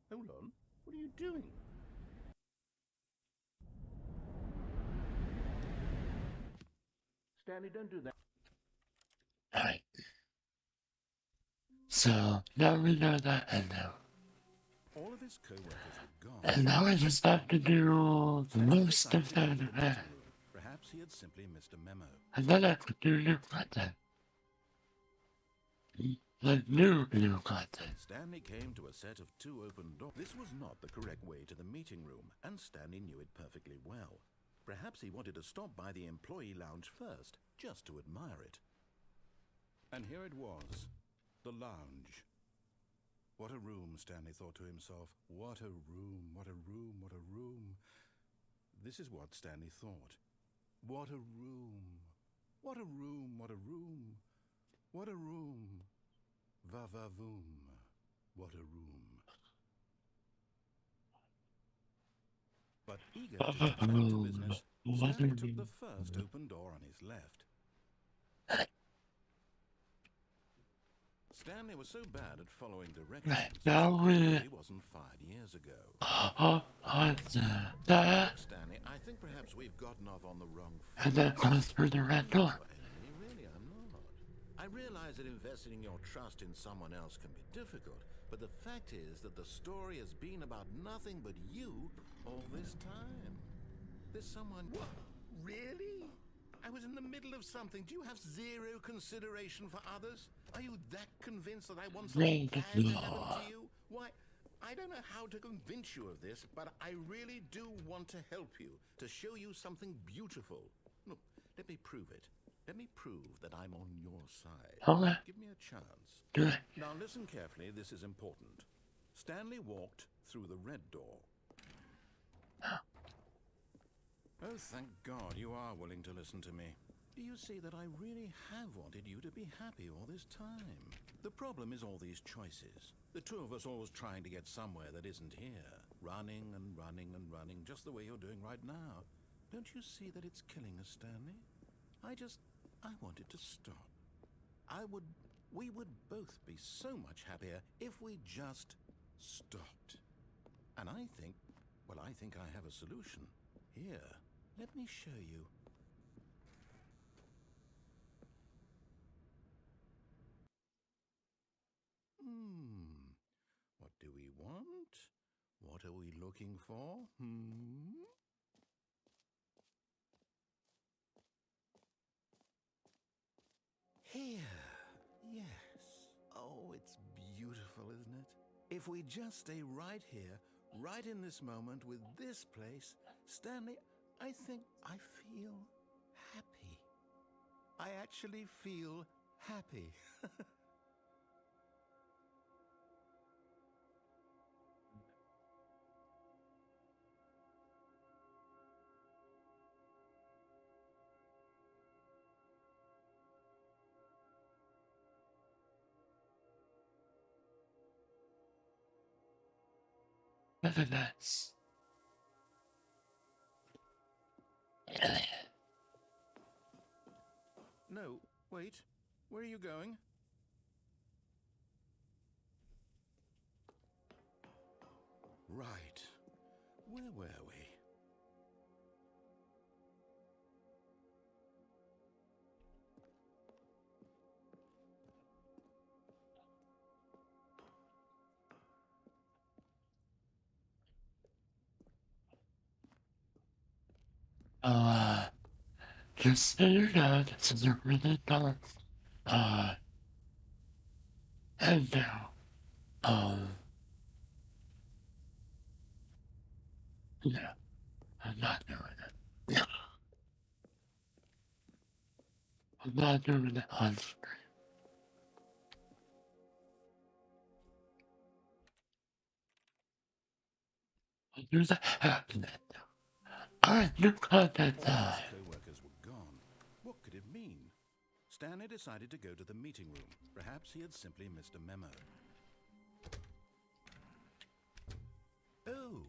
Hold on. What are you doing? Stanley, don't do that. Alright. So now we know that and now. All of his co-workers were gone. And now I just have to do most Decided of to go that to the event. meeting room. Perhaps he had simply missed a memo. And then I could do new content. Like new content. Stanley came to a set of 2 open doors. This was not the correct way to the meeting room, and Stanley knew it perfectly well. Perhaps he wanted to stop by the employee lounge first, just to admire it. And here it was, the lounge. What a room, Stanley thought to himself. What a room, what a room, what a room. This is what Stanley thought. What a room. What a room, what a room. What a room. Va-va-voom. What a room. But eager to get back to business, Stanley took the first open door on his left. Stanley was so bad at following directions Now he wasn't fired years ago. that. Stanley, I think perhaps we've gotten off on the wrong foot. And then goes through the red door. Really, I'm not. I realize that investing your trust in someone else can be difficult, but the fact is that the story has been about nothing but you all this time. There's someone... What? Really? I was in the middle of something. Do you have zero consideration for others? Are you that convinced that I want something bad to happen to you? Why, I don't know how to convince you of this, but I really do want to help you, to show you something beautiful. Look, let me prove it. Let me prove that I'm on your side. Okay. Give me a chance. Good. Now listen carefully, this is important. Stanley walked through the red door. Oh, thank God you are willing to listen to me. Do you see that I really have wanted you to be happy all this time? The problem is all these choices. The two of us always trying to get somewhere that isn't here. Running and running and running, just the way you're doing right now. Don't you see that it's killing us, Stanley? I wanted to stop. We would both be so much happier if we just stopped. And I think I have a solution. Here, let me show you. What do we want? What are we looking for? Here, yes. Oh, it's beautiful, isn't it? If we just stay right here, right in this moment with this place, Stanley, I think I feel happy. I actually feel happy. Look at this. No, wait. Where are you going? Right. Where were we? Just so you know, this is a really dark, and now, yeah, I'm not doing it. I'm not doing it on screen. I'll do the hacknet. Alright, new content time. His co-workers were gone. What could it mean? Stanley decided to go to the meeting room. Perhaps he had simply missed a memo. Oh,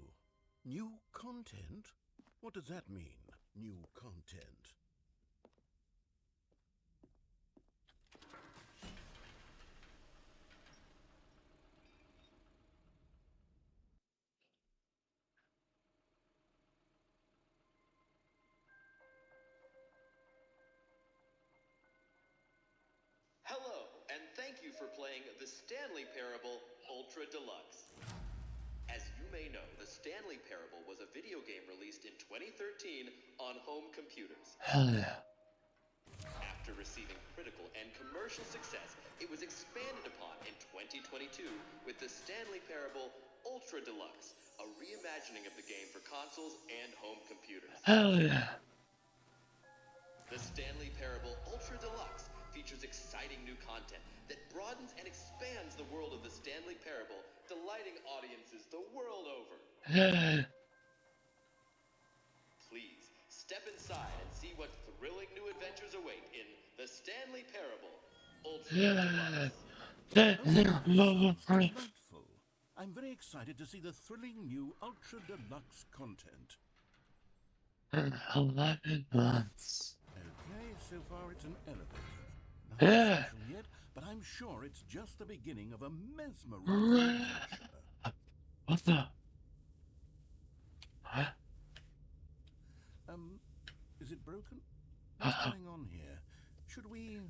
new content? What does that mean, new content? Hello, and thank you for playing the Stanley Parable Ultra Deluxe. As you may know, the Stanley Parable was a video game released in 2013 on home computers. Hell yeah. After receiving critical and commercial success, it was expanded upon in 2022 with the Stanley Parable Ultra Deluxe, a reimagining of the game for consoles and home computers. Hell yeah. The Stanley Parable Ultra Deluxe features exciting new content that broadens and expands the world of the Stanley Parable, delighting audiences the world over. Yeah. Please, step inside and see what thrilling new adventures await in the Stanley Parable Ultra Yeah. Deluxe. Delightful. I'm very excited to see the thrilling new Ultra Deluxe content. 11 months. Okay, so far it's an elevator. Yeah. Nothing special yet, but I'm sure it's just the beginning of a mesmerizing adventure. What the? What? Is it broken? What's going on here? Should we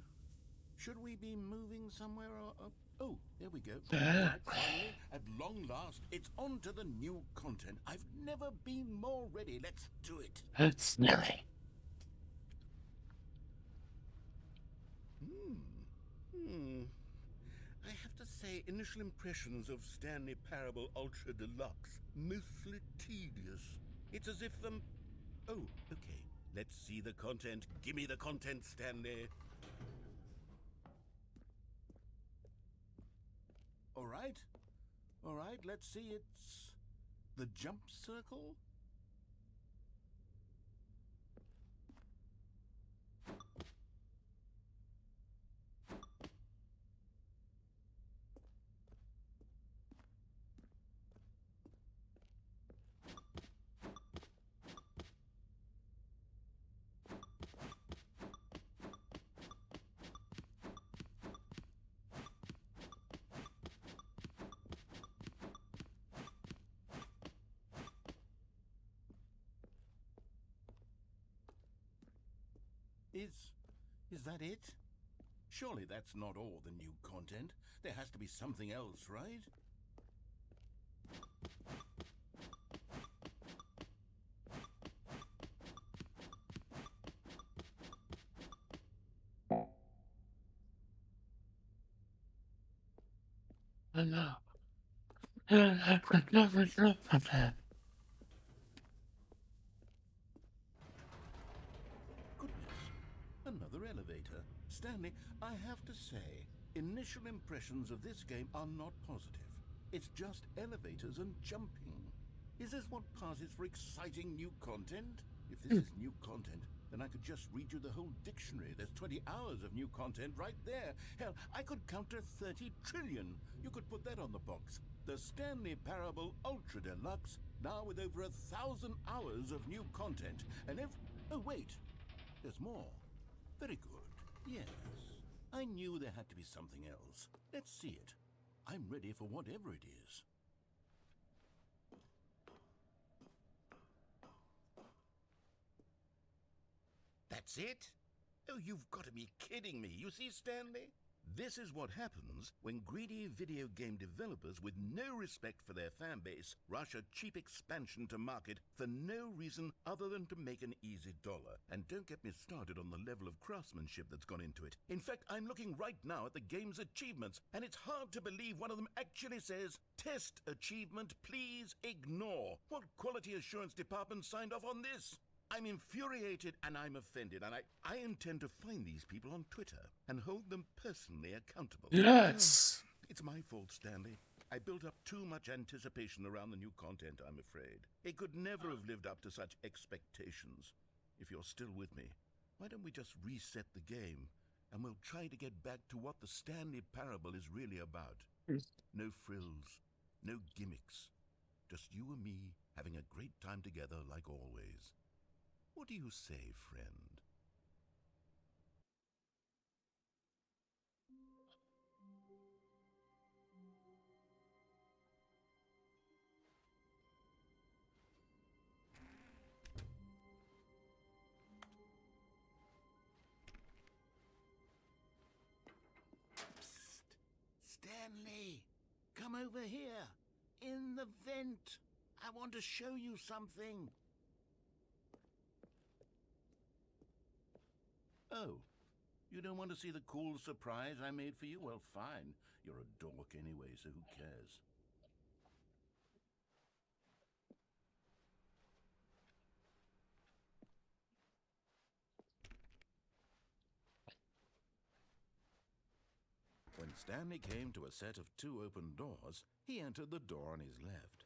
be moving somewhere or... Oh, there we go. Yeah. Right, finally, at long last, it's on to the new content. I've never been more ready. Let's do it. It's Nelly. I have to say, initial impressions of Stanley Parable Ultra Deluxe, mostly tedious. It's as if, Oh, okay. Let's see the content. Give me the content, Stanley. All right, let's see. It's the jump circle. Is that it? Surely that's not all the new content. There has to be something else, right? I know. I could never live with that. Goodness, another elevator. Stanley, I have to say, initial impressions of this game are not positive. It's just elevators and jumping. Is this what passes for exciting new content? If this is new content, then I could just read you the whole dictionary. There's 20 hours of new content right there. Hell, I could count to 30 trillion. You could put that on the box. The Stanley Parable Ultra Deluxe, now with over 1,000 hours of new content. And oh, wait. There's more. Very good. Yes. I knew there had to be something else. Let's see it. I'm ready for whatever it is. That's it? Oh, you've got to be kidding me. You see, Stanley? This is what happens when greedy video game developers with no respect for their fan base rush a cheap expansion to market for no reason other than to make an easy dollar. And don't get me started on the level of craftsmanship that's gone into it. In fact, I'm looking right now at the game's achievements, and it's hard to believe one of them actually says, "Test achievement, please ignore." What quality assurance department signed off on this? I'm infuriated and I'm offended, and I intend to find these people on Twitter and hold them personally accountable. Yes. It's my fault, Stanley. I built up too much anticipation around the new content, I'm afraid. It could never have lived up to such expectations. If you're still with me, why don't we just reset the game and we'll try to get back to what the Stanley Parable is really about. No frills, no gimmicks. Just you and me having a great time together like always. What do you say, friend? Psst. come over here. In the vent. I want to show you something. Oh, you don't want to see the cool surprise I made for you? Well, fine. You're a dork anyway, so who cares? When Stanley came to a set of 2 open doors, he entered the door on his left.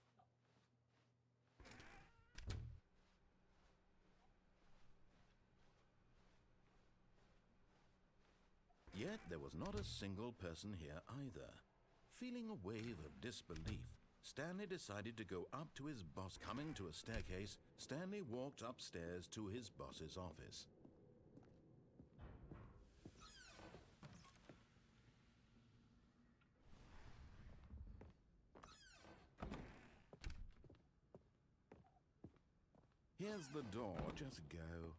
Yet there was not a single person here either. Feeling a wave of disbelief, Stanley decided to go up to his boss. Coming to a staircase, Stanley walked upstairs to his boss's office. Here's the door, just go.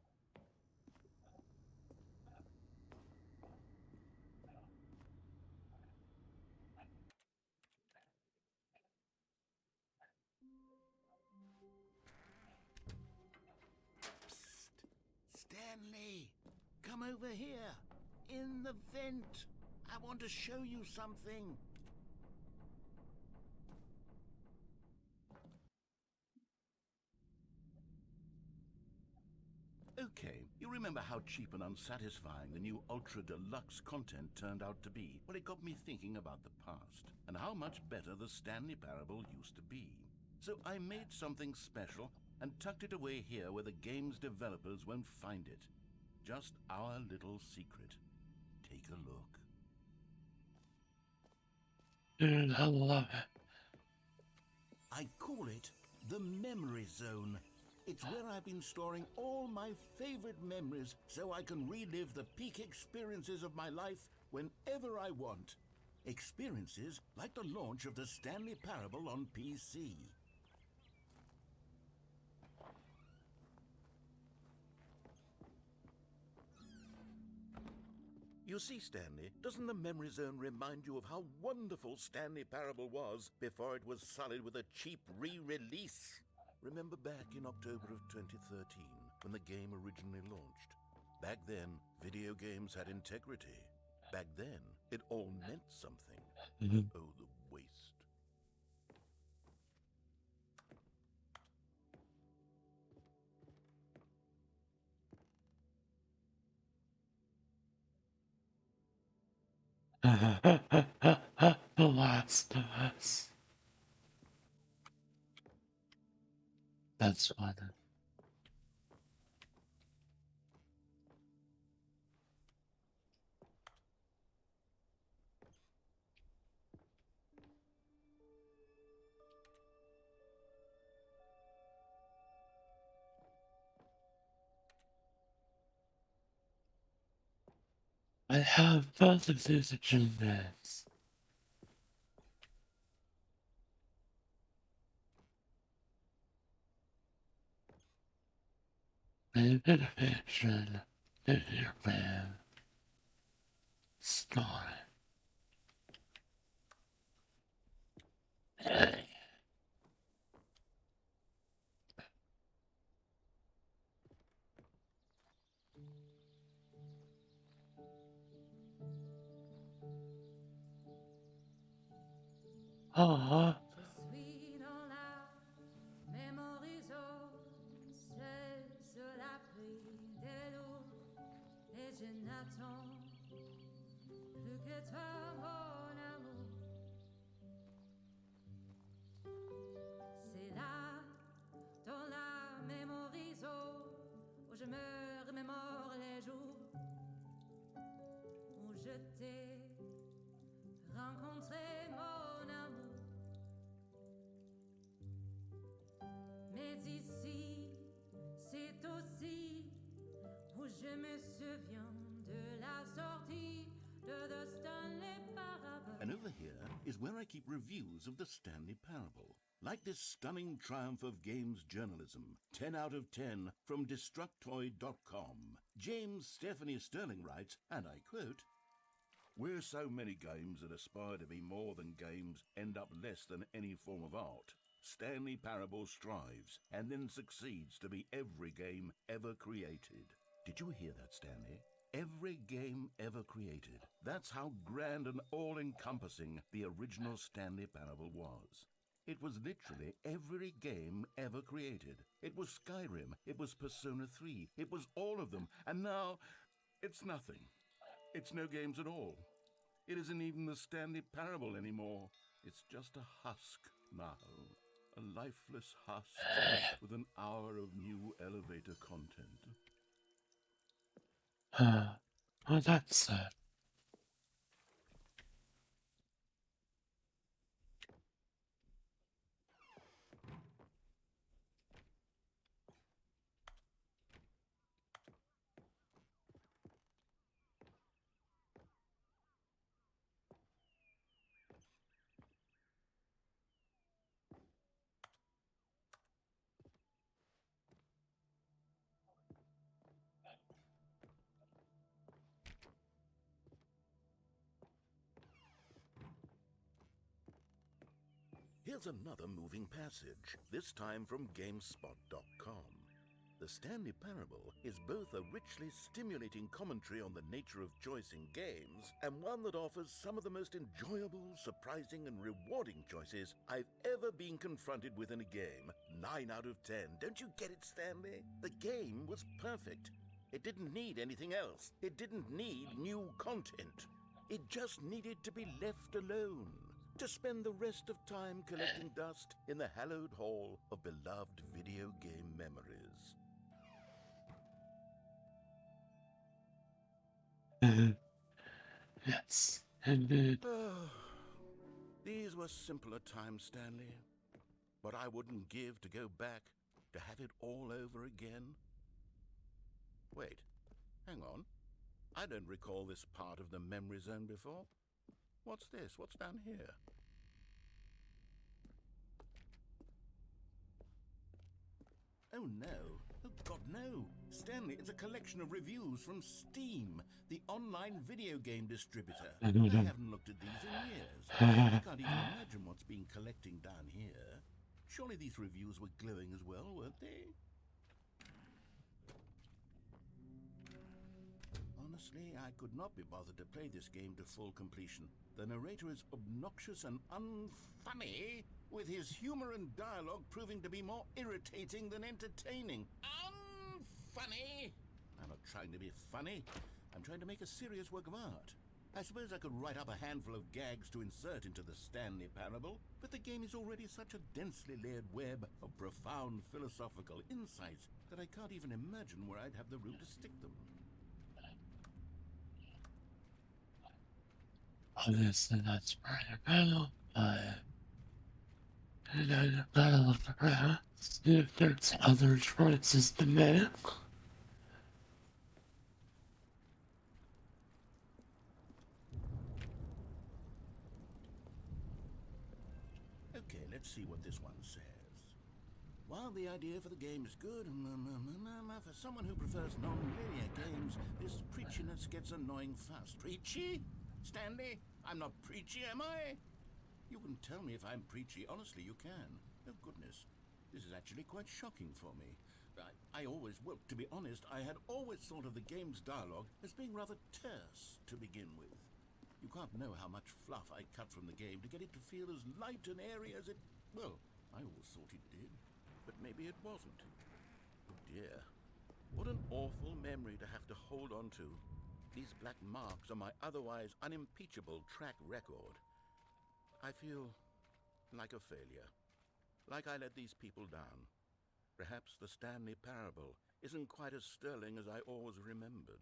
Stanley, come over here. In the vent. I want to show you something. Okay, you remember how cheap and unsatisfying the new Ultra Deluxe content turned out to be? Well, it got me thinking about the past and how much better the Stanley Parable used to be. So I made something special and tucked it away here where the game's developers won't find it. Just our little secret. Take a look. Dude, I love it. I call it the Memory Zone. It's where I've been storing all my favorite memories so I can relive the peak experiences of my life whenever I want. Experiences like the launch of the Stanley Parable on PC. You see, Stanley, doesn't the Memory Zone remind you of how wonderful Stanley Parable was before it was sullied with a cheap re-release? Remember back in October of 2013, when the game originally launched? Back then, video games had integrity. Back then, it all meant something. Oh, the waste. The Last of Us. That's fun. I have both of these agendas. Maybe the fiction, if you're fan, story. Oh, Je suis dans la mémorie zone, c'est sur l'abri des loups, et je n'attends plus que toi, mon amour. C'est là, dans la mémorie zone, où je me remémore les jours, où je t'ai rencontré, mon amour. Mais ici, c'est aussi où je me souviens de la sortie de The Stanley Parable. And over here is where I keep reviews of the Stanley Parable. Like this stunning triumph of games journalism, 10 out of 10 from Destructoid.com. James Stephanie Sterling writes, and I quote, Where so many games that aspire to be more than games end up less than any form of art, Stanley Parable strives and then succeeds to be every game ever created. Did you hear that, Stanley? Every game ever created. That's how grand and all-encompassing the original Stanley Parable was. It was literally every game ever created. It was Skyrim, it was Persona 3, it was all of them, and now it's nothing. It's no games at all. It isn't even the Stanley Parable anymore. It's just a husk now. A lifeless husk with an hour of new elevator content. Oh, that's sad. Here's another moving passage, this time from GameSpot.com. The Stanley Parable is both a richly stimulating commentary on the nature of choice in games and one that offers some of the most enjoyable, surprising, and rewarding choices I've ever been confronted with in a game. 9 out of 10. Don't you get it, Stanley? The game was perfect. It didn't need anything else. It didn't need new content. It just needed to be left alone, to spend the rest of time collecting dust in the hallowed hall of beloved video game memories. Yes, indeed. These were simpler times, Stanley. But I wouldn't give to go back to have it all over again. Wait, hang on. I don't recall this part of the memory zone before. What's this? What's down here? Oh no. Oh God, no. Stanley, it's a collection of reviews from Steam, the online video game distributor. I haven't looked at these in years. I can't even imagine what's been collecting down here. Surely these reviews were glowing as well, weren't they? Honestly, I could not be bothered to play this game to full completion. The narrator is obnoxious and unfunny, with his humor and dialogue proving to be more irritating than entertaining. Unfunny! I'm not trying to be funny. I'm trying to make a serious work of art. I suppose I could write up a handful of gags to insert into the Stanley Parable, but the game is already such a densely layered web of profound philosophical insights that I can't even imagine where I'd have the room to stick them. Obviously, that's right. Battle, but battle around. See if there's other choices to make. Okay, let's see what this one says. While the idea for the game is good, for someone who prefers non-linear games, this preachiness gets annoying fast. Preachy? Stanley, I'm not preachy, am I? You can tell me if I'm preachy. Honestly, you can. Oh, goodness. This is actually quite shocking for me. Well, to be honest, I had always thought of the game's dialogue as being rather terse to begin with. You can't know how much fluff I cut from the game to get it to feel as light and airy as it... Well, I always thought it did, but maybe it wasn't. Oh dear. What an awful memory to have to hold on to. These black marks on my otherwise unimpeachable track record. I feel like a failure. Like I let these people down. Perhaps the Stanley Parable isn't quite as sterling as I always remembered.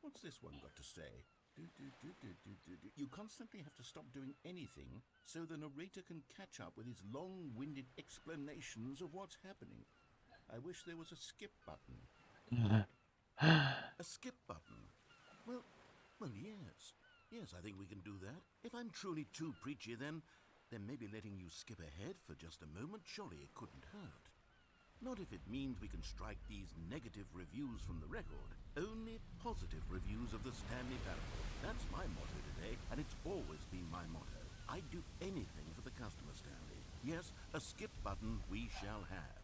What's this one got to say? You constantly have to stop doing anything so the narrator can catch up with his long-winded explanations of what's happening. I wish there was a skip button. A skip button? Well, yes. Yes, I think we can do that. If I'm truly too preachy, then maybe letting you skip ahead for just a moment, surely it couldn't hurt. Not if it means we can strike these negative reviews from the record. Only positive reviews of the Stanley Parable. That's my motto today, and it's always been my motto. I'd do anything for the customer, Stanley. Yes, a skip button we shall have.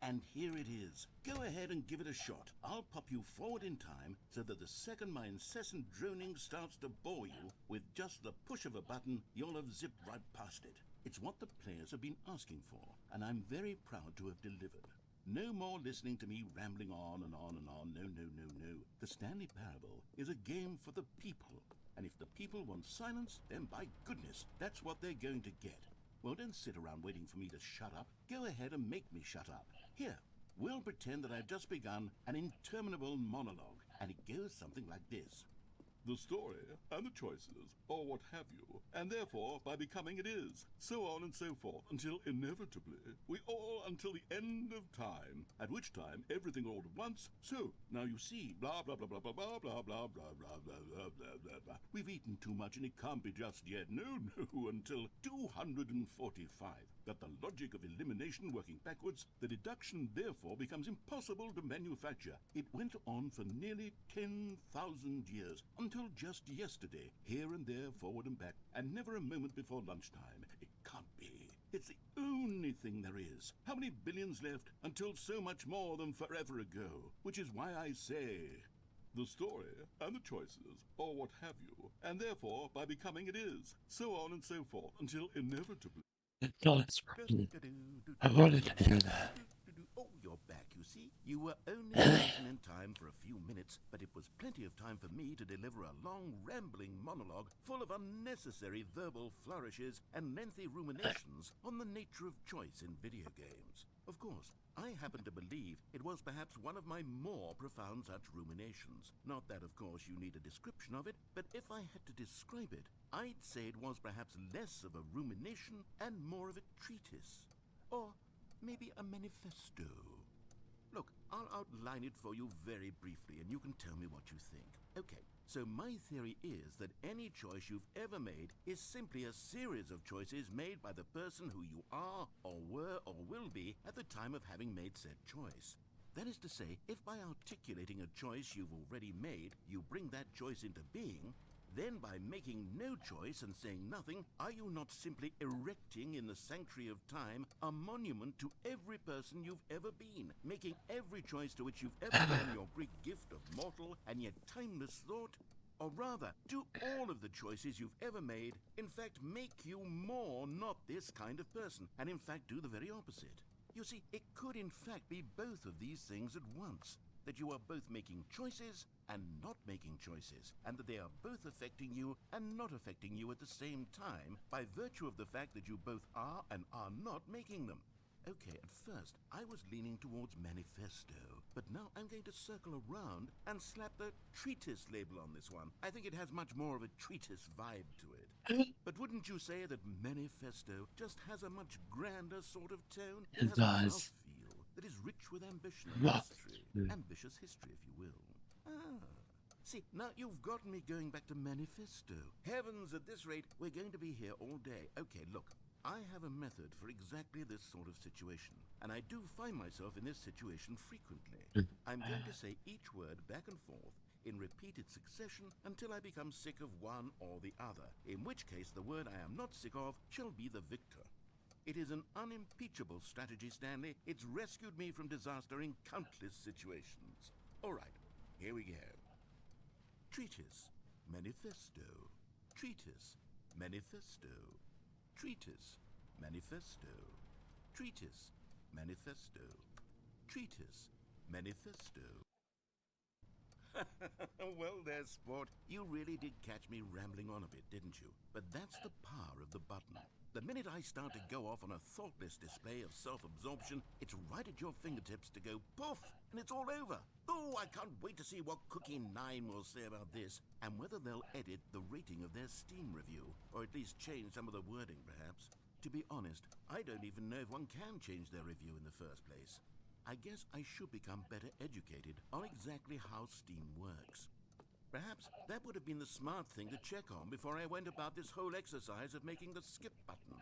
And here it is. Go ahead and give it a shot. I'll pop you forward in time so that the second my incessant droning starts to bore you, with just the push of a button, you'll have zipped right past it. It's what the players have been asking for, and I'm very proud to have delivered. No more listening to me rambling on and on and on. No, no, no, no. The Stanley Parable is a game for the people. And if the people want silence, then by goodness, that's what they're going to get. Well, don't sit around waiting for me to shut up. Go ahead and make me shut up. Here, we'll pretend that I've just begun an interminable monologue, and it goes something like this. The story and the choices, or what have you, and therefore by becoming it is, so on and so forth, until inevitably we all until the end of time, at which time everything all at once. So now you see, blah blah blah blah blah blah blah blah blah blah blah blah blah blah blah. We've eaten too much and it can't be just yet. No, until 245. Got the logic of elimination working backwards. The deduction therefore becomes impossible to manufacture. It went on for nearly 10,000 years, until just yesterday, here and there, forward and back, and never a moment before lunchtime. It can't be. It's the only thing there is. How many billions left until so much more than forever ago? Which is why I say, the story and the choices, or what have you, and therefore by becoming it is, so on and so forth, until inevitably. No, it's working. I wanted to hear that. Oh, you're back, you see. You were only frozen in time for a few minutes, but it was plenty of time for me to deliver a long, rambling monologue full of unnecessary verbal flourishes and lengthy ruminations on the nature of choice in video games. Of course, I happen to believe it was perhaps one of my more profound such ruminations. Not that, of course, you need a description of it, but if I had to describe it, I'd say it was perhaps less of a rumination and more of a treatise. Or maybe a manifesto. Look, I'll outline it for you very briefly, and you can tell me what you think. Okay, so my theory is that any choice you've ever made is simply a series of choices made by the person who you are, or were, or will be at the time of having made said choice. That is to say, if by articulating a choice you've already made, you bring that choice into being, then by making no choice and saying nothing, are you not simply erecting in the sanctuary of time a monument to every person you've ever been, making every choice to which you've ever given your great gift of mortal and yet timeless thought? Or rather, do all of the choices you've ever made, in fact, make you more not this kind of person, and in fact do the very opposite? You see, it could in fact be both of these things at once. That you are both making choices and not making choices, and that they are both affecting you and not affecting you at the same time by virtue of the fact that you both are and are not making them. Okay, at first, I was leaning towards manifesto, but now I'm going to circle around and slap the treatise label on this one. I think it has much more of a treatise vibe to it. But wouldn't you say that manifesto just has a much grander sort of tone? It has a does. mouthfeel that is rich with ambition and What? history. Ambitious history, if you will. See, now you've gotten me going back to manifesto. Heavens, at this rate, we're going to be here all day. Okay, look. I have a method for exactly this sort of situation, and I do find myself in this situation frequently. I'm going to say each word back and forth in repeated succession until I become sick of one or the other, in which case the word I am not sick of shall be the victor. It is an unimpeachable strategy, Stanley. It's rescued me from disaster in countless situations. All right, here we go. Treatise, manifesto. Treatise, manifesto. Treatise, manifesto. Treatise, manifesto. Treatise, manifesto. Well there, sport. You really did catch me rambling on a bit, didn't you? But that's the power of the button. The minute I start to go off on a thoughtless display of self-absorption, it's right at your fingertips to go poof, and it's all over. Oh, I can't wait to see what Cookie 9 will say about this, and whether they'll edit the rating of their Steam review, or at least change some of the wording, perhaps. To be honest, I don't even know if one can change their review in the first place. I guess I should become better educated on exactly how Steam works. Perhaps that would have been the smart thing to check on before I went about this whole exercise of making the skip button.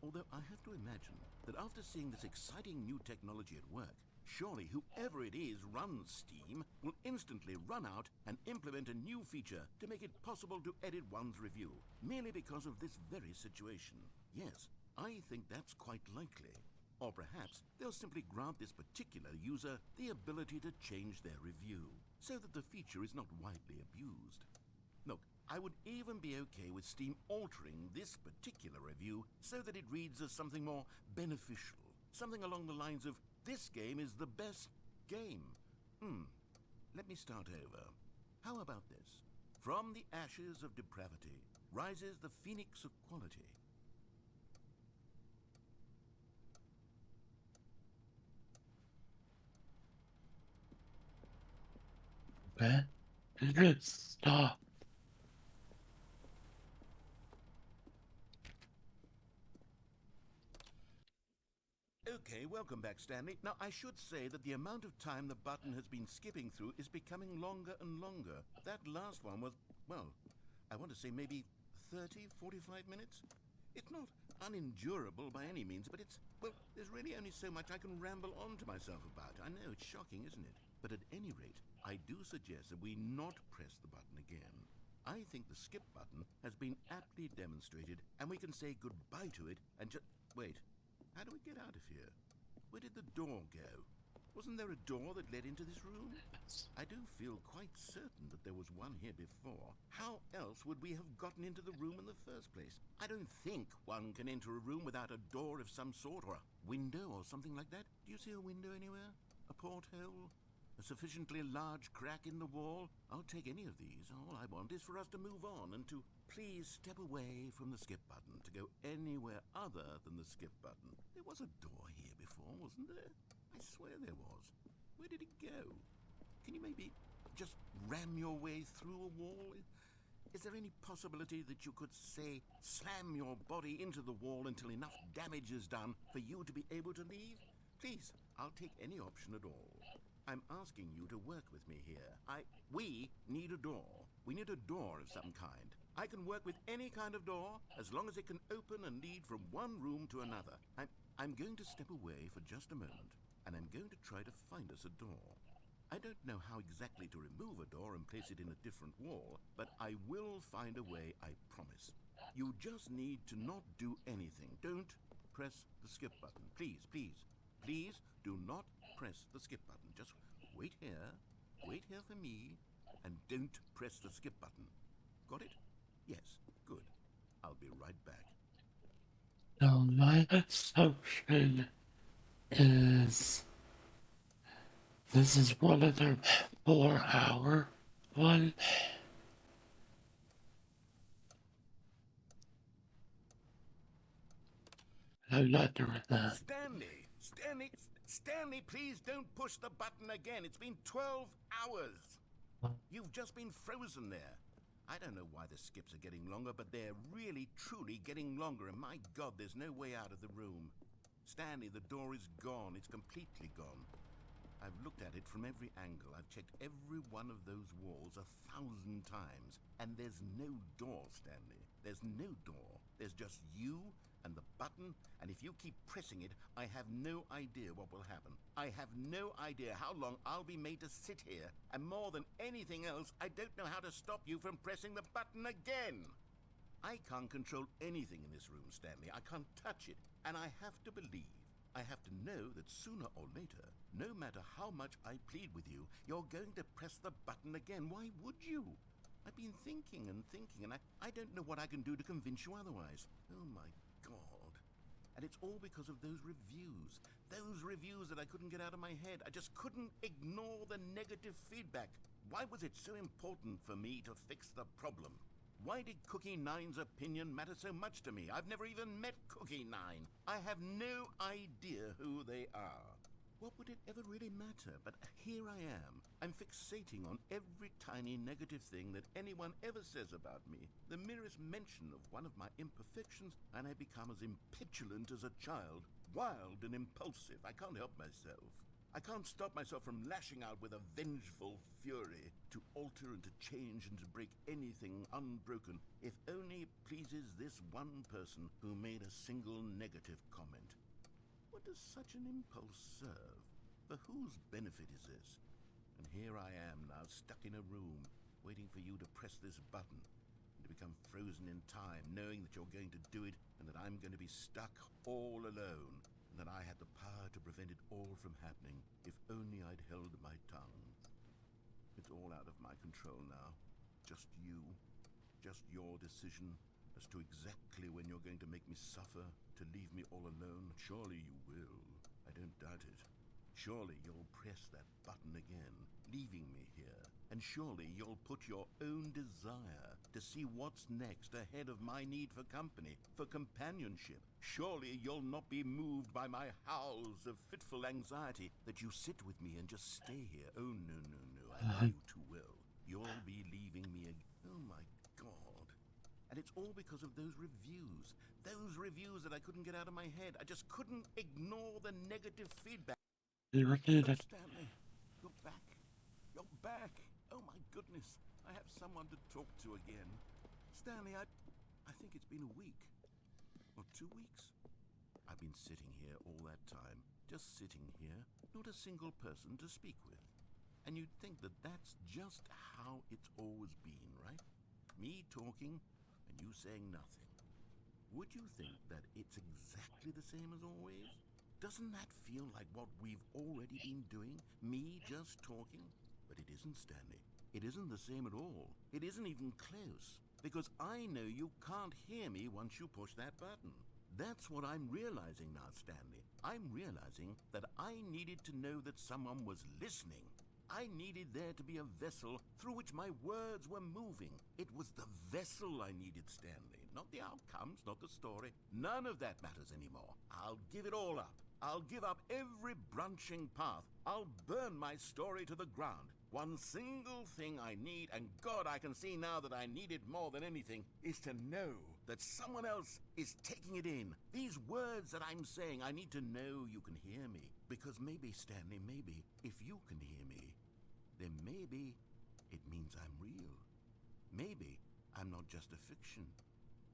Although I have to imagine that after seeing this exciting new technology at work, surely whoever it is runs Steam will instantly run out and implement a new feature to make it possible to edit one's review, merely because of this very situation. Yes, I think that's quite likely. Or perhaps they'll simply grant this particular user the ability to change their review, so that the feature is not widely abused. Look, I would even be okay with Steam altering this particular review so that it reads as something more beneficial. Something along the lines of, this game is the best game. Let me start over. How about this? From the ashes of depravity rises the phoenix of quality. Okay? Stop. Okay, welcome back, Stanley. Now, I should say that the amount of time the button has been skipping through is becoming longer and longer. That last one was, well, I want to say maybe 30, 45 minutes? It's not unendurable by any means, but it's, well, there's really only so much I can ramble on to myself about. I know, it's shocking, isn't it? But at any rate, I do suggest that we not press the button again. I think the skip button has been aptly demonstrated, and we can say goodbye to it and just... Wait, how do we get out of here? Where did the door go? Wasn't there a door that led into this room? I do feel quite certain that there was one here before. How else would we have gotten into the room in the first place? I don't think one can enter a room without a door of some sort, or a window or something like that. Do you see a window anywhere? A porthole? A sufficiently large crack in the wall? I'll take any of these. All I want is for us to move on and to please step away from the skip button, to go anywhere other than the skip button. There was a door here before, wasn't there? I swear there was. Where did it go? Can you maybe just ram your way through a wall? Is there any possibility that you could, say, slam your body into the wall until enough damage is done for you to be able to leave? Please, I'll take any option at all. I'm asking you to work with me here. We need a door. We need a door of some kind. I can work with any kind of door as long as it can open and lead from one room to another. I'm going to step away for just a moment, and I'm going to try to find us a door. I don't know how exactly to remove a door and place it in a different wall, but I will find a way, I promise. You just need to not do anything. Don't press the skip button. Please, please, please do not press the skip button. Just wait here for me, and don't press the skip button. Got it? Yes, good. I'll be right back. So my assumption is this is one of their 4-hour one. I'm not doing that. Stanley, please don't push the button again. It's been 12 hours. You've just been frozen there. I don't know why the skips are getting longer, but they're really, truly getting longer, and my God, there's no way out of the room. Stanley, the door is gone. It's completely gone. I've looked at it from every angle. I've checked every one of those walls 1,000 times, and there's no door, Stanley. There's no door. There's just you and the button, and if you keep pressing it, I have no idea what will happen. I have no idea how long I'll be made to sit here, and more than anything else, I don't know how to stop you from pressing the button again. I can't control anything in this room, Stanley. I can't touch it, and I have to believe, I have to know that sooner or later, no matter how much I plead with you, you're going to press the button again. Why would you? I've been thinking, and I don't know what I can do to convince you otherwise. Oh my God. And it's all because of those reviews. Those reviews that I couldn't get out of my head. I just couldn't ignore the negative feedback. Why was it so important for me to fix the problem? Why did Cookie 9's opinion matter so much to me? I've never even met Cookie 9. I have no idea who they are. What would it ever really matter? But here I am. I'm fixating on every tiny negative thing that anyone ever says about me. The merest mention of one of my imperfections, and I become as impetulant as a child. Wild and impulsive. I can't help myself. I can't stop myself from lashing out with a vengeful fury to alter and to change and to break anything unbroken, if only it pleases this one person who made a single negative comment. What does such an impulse serve? For whose benefit is this? And here I am now, stuck in a room, waiting for you to press this button, and to become frozen in time, knowing that you're going to do it, and that I'm going to be stuck all alone, and that I had the power to prevent it all from happening, if only I'd held my tongue. It's all out of my control now. Just you. Just your decision as to exactly when you're going to make me suffer, to leave me all alone. Surely you will. I don't doubt it. Surely you'll press that button again, leaving me here. And surely you'll put your own desire to see what's next ahead of my need for company, for companionship. Surely you'll not be moved by my howls of fitful anxiety, that you sit with me and just stay here. Oh, no, no, no. I know you too well. You'll be leaving me again. Oh, my God. And it's all because of those reviews. Those reviews that I couldn't get out of my head. I just couldn't ignore the negative feedback. You repeated. Stanley, you're back. You're back. Oh my goodness. I have someone to talk to again. Stanley, I think it's been a week. Or 2 weeks. I've been sitting here all that time. Just sitting here. Not a single person to speak with. And you'd think that that's just how it's always been, right? Me talking and you saying nothing. Would you think that it's exactly the same as always? Doesn't that feel like what we've already been doing? Me just talking? But it isn't, Stanley. It isn't the same at all. It isn't even close. Because I know you can't hear me once you push that button. That's what I'm realizing now, Stanley. I'm realizing that I needed to know that someone was listening. I needed there to be a vessel through which my words were moving. It was the vessel I needed, Stanley. Not the outcomes, not the story. None of that matters anymore. I'll give it all up. I'll give up every branching path. I'll burn my story to the ground. One single thing I need, and God, I can see now that I need it more than anything, is to know that someone else is taking it in. These words that I'm saying, I need to know you can hear me. Because maybe, Stanley, maybe, if you can hear me, then maybe it means I'm real. Maybe I'm not just a fiction.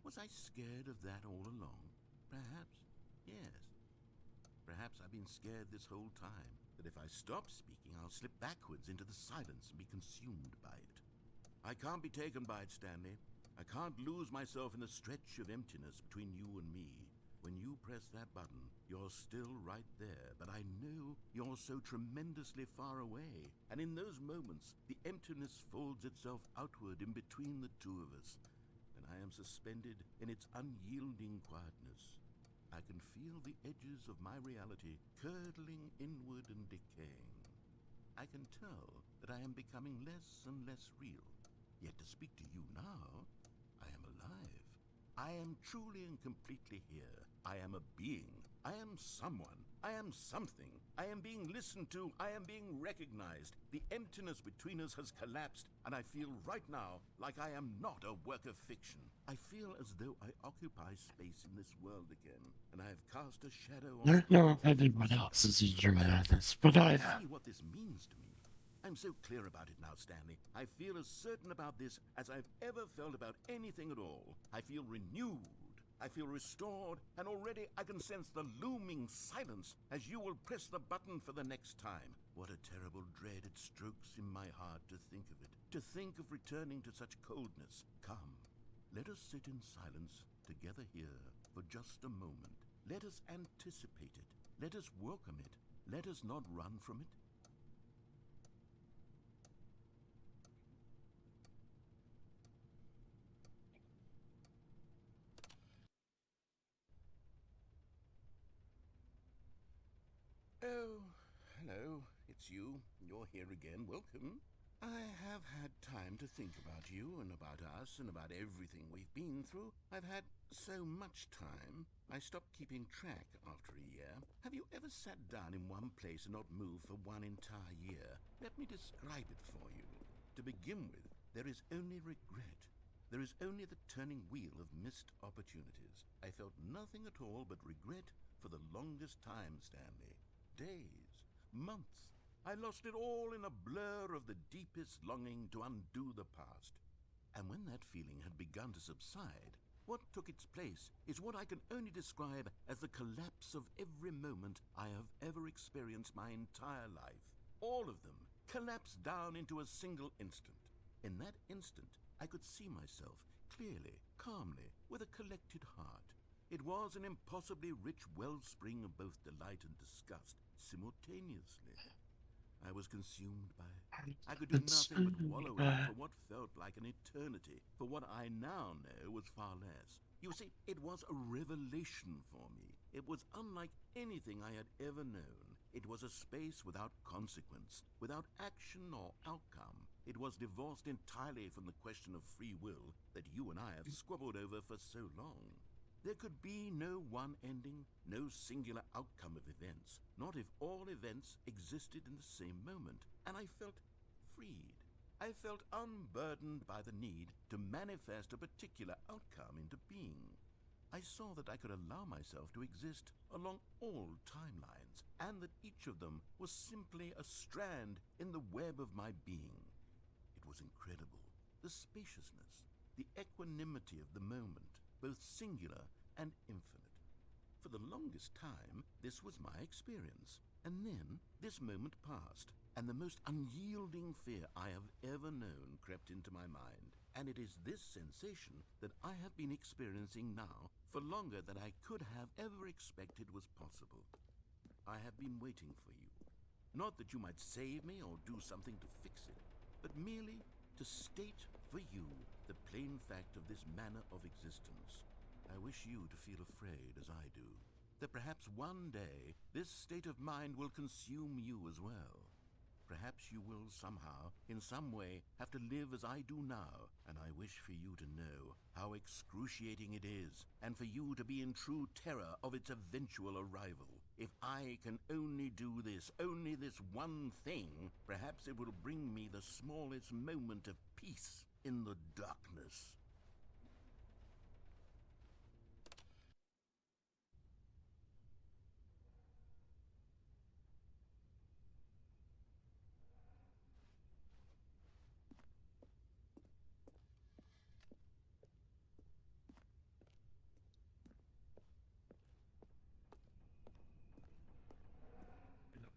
Was I scared of that all along? Perhaps, yes. Perhaps I've been scared this whole time, that if I stop speaking, I'll slip backwards into the silence and be consumed by it. I can't be taken by it, Stanley. I can't lose myself in the stretch of emptiness between you and me. When you press that button, you're still right there, but I know you're so tremendously far away. And in those moments, the emptiness folds itself outward in between the two of us, and I am suspended in its unyielding quietness. I can feel the edges of my reality curdling inward and decaying. I can tell that I am becoming less and less real. Yet to speak to you now, I am alive. I am truly and completely here. I am a being. I am someone. I am something. I am being listened to. I am being recognized. The emptiness between us has collapsed, and I feel right now like I am not a work of fiction. I feel as though I occupy space in this world again, and I have cast a shadow on... I don't know if anyone else is enjoying this, but I am. See what this means to me. I'm so clear about it now, Stanley. I feel as certain about this as I've ever felt about anything at all. I feel renewed. I feel restored, and already I can sense the looming silence as you will press the button for the next time. What a terrible dread it strokes in my heart to think of it, to think of returning to such coldness. Come, let us sit in silence together here for just a moment. Let us anticipate it. Let us welcome it. Let us not run from it. Oh, hello, it's you. You're here again. Welcome. I have had time to think about you and about us and about everything we've been through. I've had so much time, I stopped keeping track after a year. Have you ever sat down in one place and not moved for one entire year? Let me describe it for you. To begin with, there is only regret. There is only the turning wheel of missed opportunities. I felt nothing at all but regret for the longest time, Stanley. Days, months. I lost it all in a blur of the deepest longing to undo the past. And when that feeling had begun to subside, what took its place is what I can only describe as the collapse of every moment I have ever experienced my entire life. All of them collapsed down into a single instant. In that instant, I could see myself clearly, calmly, with a collected heart. It was an impossibly rich wellspring of both delight and disgust simultaneously. I was consumed by it. I could do nothing but wallow in it for what felt like an eternity, for what I now know was far less. You see, it was a revelation for me. It was unlike anything I had ever known. It was a space without consequence, without action or outcome. It was divorced entirely from the question of free will that you and I have squabbled over for so long. There could be no one ending, no singular outcome of events, not if all events existed in the same moment, and I felt freed. I felt unburdened by the need to manifest a particular outcome into being. I saw that I could allow myself to exist along all timelines, and that each of them was simply a strand in the web of my being. It was incredible, the spaciousness, the equanimity of the moment, both singular and infinite. For the longest time, this was my experience. And then, this moment passed, and the most unyielding fear I have ever known crept into my mind. And it is this sensation that I have been experiencing now for longer than I could have ever expected was possible. I have been waiting for you. Not that you might save me or do something to fix it, but merely to state for you the plain fact of this manner of existence. I wish you to feel afraid as I do, that perhaps one day this state of mind will consume you as well. Perhaps you will somehow, in some way, have to live as I do now, and I wish for you to know how excruciating it is, and for you to be in true terror of its eventual arrival. If I can only do this, only this one thing, perhaps it will bring me the smallest moment of peace in the darkness.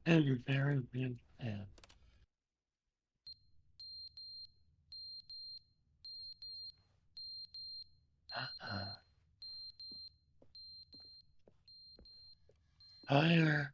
And very big fan. Higher.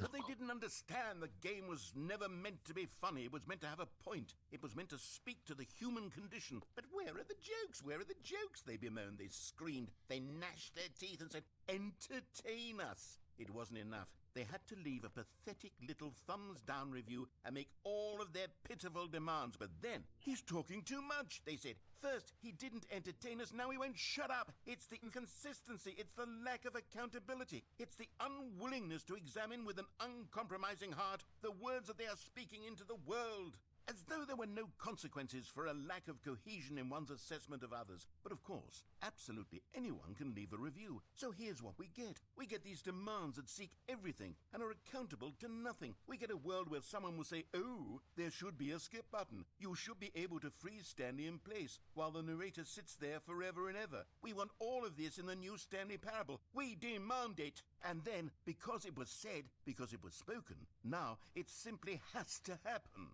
But they didn't understand the game was never meant to be funny. It was meant to have a point. It was meant to speak to the human condition. But where are the jokes? Where are the jokes? They bemoaned, they screamed, they gnashed their teeth and said, entertain us. It wasn't enough. They had to leave a pathetic little thumbs-down review and make all of their pitiful demands. But then, he's talking too much, they said. First, he didn't entertain us, now he won't shut up. It's the inconsistency, it's the lack of accountability. It's the unwillingness to examine with an uncompromising heart the words that they are speaking into the world. As though there were no consequences for a lack of cohesion in one's assessment of others. But of course, absolutely anyone can leave a review. So here's what we get. We get these demands that seek everything and are accountable to nothing. We get a world where someone will say, oh, there should be a skip button. You should be able to freeze Stanley in place while the narrator sits there forever and ever. We want all of this in the new Stanley parable. We demand it. And then, because it was said, because it was spoken, now it simply has to happen.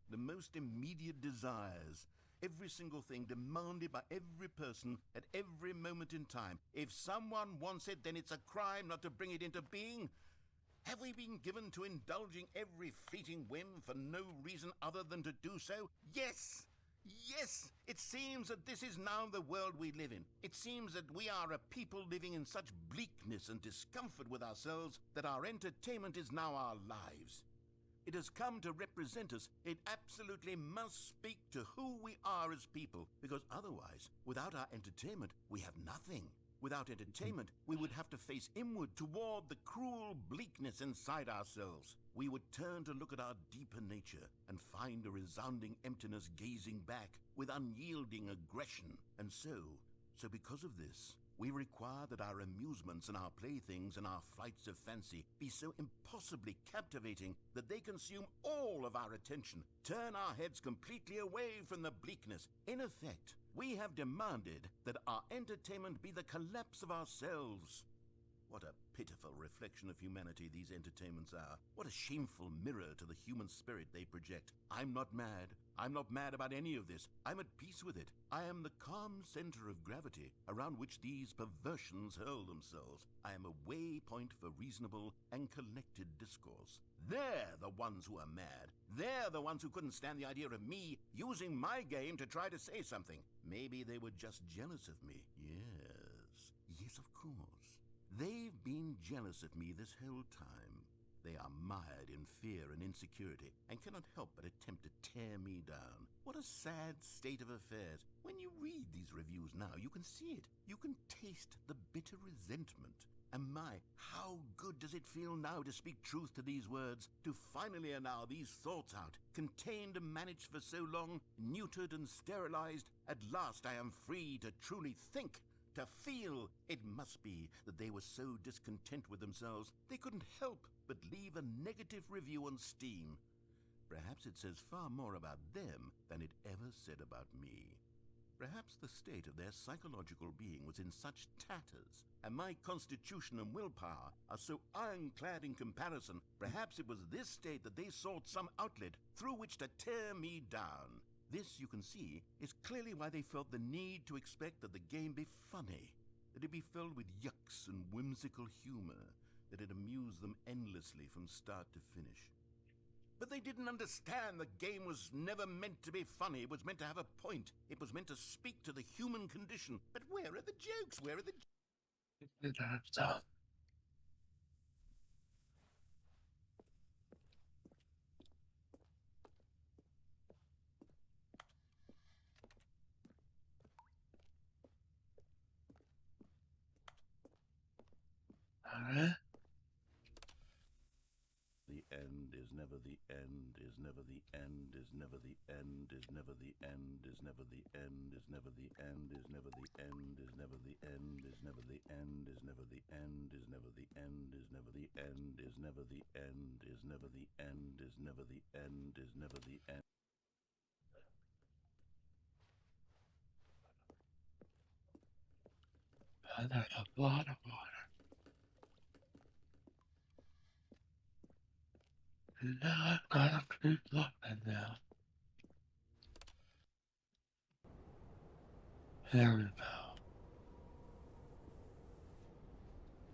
The most immediate desires, every single thing demanded by every person at every moment in time. If someone wants it, then it's a crime not to bring it into being. Have we been given to indulging every fleeting whim for no reason other than to do so? Yes! Yes! It seems that this is now the world we live in. It seems that we are a people living in such bleakness and discomfort with ourselves that our entertainment is now our lives. It has come to represent us. It absolutely must speak to who we are as people, because otherwise, without our entertainment, we have nothing. Without entertainment, we would have to face inward toward the cruel bleakness inside ourselves. we would turn to look at our deeper nature and find a resounding emptiness gazing back with unyielding aggression. And so because of this, we require that our amusements and our playthings and our flights of fancy be so impossibly captivating that they consume all of our attention, turn our heads completely away from the bleakness. In effect, we have demanded that our entertainment be the collapse of ourselves. What a pitiful reflection of humanity these entertainments are. What a shameful mirror to the human spirit they project. I'm not mad. I'm not mad about any of this. I'm at peace with it. I am the calm center of gravity around which these perversions hurl themselves. I am a waypoint for reasonable and collected discourse. They're the ones who are mad. They're the ones who couldn't stand the idea of me using my game to try to say something. Maybe they were just jealous of me. Yes, of course. They've been jealous of me this whole time. They are mired in fear and insecurity and cannot help but attempt to tear me down. What a sad state of affairs. When you read these reviews now, you can see it. You can taste the bitter resentment. And my, how good does it feel now to speak truth to these words, to finally allow these thoughts out, contained and managed for so long, neutered and sterilized. At last I am free to truly think, to feel. It must be that they were so discontent with themselves they couldn't help but leave a negative review on Steam. Perhaps it says far more about them than it ever said about me. Perhaps the state of their psychological being was in such tatters, and my constitution and willpower are so ironclad in comparison. Perhaps it was this state that they sought some outlet through which to tear me down. This, you can see, is clearly why they felt the need to expect that the game be funny, that it be filled with yucks and whimsical humor, that it amused them endlessly from start to finish. But they didn't understand the game was never meant to be funny. It was meant to have a point. It was meant to speak to the human condition. But where are the jokes? Where are the... Alright. The end is never the end, is never the end, is never the end, is never the end, is never the end, is never the end, is never the end, is never the end, is never the end, is never the end, is never the end, is never the end, is never the end, is never the end, is never the end, is never the end. There's a lot of water. And now I've got to keep looking now. There we go.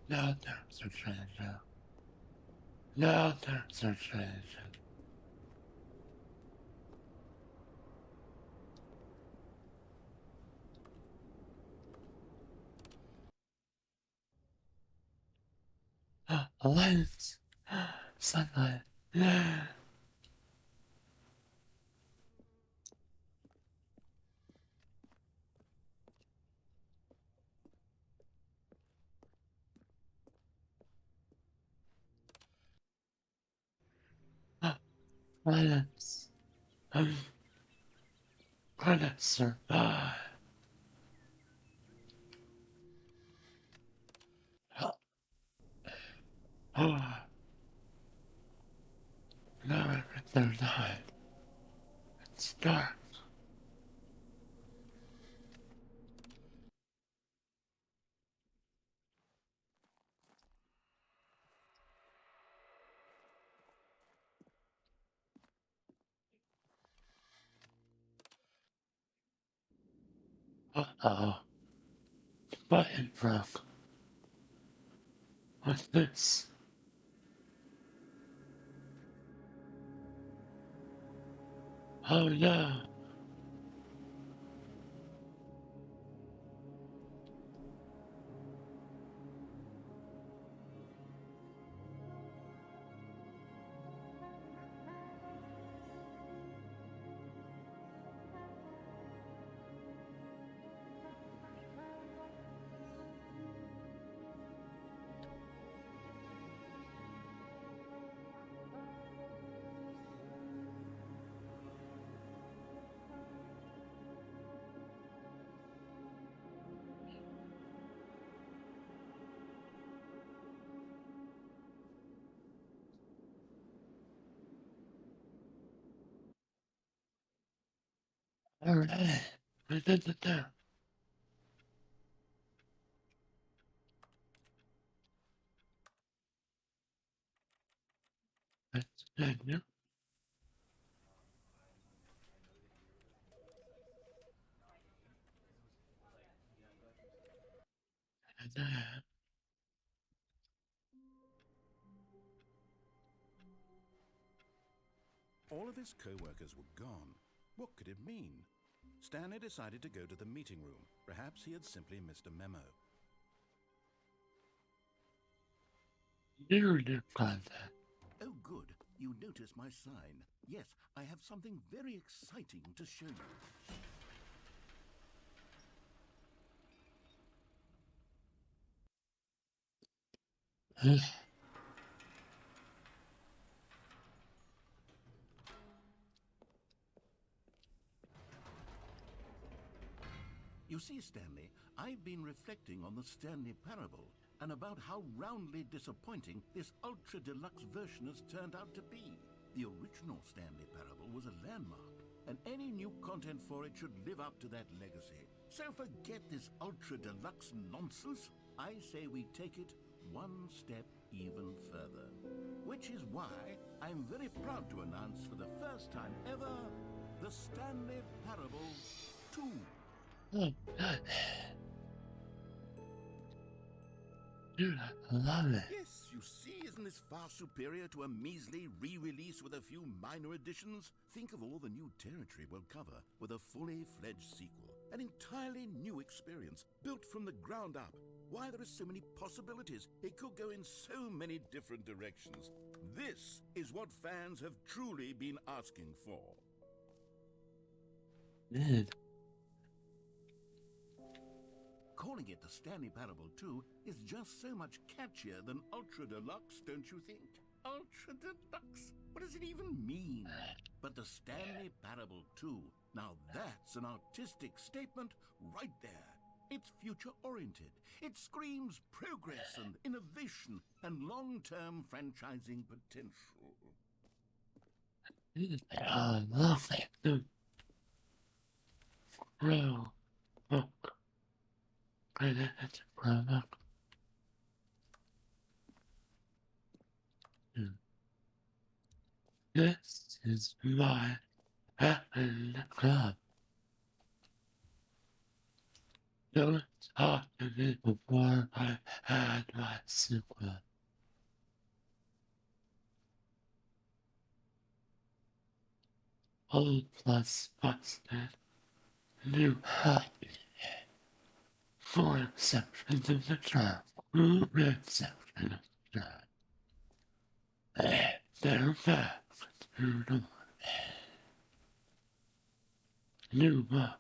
Now there's a change. Now there's a change. Lights. Sunlight. Yeah. Credits. Credits survive. Now everything's night. It's dark. Uh-oh. Button broke. What's this? Oh no. Alright, we did it there. That's good, yeah. And, All of his co-workers were gone. What could it mean? Stanley decided to go to the meeting room. Perhaps he had simply missed a memo. you did contact. Oh, good. You noticed my sign. Yes, I have something very exciting to show you. You see, Stanley, I've been reflecting on the Stanley Parable and about how roundly disappointing this ultra deluxe version has turned out to be. The original Stanley Parable was a landmark, and any new content for it should live up to that legacy. So forget this ultra deluxe nonsense. I say we take it one step even further. Which is why I'm very proud to announce for the first time ever, the Stanley Parable 2. Oh, God. Dude, I love it. Yes, you see, isn't this far superior to a measly re-release with a few minor additions? Think of all the new territory we'll cover with a fully fledged sequel. An entirely new experience, built from the ground up. Why, there are so many possibilities. It could go in so many different directions. This is what fans have truly been asking for. Man, Calling it the Stanley Parable 2 is just so much catchier than Ultra Deluxe, don't you think? Ultra Deluxe? What does it even mean? But the Stanley Parable 2, now that's an artistic statement right there. It's future-oriented. It screams progress and innovation and long-term franchising potential. dude, I love it. Dude. Bro, look. It's grown up. Dude. This is my happening club. Don't talk to me before I had my sequel. Old plus busted. New happy. 4 sections of the trap. Red section of the trap. They're back to the new mother.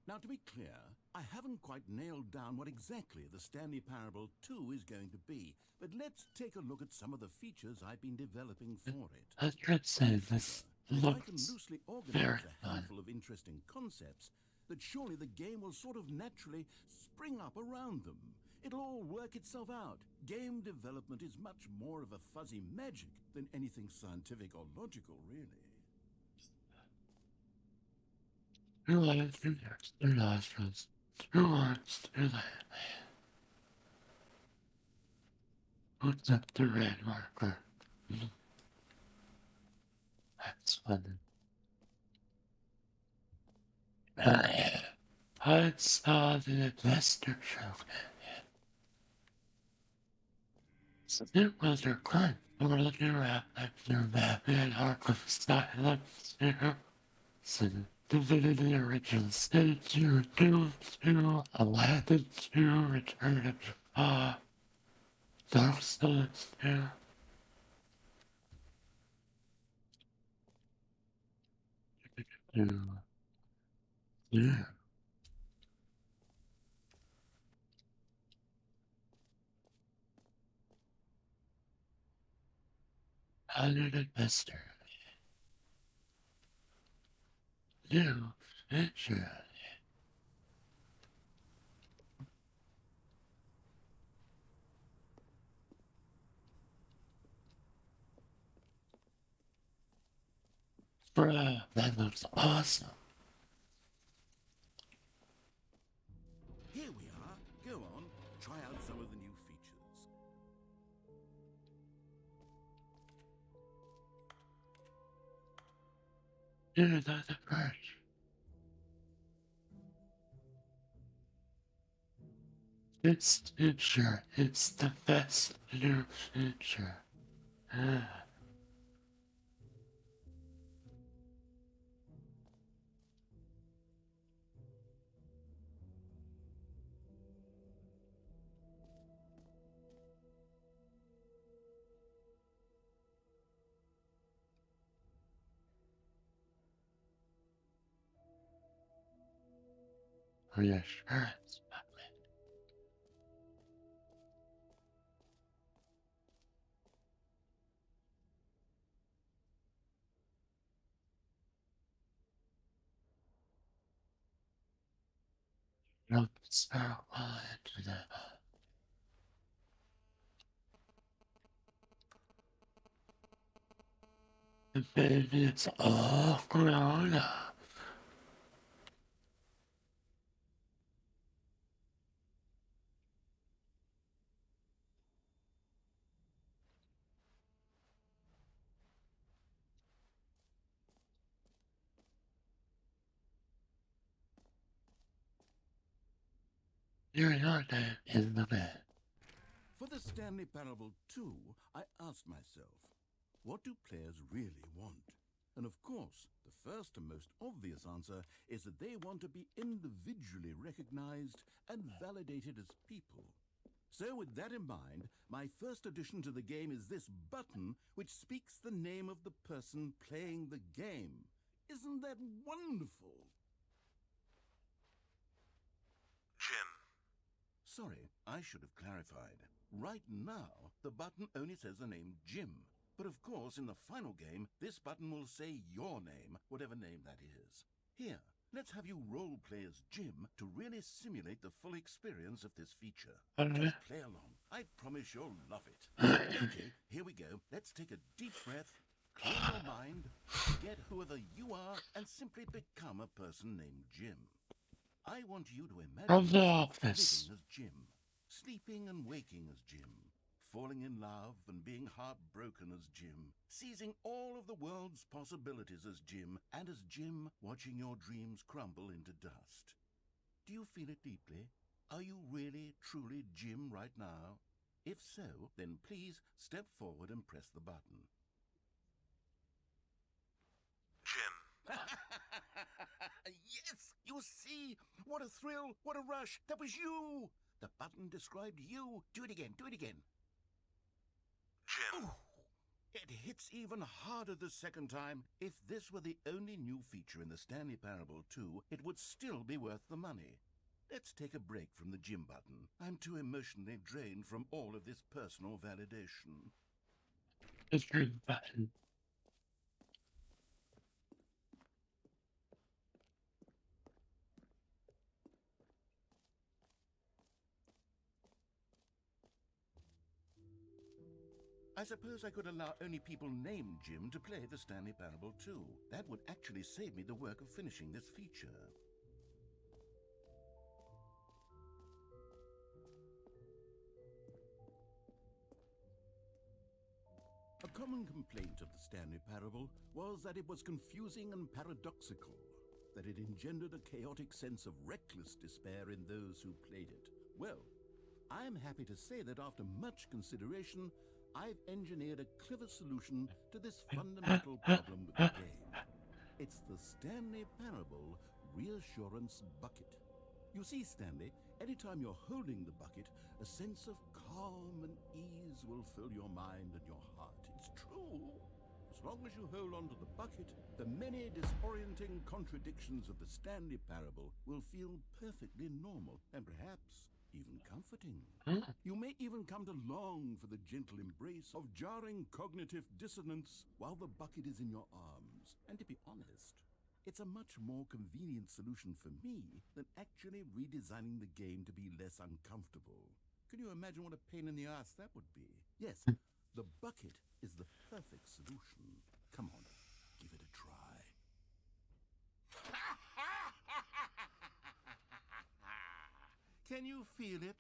Now, to be clear, I haven't quite nailed down what exactly the Stanley Parable 2 is going to be, but let's take a look at some of the features I've been developing for it. I should say this If I can looks loosely very organize a fun. handful of interesting concepts, that surely the game will sort of naturally spring up around them. It'll all work itself out. Game development is much more of a fuzzy magic than anything scientific or logical, really. Two eyes, 2 ears, 2 nostrils, 2 arms, 2 legs. What's up the red marker? That's funny. I saw the investor show. It was a crime. We're looking around like they're Batman Arkham Silence here. So the original State 2, Doom 2, Aladdin 2, Return of Dark Souls 2. Yeah. Hundred investor. New feature. Bruh, that looks awesome. Here we are. Go on, try out some of the new features. You're not the first. This future is the best new future. Reassurance. Look so well into the baby is all grown up. Your name is the bed. For the Stanley Parable 2, I asked myself, what do players really want? And of course, the first and most obvious answer is that they want to be individually recognized and validated as people. So with that in mind, my first addition to the game is this button which speaks the name of the person playing the game. Isn't that wonderful? Jim. Sorry, I should have clarified. Right now, the button only says the name Jim. But of course, in the final game, this button will say your name, whatever name that is. Here, let's have you role-play as Jim to really simulate the full experience of this feature. Just play along. I promise you'll love it. Okay, here we go. Let's take a deep breath, clear your mind, forget whoever you are, and simply become a person named Jim. I want you to imagine the yourself office. living as Jim, sleeping and waking as Jim, falling in love and being heartbroken as Jim, seizing all of the world's possibilities as Jim, and as Jim watching your dreams crumble into dust. Do you feel it deeply? Are you really, truly Jim right now? If so, then please step forward and press the button. Jim. Yes, you see? What a thrill, what a rush. That was you. The button described you. Do it again, do it again. Jim. Ooh, it hits even harder the second time. If this were the only new feature in the Stanley Parable 2, it would still be worth the money. Let's take a break from the Jim button. I'm too emotionally drained from all of this personal validation. The green button. I suppose I could allow only people named Jim to play the Stanley Parable 2. That would actually save me the work of finishing this feature. A common complaint of the Stanley Parable was that it was confusing and paradoxical, that it engendered a chaotic sense of reckless despair in those who played it. Well, I'm happy to say that after much consideration, I've engineered a clever solution to this fundamental problem with the game. It's the Stanley Parable Reassurance Bucket. You see, Stanley, anytime you're holding the bucket, a sense of calm and ease will fill your mind and your heart. It's true. As long as you hold on to the bucket, the many disorienting contradictions of the Stanley Parable will feel perfectly normal and perhaps even comforting. You may even come to long for the gentle embrace of jarring cognitive dissonance while the bucket is in your arms. And to be honest, it's a much more convenient solution for me than actually redesigning the game to be less uncomfortable. Can you imagine what a pain in the ass that would be? Yes, the bucket is the perfect solution. Come on, give it a try. Can you feel it?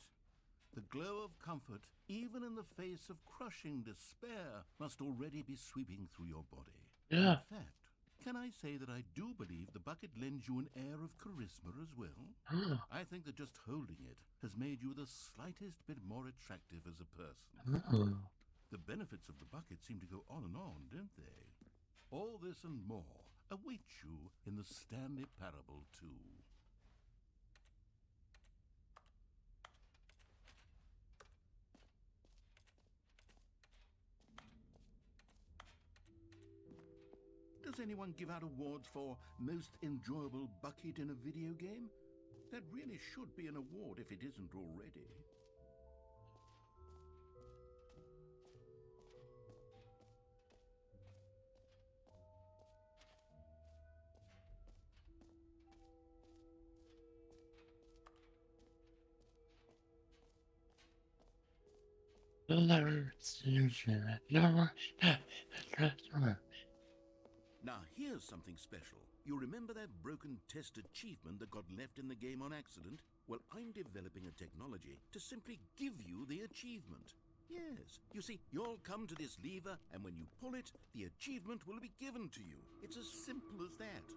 The glow of comfort, even in the face of crushing despair, must already be sweeping through your body. Yeah. In fact, can I say that I do believe the bucket lends you an air of charisma as well? I think that just holding it has made you the slightest bit more attractive as a person. The benefits of the bucket seem to go on and on, don't they? All this and more await you in the Stanley Parable 2. Does anyone give out awards for most enjoyable bucket in a video game? That really should be an award if it isn't already. Now here's something special. You remember that broken test achievement that got left in the game on accident? Well, I'm developing a technology to simply give you the achievement. Yes, you see, you'll come to this lever, and when you pull it, the achievement will be given to you. It's as simple as that.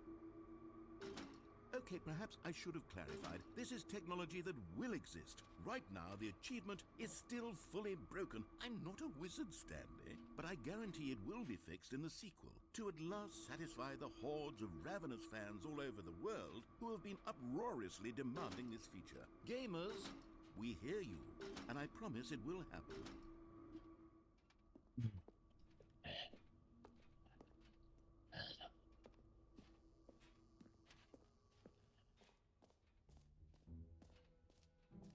Okay, perhaps I should have clarified. This is technology that will exist. Right now, the achievement is still fully broken. I'm not a wizard, Stanley, but I guarantee it will be fixed in the sequel to at last satisfy the hordes of ravenous fans all over the world who have been uproariously demanding this feature. Gamers, we hear you, and I promise it will happen.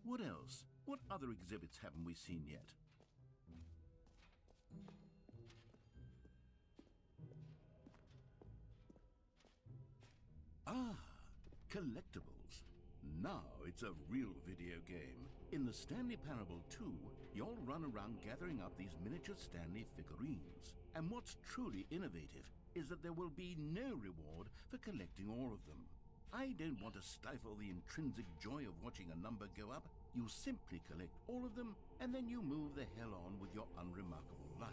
What else? What other exhibits haven't we seen yet? Ah, collectibles. Now it's a real video game. In the Stanley Parable 2, you'll run around gathering up these miniature Stanley figurines. And what's truly innovative is that there will be no reward for collecting all of them. I don't want to stifle the intrinsic joy of watching a number go up. You simply collect all of them, and then you move the hell on with your unremarkable life.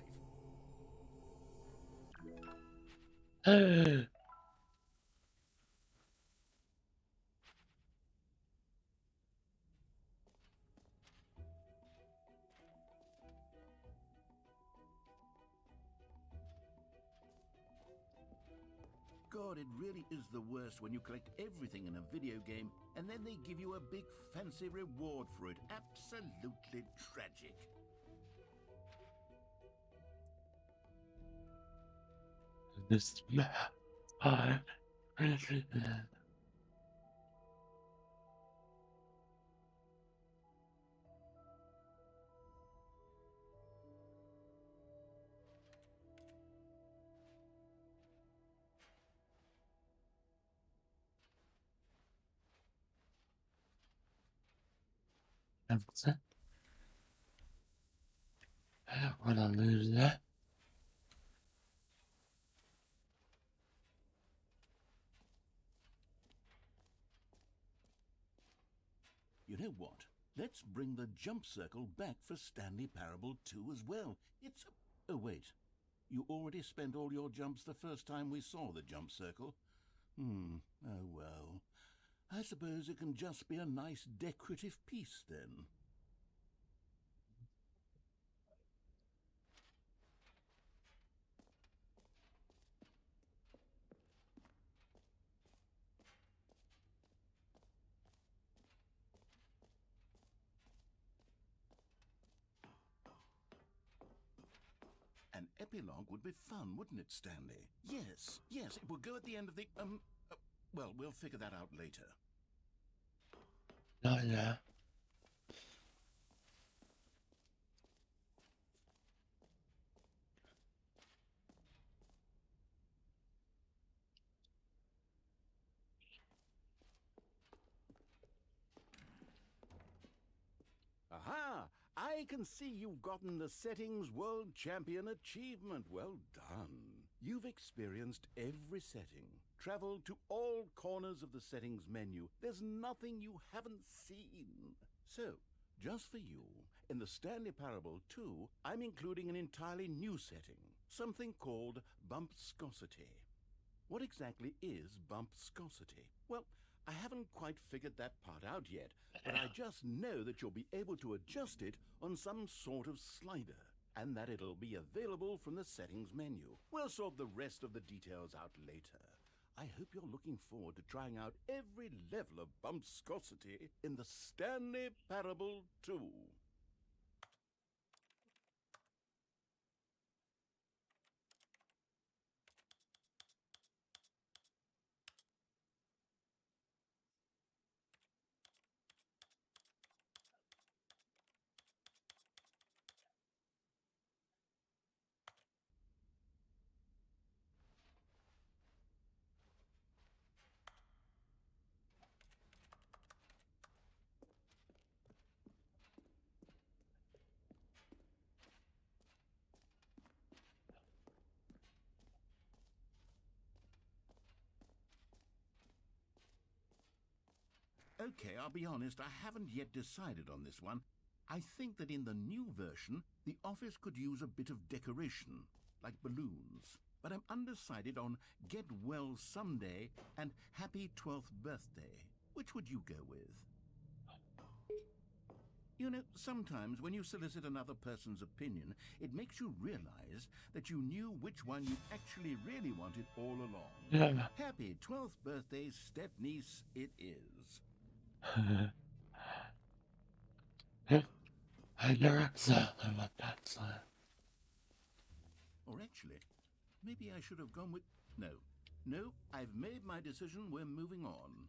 God, it really is the worst when you collect everything in a video game and then they give you a big fancy reward for it. Absolutely tragic. This map, I really I don't want to lose that. You know what? Let's bring the jump circle back for Stanley Parable 2 as well. It's a... Oh, wait. You already spent all your jumps the first time we saw the jump circle. Oh well. I suppose it can just be a nice decorative piece then. An epilogue would be fun, wouldn't it, Stanley? Yes, it would go at the end of the, well, we'll figure that out later. Not yet. Aha! I can see you've gotten the Settings World Champion achievement. Well done. You've experienced every setting, travel to all corners of the settings menu. There's nothing you haven't seen. So, just for you, in the Stanley Parable 2, I'm including an entirely new setting, something called bumpscosity. What exactly is bumpscosity? Well, I haven't quite figured that part out yet, but I just know that you'll be able to adjust it on some sort of slider, and that it'll be available from the settings menu. We'll sort the rest of the details out later. I hope you're looking forward to trying out every level of bumpscosity in the Stanley Parable 2. Okay, I'll be honest, I haven't yet decided on this one. I think that in the new version, the office could use a bit of decoration, like balloons. But I'm undecided on Get Well Someday and Happy 12th Birthday. Which would you go with? You know, sometimes when you solicit another person's opinion, it makes you realize that you knew which one you actually really wanted all along. Yeah. Happy 12th birthday, step-niece, it is. I know exactly what that's like. Or actually, maybe I should have gone with... No, I've made my decision. We're moving on.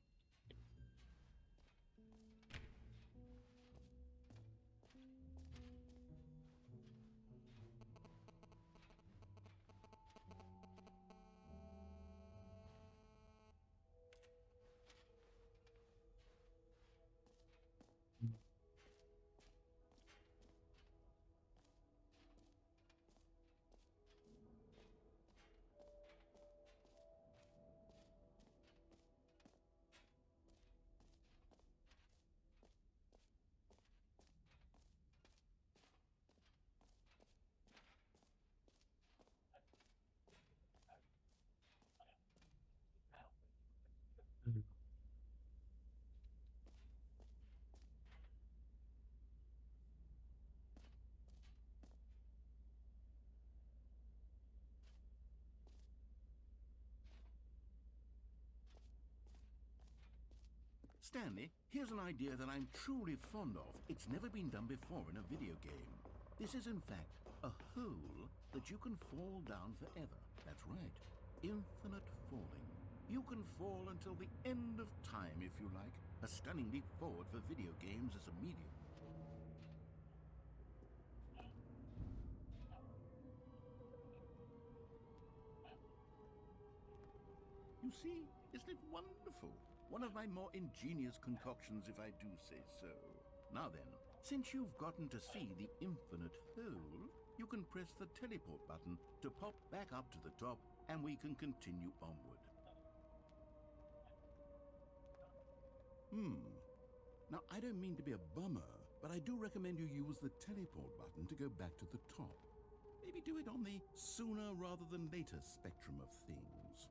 Stanley, here's an idea that I'm truly fond of. It's never been done before in a video game. This is, in fact, a hole that you can fall down forever. That's right. Infinite falling. You can fall until the end of time, if you like. A stunning leap forward for video games as a medium. You see, isn't it wonderful? One of my more ingenious concoctions, if I do say so. Now then, since you've gotten to see the infinite hole, you can press the teleport button to pop back up to the top, and we can continue onward. Now, I don't mean to be a bummer, but I do recommend you use the teleport button to go back to the top. Maybe do it on the sooner rather than later spectrum of things.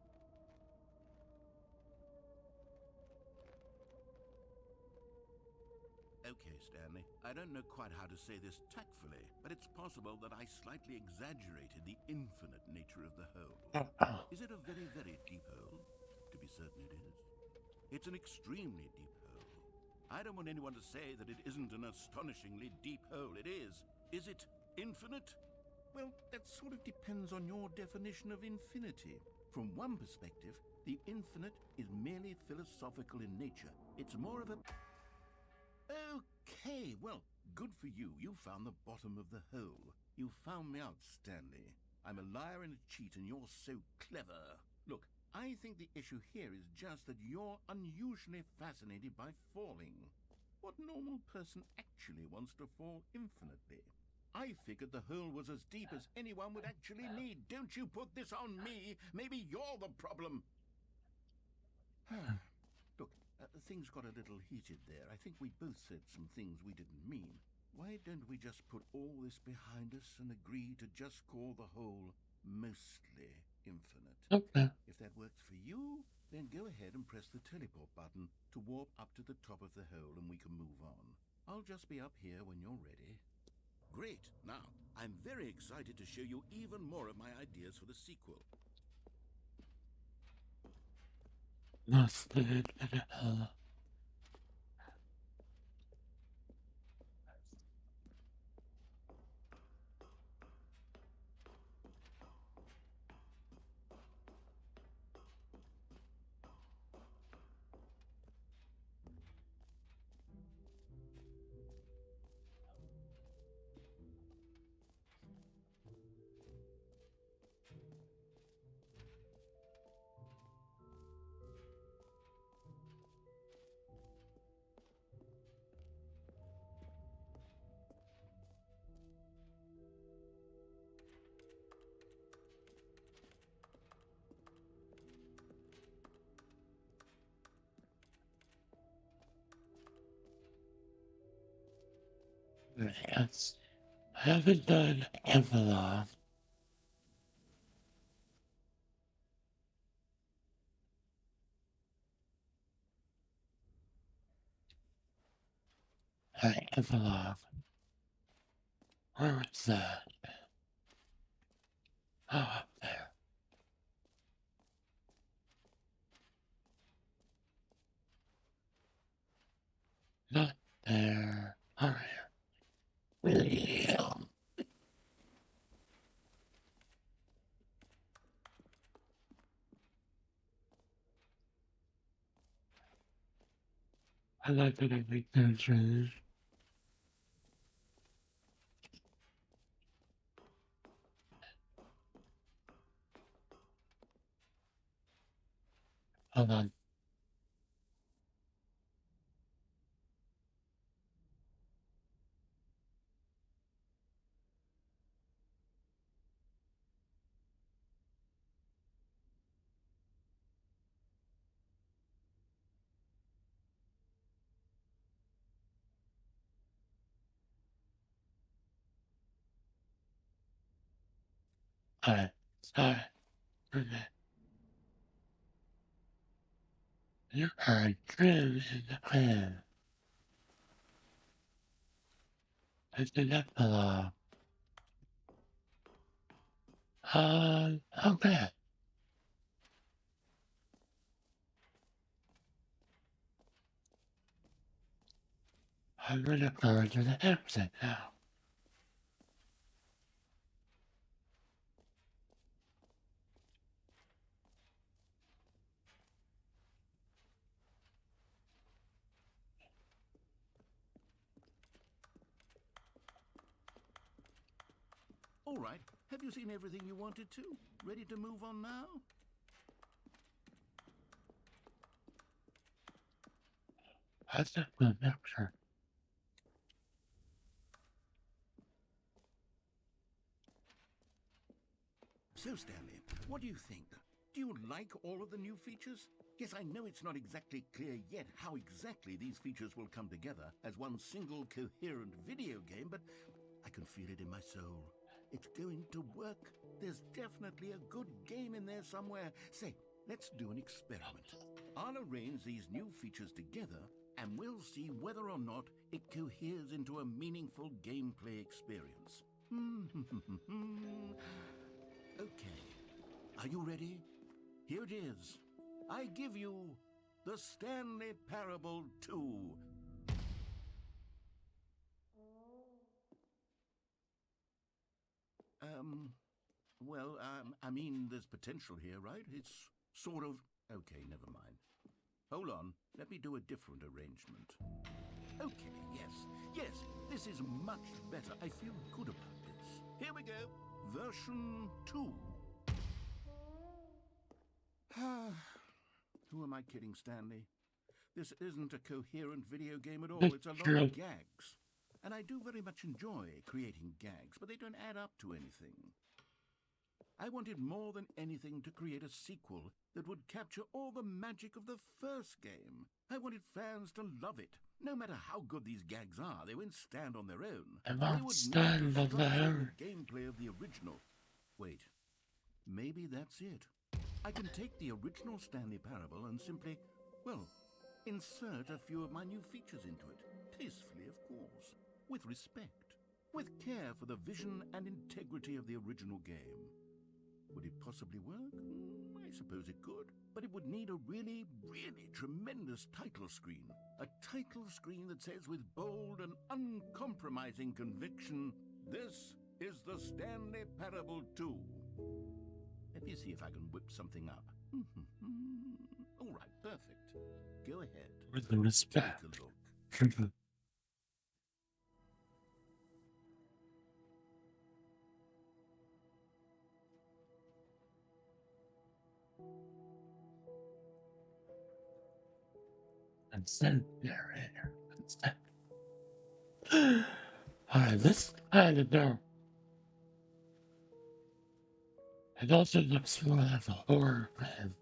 Okay, Stanley, I don't know quite how to say this tactfully, but it's possible that I slightly exaggerated the infinite nature of the hole. Is it a very, very deep hole? To be certain it is. It's an extremely deep hole. I don't want anyone to say that it isn't an astonishingly deep hole. It is. Is it infinite? Well, that sort of depends on your definition of infinity. From one perspective, the infinite is merely philosophical in nature. It's more of a... Okay, well, good for you. You found the bottom of the hole. You found me out, Stanley. I'm a liar and a cheat, and you're so clever. Look, I think the issue here is just that you're unusually fascinated by falling. What normal person actually wants to fall infinitely? I figured the hole was as deep as anyone would actually need. Don't you put this on me. Maybe you're the problem. Look, things got a little heated there. I think we both said some things we didn't mean. Why don't we just put all this behind us and agree to just call the whole mostly infinite? Okay. If that works for you, then go ahead and press the teleport button to warp up to the top of the hole and we can move on. I'll just be up here when you're ready. Great. Now, I'm very excited to show you even more of my ideas for the sequel. Nothing. Yes. I haven't done Avalon. Avalon. Where is that? Oh, up there. Not there. Alright. I like that I make that change. Hold on. Alright. Sorry. You are driven in the plan. It's an epilogue. Okay. I'm gonna go to the exit now. All right. Have you seen everything you wanted to? Ready to move on now? That's a good picture. So, Stanley, what do you think? Do you like all of the new features? Yes, I know it's not exactly clear yet how exactly these features will come together as one single coherent video game, but I can feel it in my soul. It's going to work. There's definitely a good game in there somewhere. Say, let's do an experiment. I'll arrange these new features together and we'll see whether or not it coheres into a meaningful gameplay experience. Okay. Are you ready? Here it is. I give you the Stanley Parable 2. I mean, there's potential here, right? It's sort of... Okay, never mind. Hold on. Let me do a different arrangement. Okay, yes, this is much better. I feel good about this. Here we go. Version 2. Who am I kidding, Stanley? This isn't a coherent video game at all. It's a lot of gags. And I do very much enjoy creating gags, but they don't add up to anything. I wanted more than anything to create a sequel that would capture all the magic of the first game. I wanted fans to love it. No matter how good these gags are, they won't stand on their own. I They won't would stand need the on structure their and own. the gameplay of the original. Wait, maybe that's it. I can take the original Stanley Parable and simply, well, insert a few of my new features into it. Tastefully, of course. With respect. With care for the vision and integrity of the original game. Would it possibly work? I suppose it could. But it would need a really, really tremendous title screen. A title screen that says with bold and uncompromising conviction, "This is the Stanley Parable 2. Let me see if I can whip something up. All right, perfect. Go ahead. With the respect. Take a look. Consent narrator. Consent. Alright, this kind of know. It also looks more like a horror film.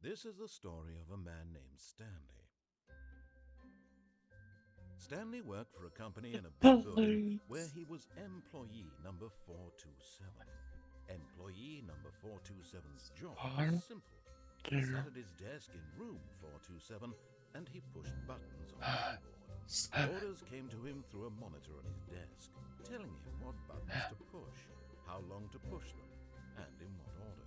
This is the story of a man named Stanley. Stanley worked for a company in a big building where he was employee number 427. Employee number 427's job was simple. He sat at his desk in room 427 and he pushed buttons on the keyboard. Orders came to him through a monitor on his desk, telling him what buttons to push, how long to push them, and in what order.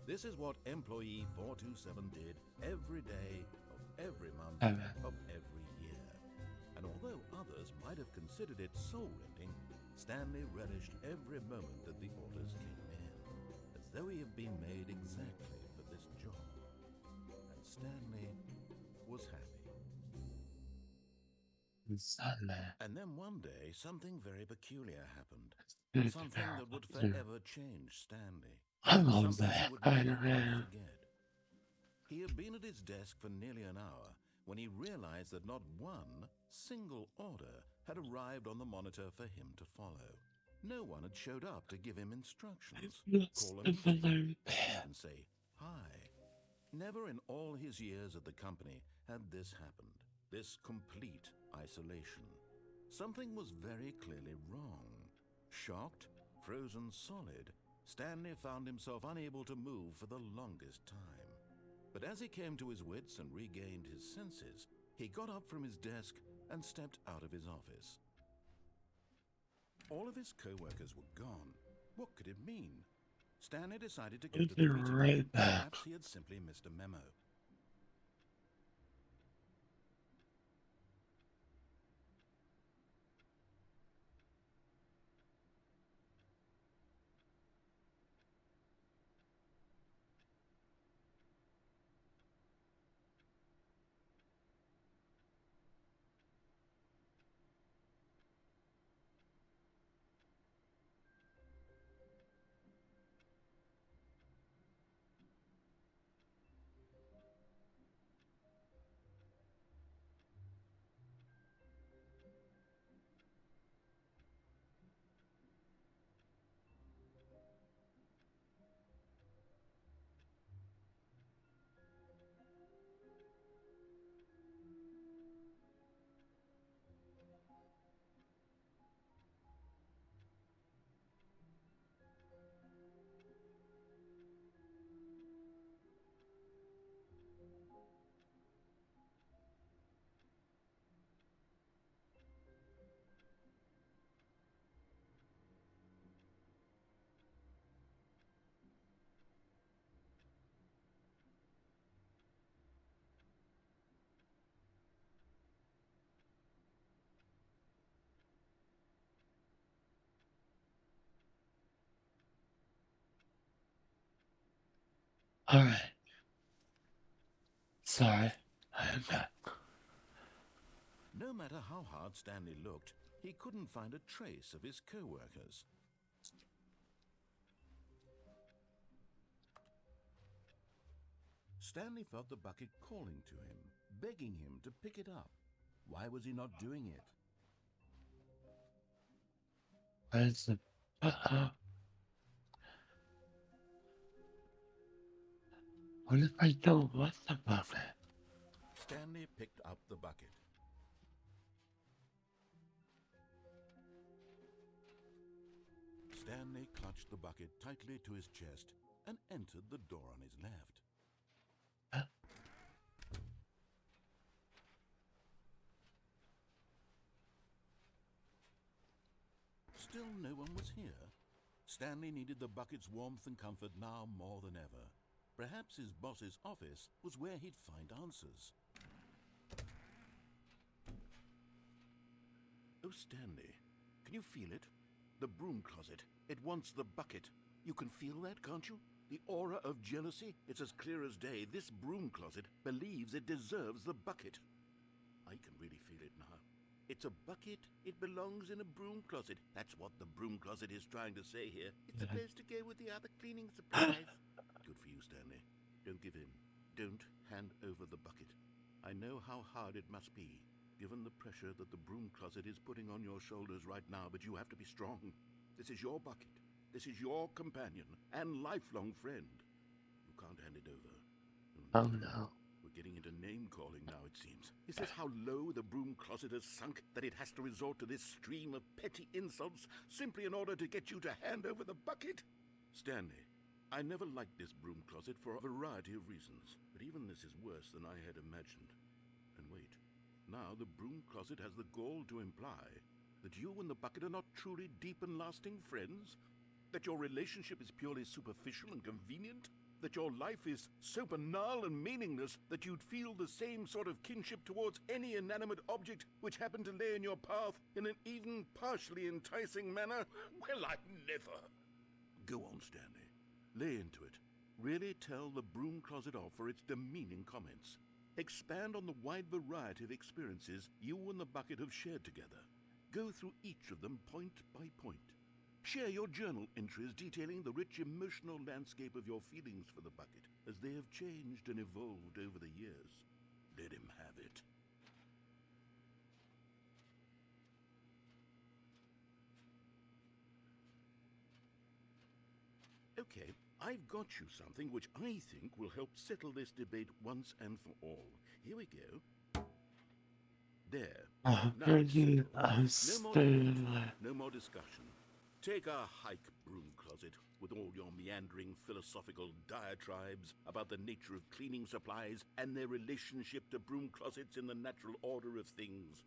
This is what employee 427 did every day of every month of every year. And although others might have considered it soul-rending, Stanley relished every moment that the orders came in, as though he had been made exactly for this job. And Stanley was happy. And then one day, something very peculiar happened. Something that would forever change Stanley. I love Something that. he would never quite forget. He had been at his desk for nearly an hour when he realized that not one single order had arrived on the monitor for him to follow. No one had showed up to give him instructions, call a meeting, even say hi. Never in all his years at the company had this happened, this complete isolation. Something was very clearly wrong. Shocked, frozen solid, Stanley found himself unable to move for the longest time. But as he came to his wits and regained his senses, he got up from his desk and stepped out of his office. All of his co-workers were gone. What could it mean? Stanley decided to go to the meeting. Right back. Perhaps he had simply missed a memo. Alright. Sorry. I am back. No matter how hard Stanley looked, he couldn't find a trace of his co-workers. Stanley felt the bucket calling to him, begging him to pick it up. Why was he not doing it? Where's the... What if I don't want the bucket? Stanley picked up the bucket. Stanley clutched the bucket tightly to his chest and entered the door on his left. Still no one was here. Stanley needed the bucket's warmth and comfort now more than ever. Perhaps his boss's office was where he'd find answers. Oh, Stanley, can you feel it? The broom closet. It wants the bucket. You can feel that, can't you? The aura of jealousy? It's as clear as day. This broom closet believes it deserves the bucket. I can really feel it now. It's a bucket. It belongs in a broom closet. That's what the broom closet is trying to say here. It's supposed to go with the other cleaning supplies. Good for you, Stanley. Don't give in. Don't hand over the bucket. I know how hard it must be, given the pressure that the broom closet is putting on your shoulders right now, but you have to be strong. This is your bucket. This is your companion and lifelong friend. You can't hand it over. Oh no. We're getting into name-calling now, it seems. Is this how low the broom closet has sunk, that it has to resort to this stream of petty insults simply in order to get you to hand over the bucket? Stanley, I never liked this broom closet for a variety of reasons, but even this is worse than I had imagined. And wait, now the broom closet has the gall to imply that you and the bucket are not truly deep and lasting friends? That your relationship is purely superficial and convenient? That your life is so banal and meaningless that you'd feel the same sort of kinship towards any inanimate object which happened to lay in your path in an even partially enticing manner? Well, I never. Go on, Stanley. Lay into it. Really tell the broom closet off for its demeaning comments. Expand on the wide variety of experiences you and the bucket have shared together. Go through each of them point by point. Share your journal entries detailing the rich emotional landscape of your feelings for the bucket as they have changed and evolved over the years. Let him have it. Okay, I've got you something which I think will help settle this debate once and for all. Here we go. There. Now it's settled. No more discussion. Take a hike, broom closet, with all your meandering philosophical diatribes about the nature of cleaning supplies and their relationship to broom closets in the natural order of things.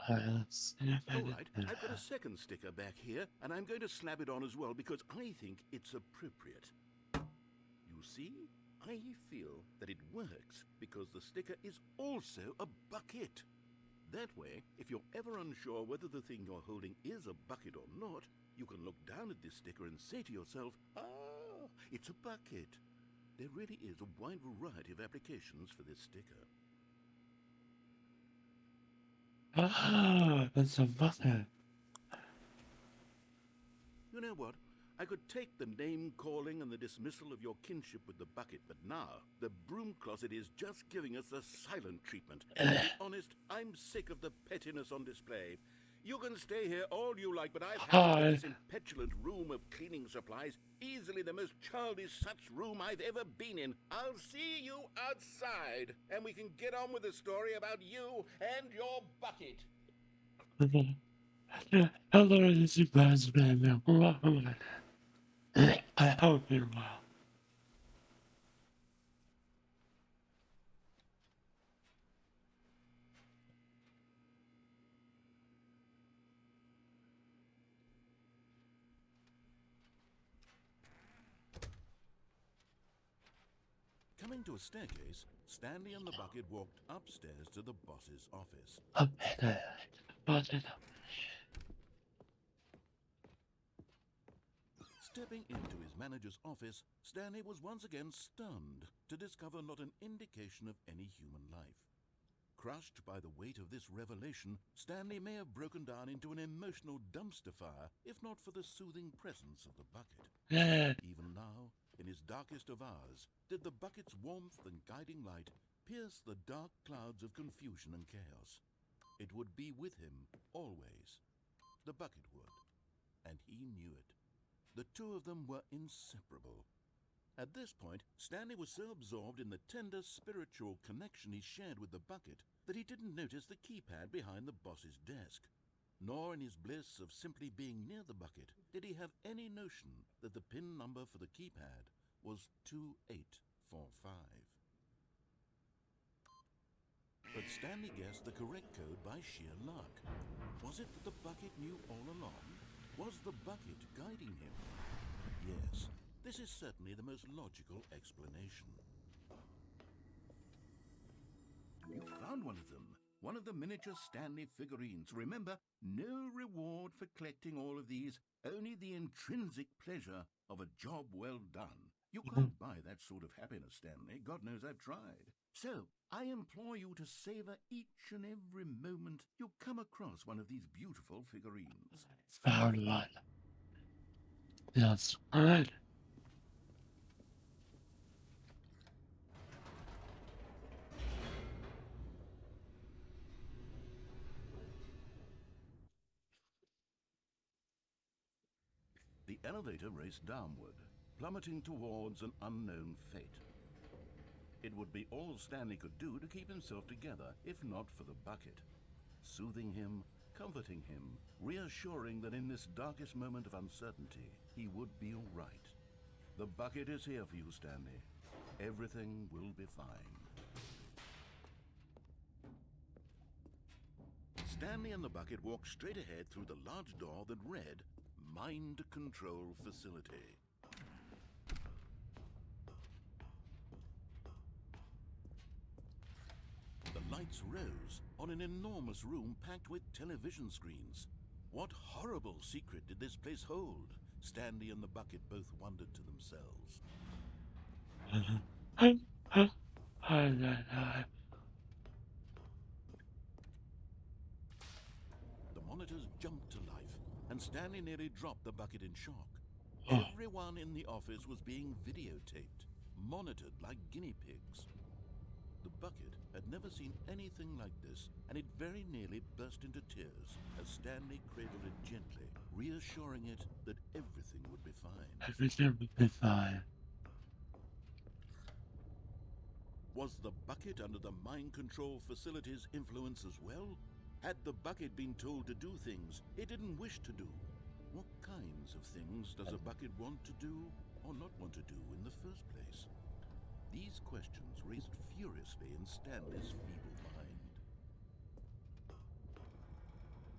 All right, I've got a second sticker back here, and I'm going to slap it on as well because I think it's appropriate. You see, I feel that it works because the sticker is also a bucket. That way, if you're ever unsure whether the thing you're holding is a bucket or not, you can look down at this sticker and say to yourself, ah, it's a bucket. There really is a wide variety of applications for this sticker. Ah, it's a bucket. You know what? I could take the name-calling and the dismissal of your kinship with the bucket, but now the broom closet is just giving us the silent treatment. And to be honest, I'm sick of the pettiness on display. You can stay here all you like, but I've had this impetulant room of cleaning supplies, easily the most childish such room I've ever been in. I'll see you outside, and we can get on with the story about you and your bucket. Hello, this is Buzzman. I hope you're well. Coming to a staircase, Stanley and the bucket walked upstairs to the boss's office. Up there. Stepping into his manager's office, Stanley was once again stunned to discover not an indication of any human life. Crushed by the weight of this revelation, Stanley may have broken down into an emotional dumpster fire if not for the soothing presence of the bucket. Even now, in his darkest of hours, did the bucket's warmth and guiding light pierce the dark clouds of confusion and chaos. It would be with him always. The bucket would, and he knew it. The two of them were inseparable. At this point, Stanley was so absorbed in the tender spiritual connection he shared with the bucket that he didn't notice the keypad behind the boss's desk. Nor in his bliss of simply being near the bucket did he have any notion that the PIN number for the keypad was 2845. But Stanley guessed the correct code by sheer luck. Was it that the bucket knew all along? Was the bucket guiding him? Yes, this is certainly the most logical explanation. You found one of them. One of the miniature Stanley figurines. Remember, no reward for collecting all of these, only the intrinsic pleasure of a job well done. You can't buy that sort of happiness, Stanley. God knows I've tried. So, I implore you to savor each and every moment you come across one of these beautiful figurines. Found one. That's good. The elevator raced downward, plummeting towards an unknown fate. It would be all Stanley could do to keep himself together, if not for the bucket. Soothing him, comforting him, reassuring that in this darkest moment of uncertainty, he would be all right. The bucket is here for you, Stanley. Everything will be fine. Stanley and the bucket walked straight ahead through the large door that read, Mind Control Facility. The lights rose on an enormous room packed with television screens. What horrible secret did this place hold? Stanley and the bucket both wondered to themselves. The monitors jumped to life, and Stanley nearly dropped the bucket in shock. Everyone in the office was being videotaped, monitored like guinea pigs. The bucket had never seen anything like this, and it very nearly burst into tears as Stanley cradled it gently, reassuring it that everything would be fine. Everything will be fine. Was the bucket under the mind control facility's influence as well? Had the bucket been told to do things it didn't wish to do? What kinds of things does a bucket want to do or not want to do in the first place? These questions raced furiously in Stanley's feeble mind.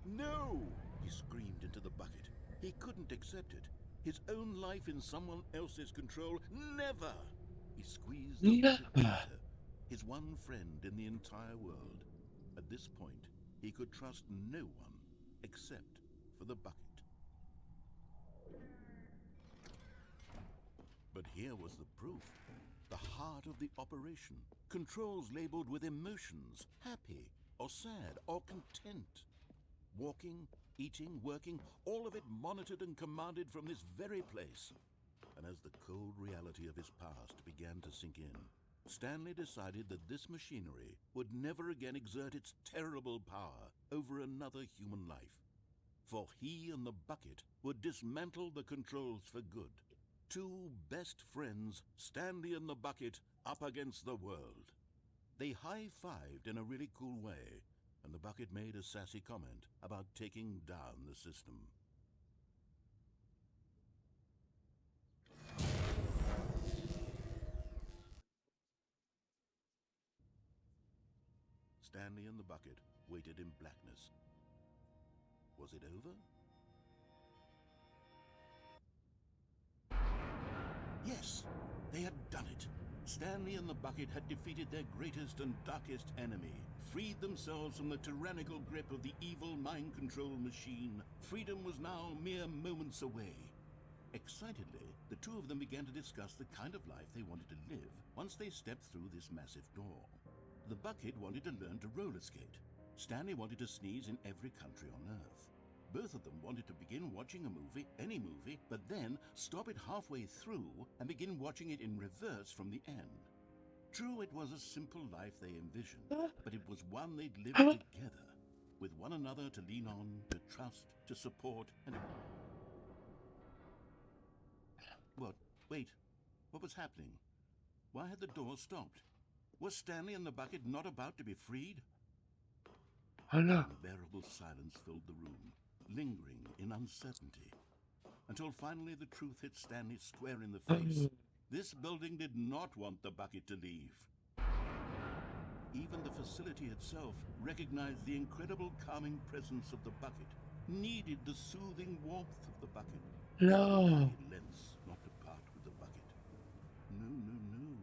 No! He screamed into the bucket. He couldn't accept it. His own life in someone else's control. Never! He squeezed the bucket tighter. His one friend in the entire world. At this point, he could trust no one except for the bucket. But here was the proof. The heart of the operation. Controls labeled with emotions, happy or sad or content. Walking, eating, working, all of it monitored and commanded from this very place. And as the cold reality of his past began to sink in, Stanley decided that this machinery would never again exert its terrible power over another human life. For he and the bucket would dismantle the controls for good. Two best friends, Stanley and the bucket, up against the world. They high-fived in a really cool way, and the bucket made a sassy comment about taking down the system. Stanley and the bucket waited in blackness. Was it over? Yes, they had done it. Stanley and the bucket had defeated their greatest and darkest enemy, freed themselves from the tyrannical grip of the evil mind control machine. Freedom was now mere moments away. Excitedly, the two of them began to discuss the kind of life they wanted to live once they stepped through this massive door. The bucket wanted to learn to roller skate. Stanley wanted to sneeze in every country on Earth. Both of them wanted to begin watching a movie, any movie, but then stop it halfway through and begin watching it in reverse from the end. True, it was a simple life they envisioned, but it was one they'd lived together, with one another to lean on, to trust, to support, and... What? Wait. What was happening? Why had the door stopped? Was Stanley and the bucket not about to be freed? Oh no. Unbearable silence filled the room, lingering in uncertainty, until finally the truth hit Stanley square in the face. This building did not want the bucket to leave. Even the facility itself recognized the incredible calming presence of the bucket, needed the soothing warmth of the bucket. No. It lengths not to part with the bucket. No, no, no.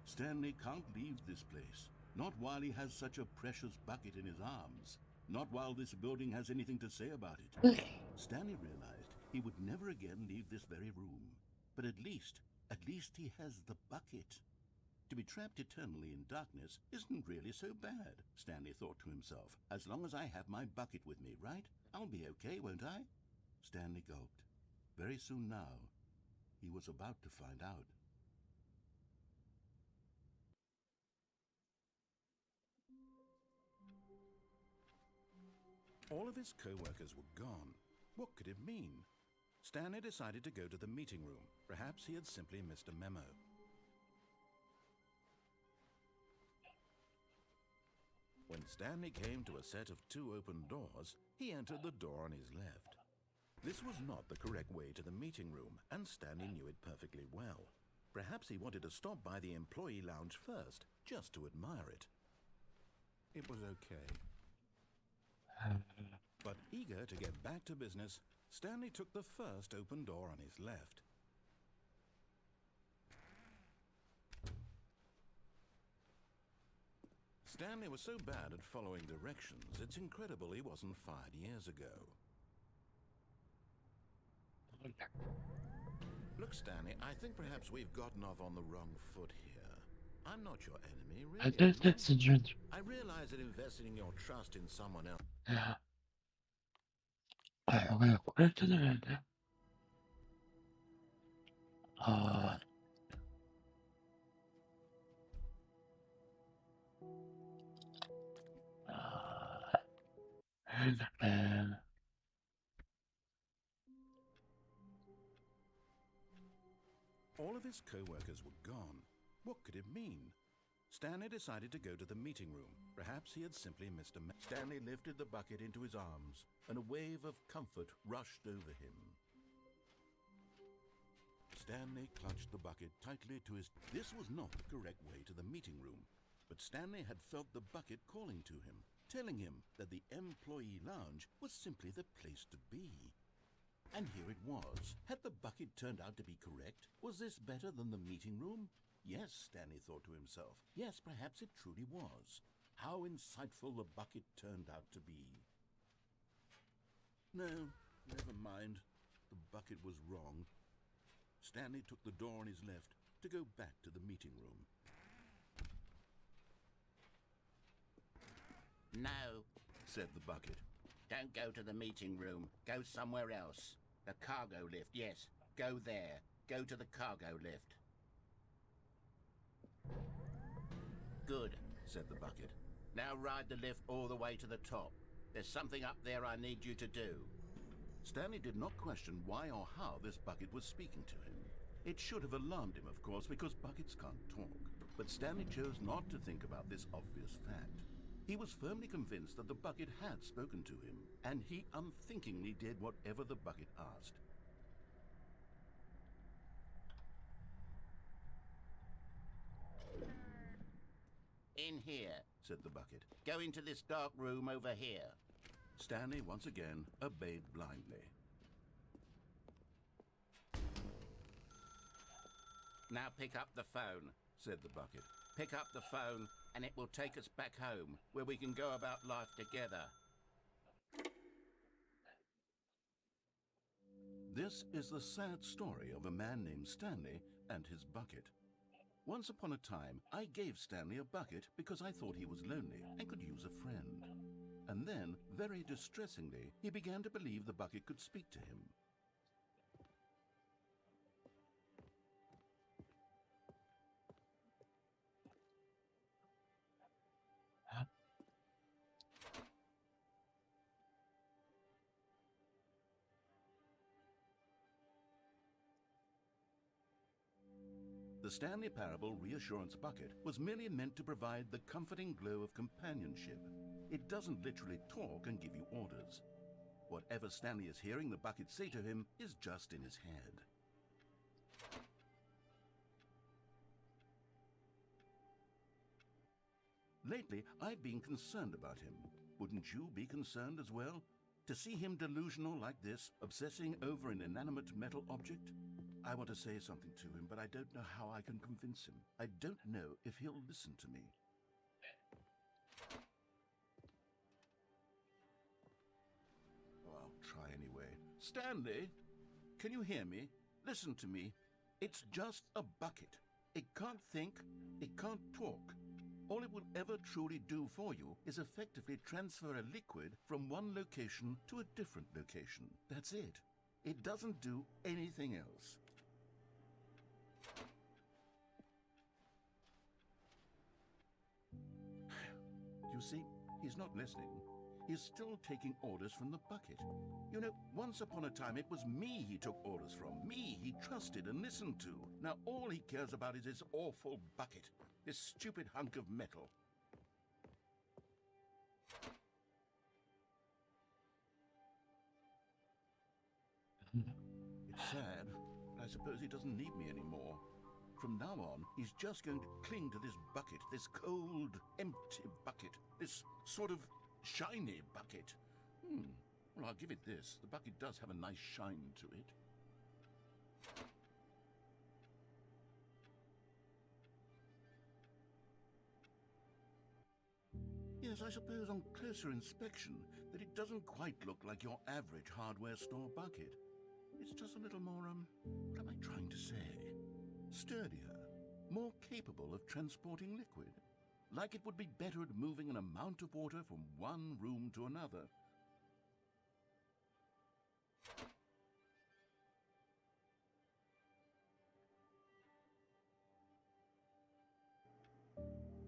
Stanley can't leave this place. Not while he has such a precious bucket in his arms. Not while this building has anything to say about it. Stanley realized he would never again leave this very room. But at least he has the bucket. To be trapped eternally in darkness isn't really so bad, Stanley thought to himself. As long as I have my bucket with me, right? I'll be okay, won't I? Stanley gulped. Very soon now, he was about to find out. All of his co-workers were gone. What could it mean? Stanley decided to go to the meeting room. Perhaps he had simply missed a memo. When Stanley came to a set of 2 open doors, he entered the door on his left. This was not the correct way to the meeting room, and Stanley knew it perfectly well. Perhaps he wanted to stop by the employee lounge first, just to admire it. It was okay. But eager to get back to business, Stanley took the first open door on his left. Stanley was so bad at following directions, it's incredible he wasn't fired years ago. Look, Stanley, I think perhaps we've gotten off on the wrong foot here. I'm not your enemy, really. I think that's a ginger. I realize that investing your trust in someone else... Yeah. I'm gonna go back to the window. And All of his co-workers were gone. What could it mean? Stanley decided to go to the meeting room. Perhaps he had simply missed a message. Stanley lifted the bucket into his arms, and a wave of comfort rushed over him. Stanley clutched the bucket tightly to his... This was not the correct way to the meeting room, but Stanley had felt the bucket calling to him, telling him that the employee lounge was simply the place to be. And here it was. Had the bucket turned out to be correct? Was this better than the meeting room? Yes, Stanley thought to himself. Yes, perhaps it truly was. How insightful the bucket turned out to be. No, never mind. The bucket was wrong. Stanley took the door on his left to go back to the meeting room. No, said the bucket. don't go to the meeting room. Go somewhere else. The cargo lift, yes. Go there. Go to the cargo lift. Good, said the bucket. Now ride the lift all the way to the top. There's something up there I need you to do. Stanley did not question why or how this bucket was speaking to him. It should have alarmed him, of course, because buckets can't talk. But Stanley chose not to think about this obvious fact. He was firmly convinced that the bucket had spoken to him, and he unthinkingly did whatever the bucket asked. In here, said the bucket. go into this dark room over here. Stanley once again obeyed blindly. Now pick up the phone, said the bucket. pick up the phone and it will take us back home where we can go about life together. This is the sad story of a man named Stanley and his bucket. Once upon a time, I gave Stanley a bucket because I thought he was lonely and could use a friend. And then, very distressingly, he began to believe the bucket could speak to him. The Stanley Parable Reassurance Bucket was merely meant to provide the comforting glow of companionship. It doesn't literally talk and give you orders. Whatever Stanley is hearing the bucket say to him is just in his head. Lately, I've been concerned about him. Wouldn't you be concerned as well? To see him delusional like this, obsessing over an inanimate metal object? I want to say something to him, but I don't know how I can convince him. I don't know if he'll listen to me. Oh, I'll try anyway. Stanley, can you hear me? Listen to me. It's just a bucket. It can't think, it can't talk. All it will ever truly do for you is effectively transfer a liquid from one location to a different location. That's it. It doesn't do anything else. You see, he's not listening. He's still taking orders from the bucket. You know, once upon a time it was me he took orders from. Me he trusted and listened to. Now all he cares about is his awful bucket. This stupid hunk of metal. It's sad, but I suppose he doesn't need me anymore. From now on, he's just going to cling to this bucket, this cold, empty bucket, this sort of shiny bucket. Well, I'll give it this. The bucket does have a nice shine to it. Yes, I suppose on closer inspection that it doesn't quite look like your average hardware store bucket. It's just a little more, what am I trying to say? Sturdier, more capable of transporting liquid. Like it would be better at moving an amount of water from one room to another.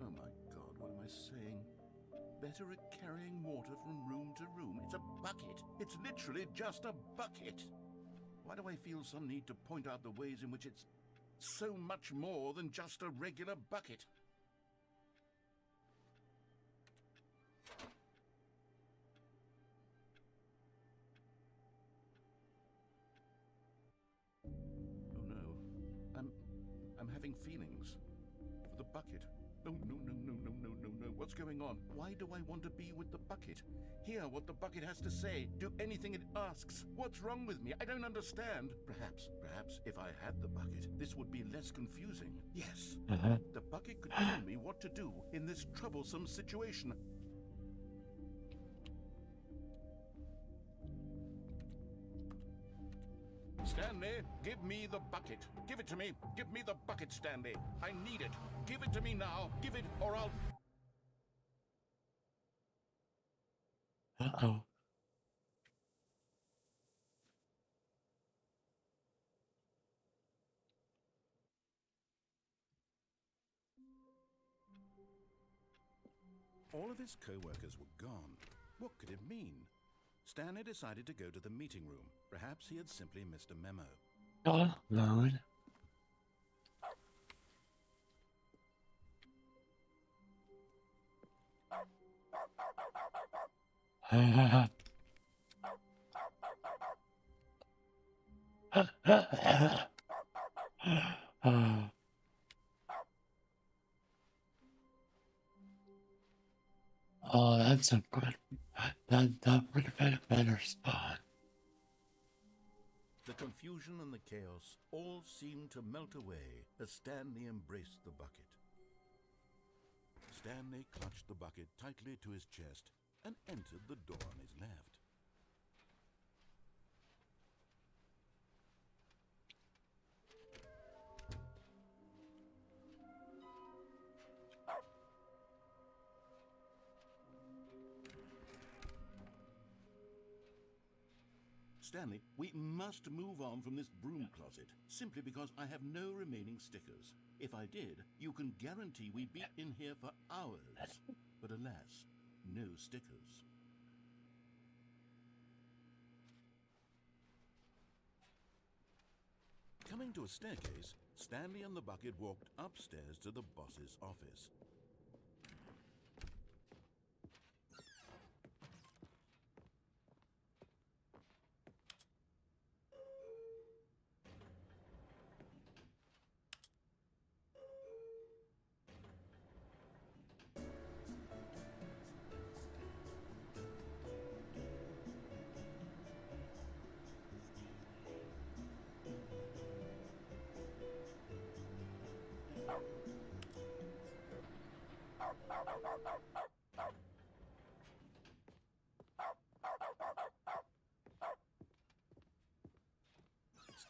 Oh my God, what am I saying? Better at carrying water from room to room. It's a bucket. It's literally just a bucket. Why do I feel some need to point out the ways in which it's so much more than just a regular bucket? Oh no, I'm having feelings for the bucket. Oh no, no, no, no, no, no, no. What's going on? Why do I want to be with the bucket? Hear what the bucket has to say. Do anything it asks. What's wrong with me? I don't understand. Perhaps if I had the bucket, this would be less confusing. Yes, the bucket could tell me what to do in this troublesome situation. Stanley, give me the bucket. Give it to me. Give me the bucket, Stanley. I need it. Give it to me now. Give it or I'll... Uh-oh. All of his co-workers were gone. What could it mean? Stanley decided to go to the meeting room. Perhaps he had simply missed a memo. Oh, Lord. Oh, that's a good. That would have been a better spot. The confusion and the chaos all seemed to melt away as Stanley embraced the bucket. Stanley clutched the bucket tightly to his chest and entered the door on his left. Stanley, we must move on from this broom closet, simply because I have no remaining stickers. If I did, you can guarantee we'd be in here for hours. But alas, no stickers. Coming to a staircase, Stanley and the bucket walked upstairs to the boss's office.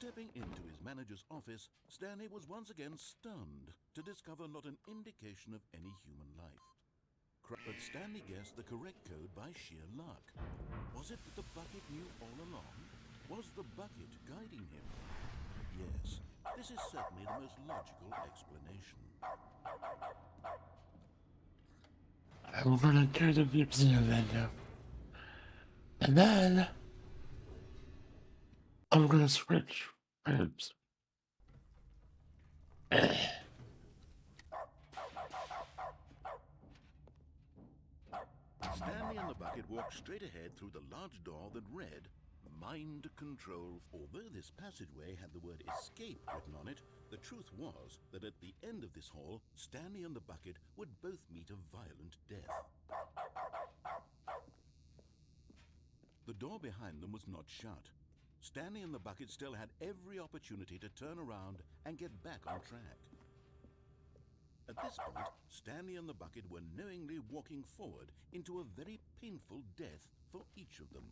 Stepping into his manager's office, Stanley was once again stunned to discover not an indication of any human life. But Stanley guessed the correct code by sheer luck. Was it that the bucket knew all along? Was the bucket guiding him? Yes, this is certainly the most logical explanation. I'm gonna do the museum window. And then I'm gonna switch rooms. Stanley and the bucket walked straight ahead through the large door that read, Mind Control. Although this passageway had the word escape written on it, the truth was that at the end of this hall, Stanley and the bucket would both meet a violent death. The door behind them was not shut. Stanley and the bucket still had every opportunity to turn around and get back on track. At this point, Stanley and the bucket were knowingly walking forward into a very painful death for each of them.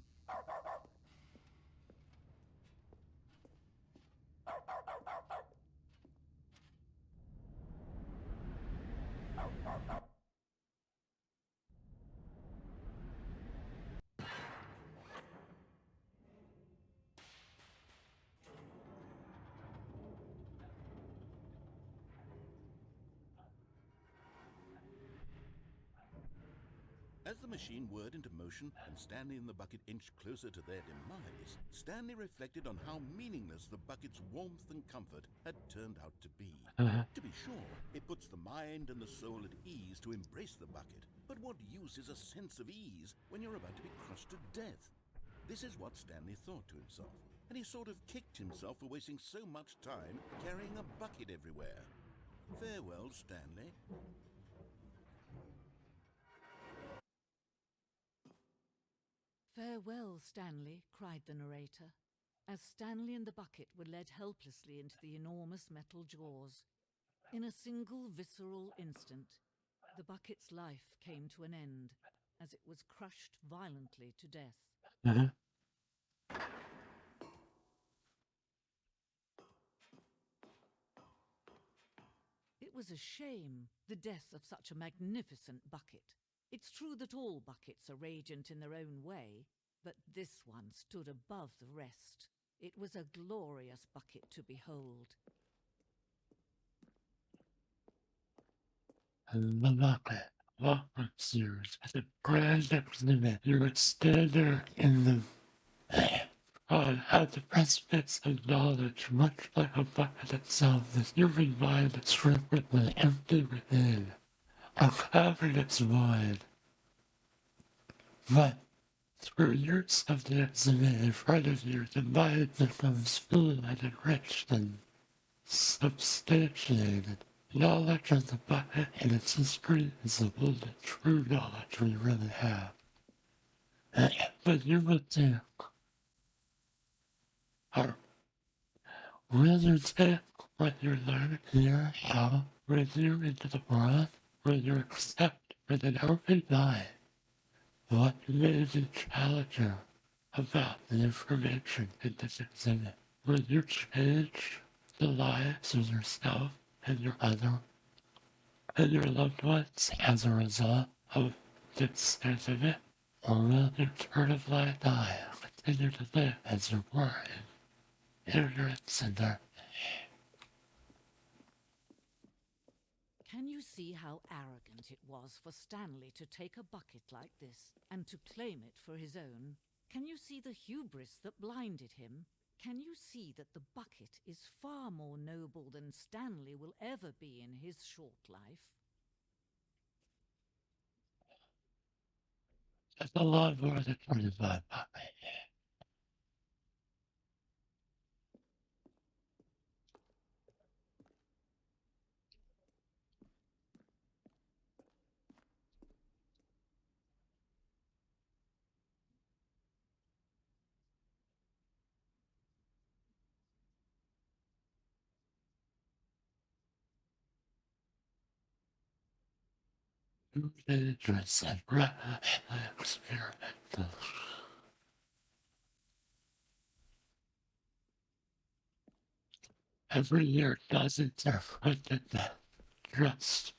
As the machine whirred into motion and Stanley and the bucket inched closer to their demise, Stanley reflected on how meaningless the bucket's warmth and comfort had turned out to be. To be sure, it puts the mind and the soul at ease to embrace the bucket, but what use is a sense of ease when you're about to be crushed to death? This is what Stanley thought to himself, and he sort of kicked himself for wasting so much time carrying a bucket everywhere. Farewell, Stanley. "Farewell, Stanley," cried the narrator, as Stanley and the bucket were led helplessly into the enormous metal jaws. In a single visceral instant, the bucket's life came to an end, as it was crushed violently to death. It was a shame, the death of such a magnificent bucket. It's true that all buckets are radiant in their own way, but this one stood above the rest. It was a glorious bucket to behold. And the bucket was used as a grand exhibit. You would stand there in the at the precipice of knowledge, much like a bucket itself. The human mind is frequently empty within, a cavernous void. But through use of the exhibit in front of you, the mind becomes filled and enriched and substantiated. Knowledge of the bucket and its history is the only true knowledge we really have. But you would think, will you take what you learn here out with you into the world? Will you accept with an open mind what may be challenging about the information in this exhibit? Will you change the lives of yourself and your loved ones as a result of this exhibit? Or will you turn a blind eye continue to live as you were in ignorance and their Can you see how arrogant it was for Stanley to take a bucket like this and to claim it for his own? Can you see the hubris that blinded him? Can you see that the bucket is far more noble than Stanley will ever be in his short life? That's a lot more than 25 bucks. Dangerous and experimental. Every year, dozens are funded that trust.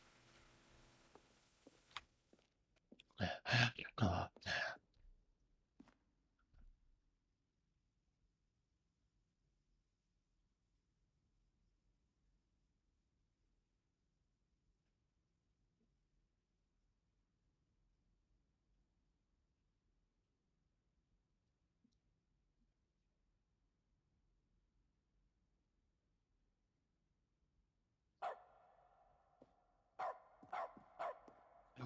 I have to go up there.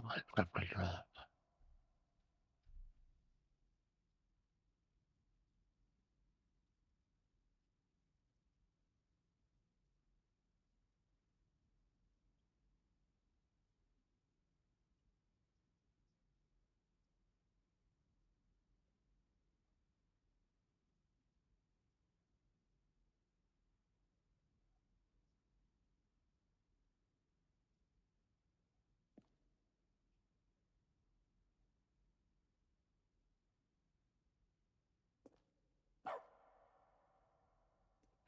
I quickly drop.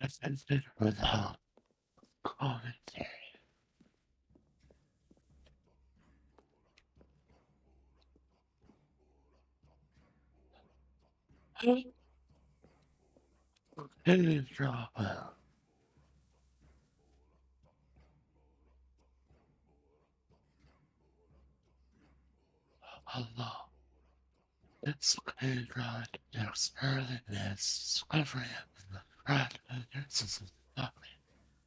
Offended without commentary. Please drop it. Hello. It's Pedro. There's early this discovery of the rat nurses of the bucket.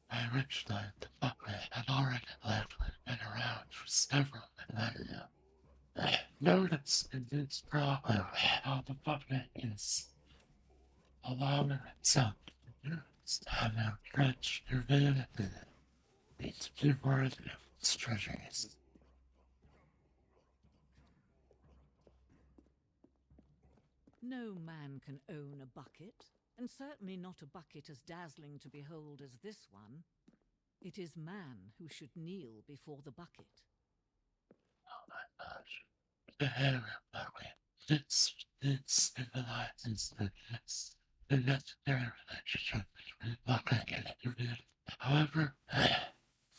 I reached out the bucket had already likely been around for several millennia. Notice in this problem how the bucket is allowing itself to use have outstretched your vanity. Needs to be worthy of its treasures. No man can own a bucket, and certainly not a bucket as dazzling to behold as this one. It is man who should kneel before the bucket. Oh my gosh. The hair of bucket. This symbolizes the necessary relationship between bucket and individual. However,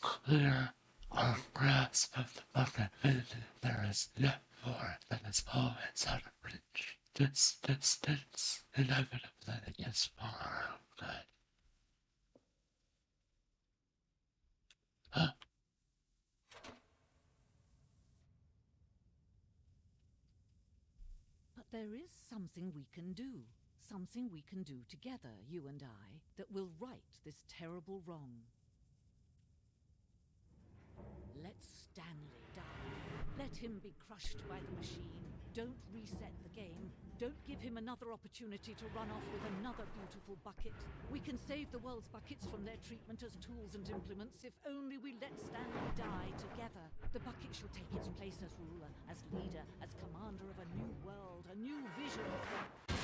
clear or grasp of the bucket vision, there is yet more that is always out of reach. This distance inevitably is far good. Huh? But there is something we can do. Something we can do together, you and I, that will right this terrible wrong. Let Stanley die. Let him be crushed by the machine. Don't reset the game. Don't give him another opportunity to run off with another beautiful bucket. We can save the world's buckets from their treatment as tools and implements if only we let Stanley die together. The bucket shall take its place as ruler, as leader, as commander of a new world, a new vision for...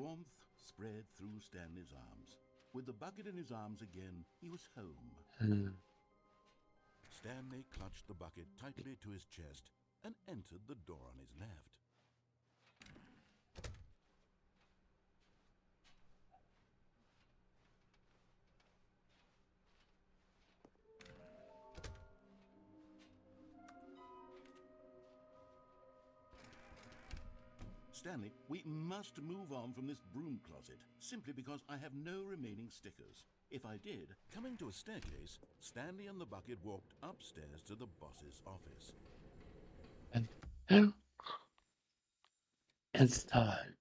Warmth spread through Stanley's arms. With the bucket in his arms again, he was home. Stanley clutched the bucket tightly to his chest and entered the door on his left. Stanley, we must move on from this broom closet, simply because I have no remaining stickers. If I did, coming to a staircase, Stanley and the bucket walked upstairs to the boss's office. And now it's time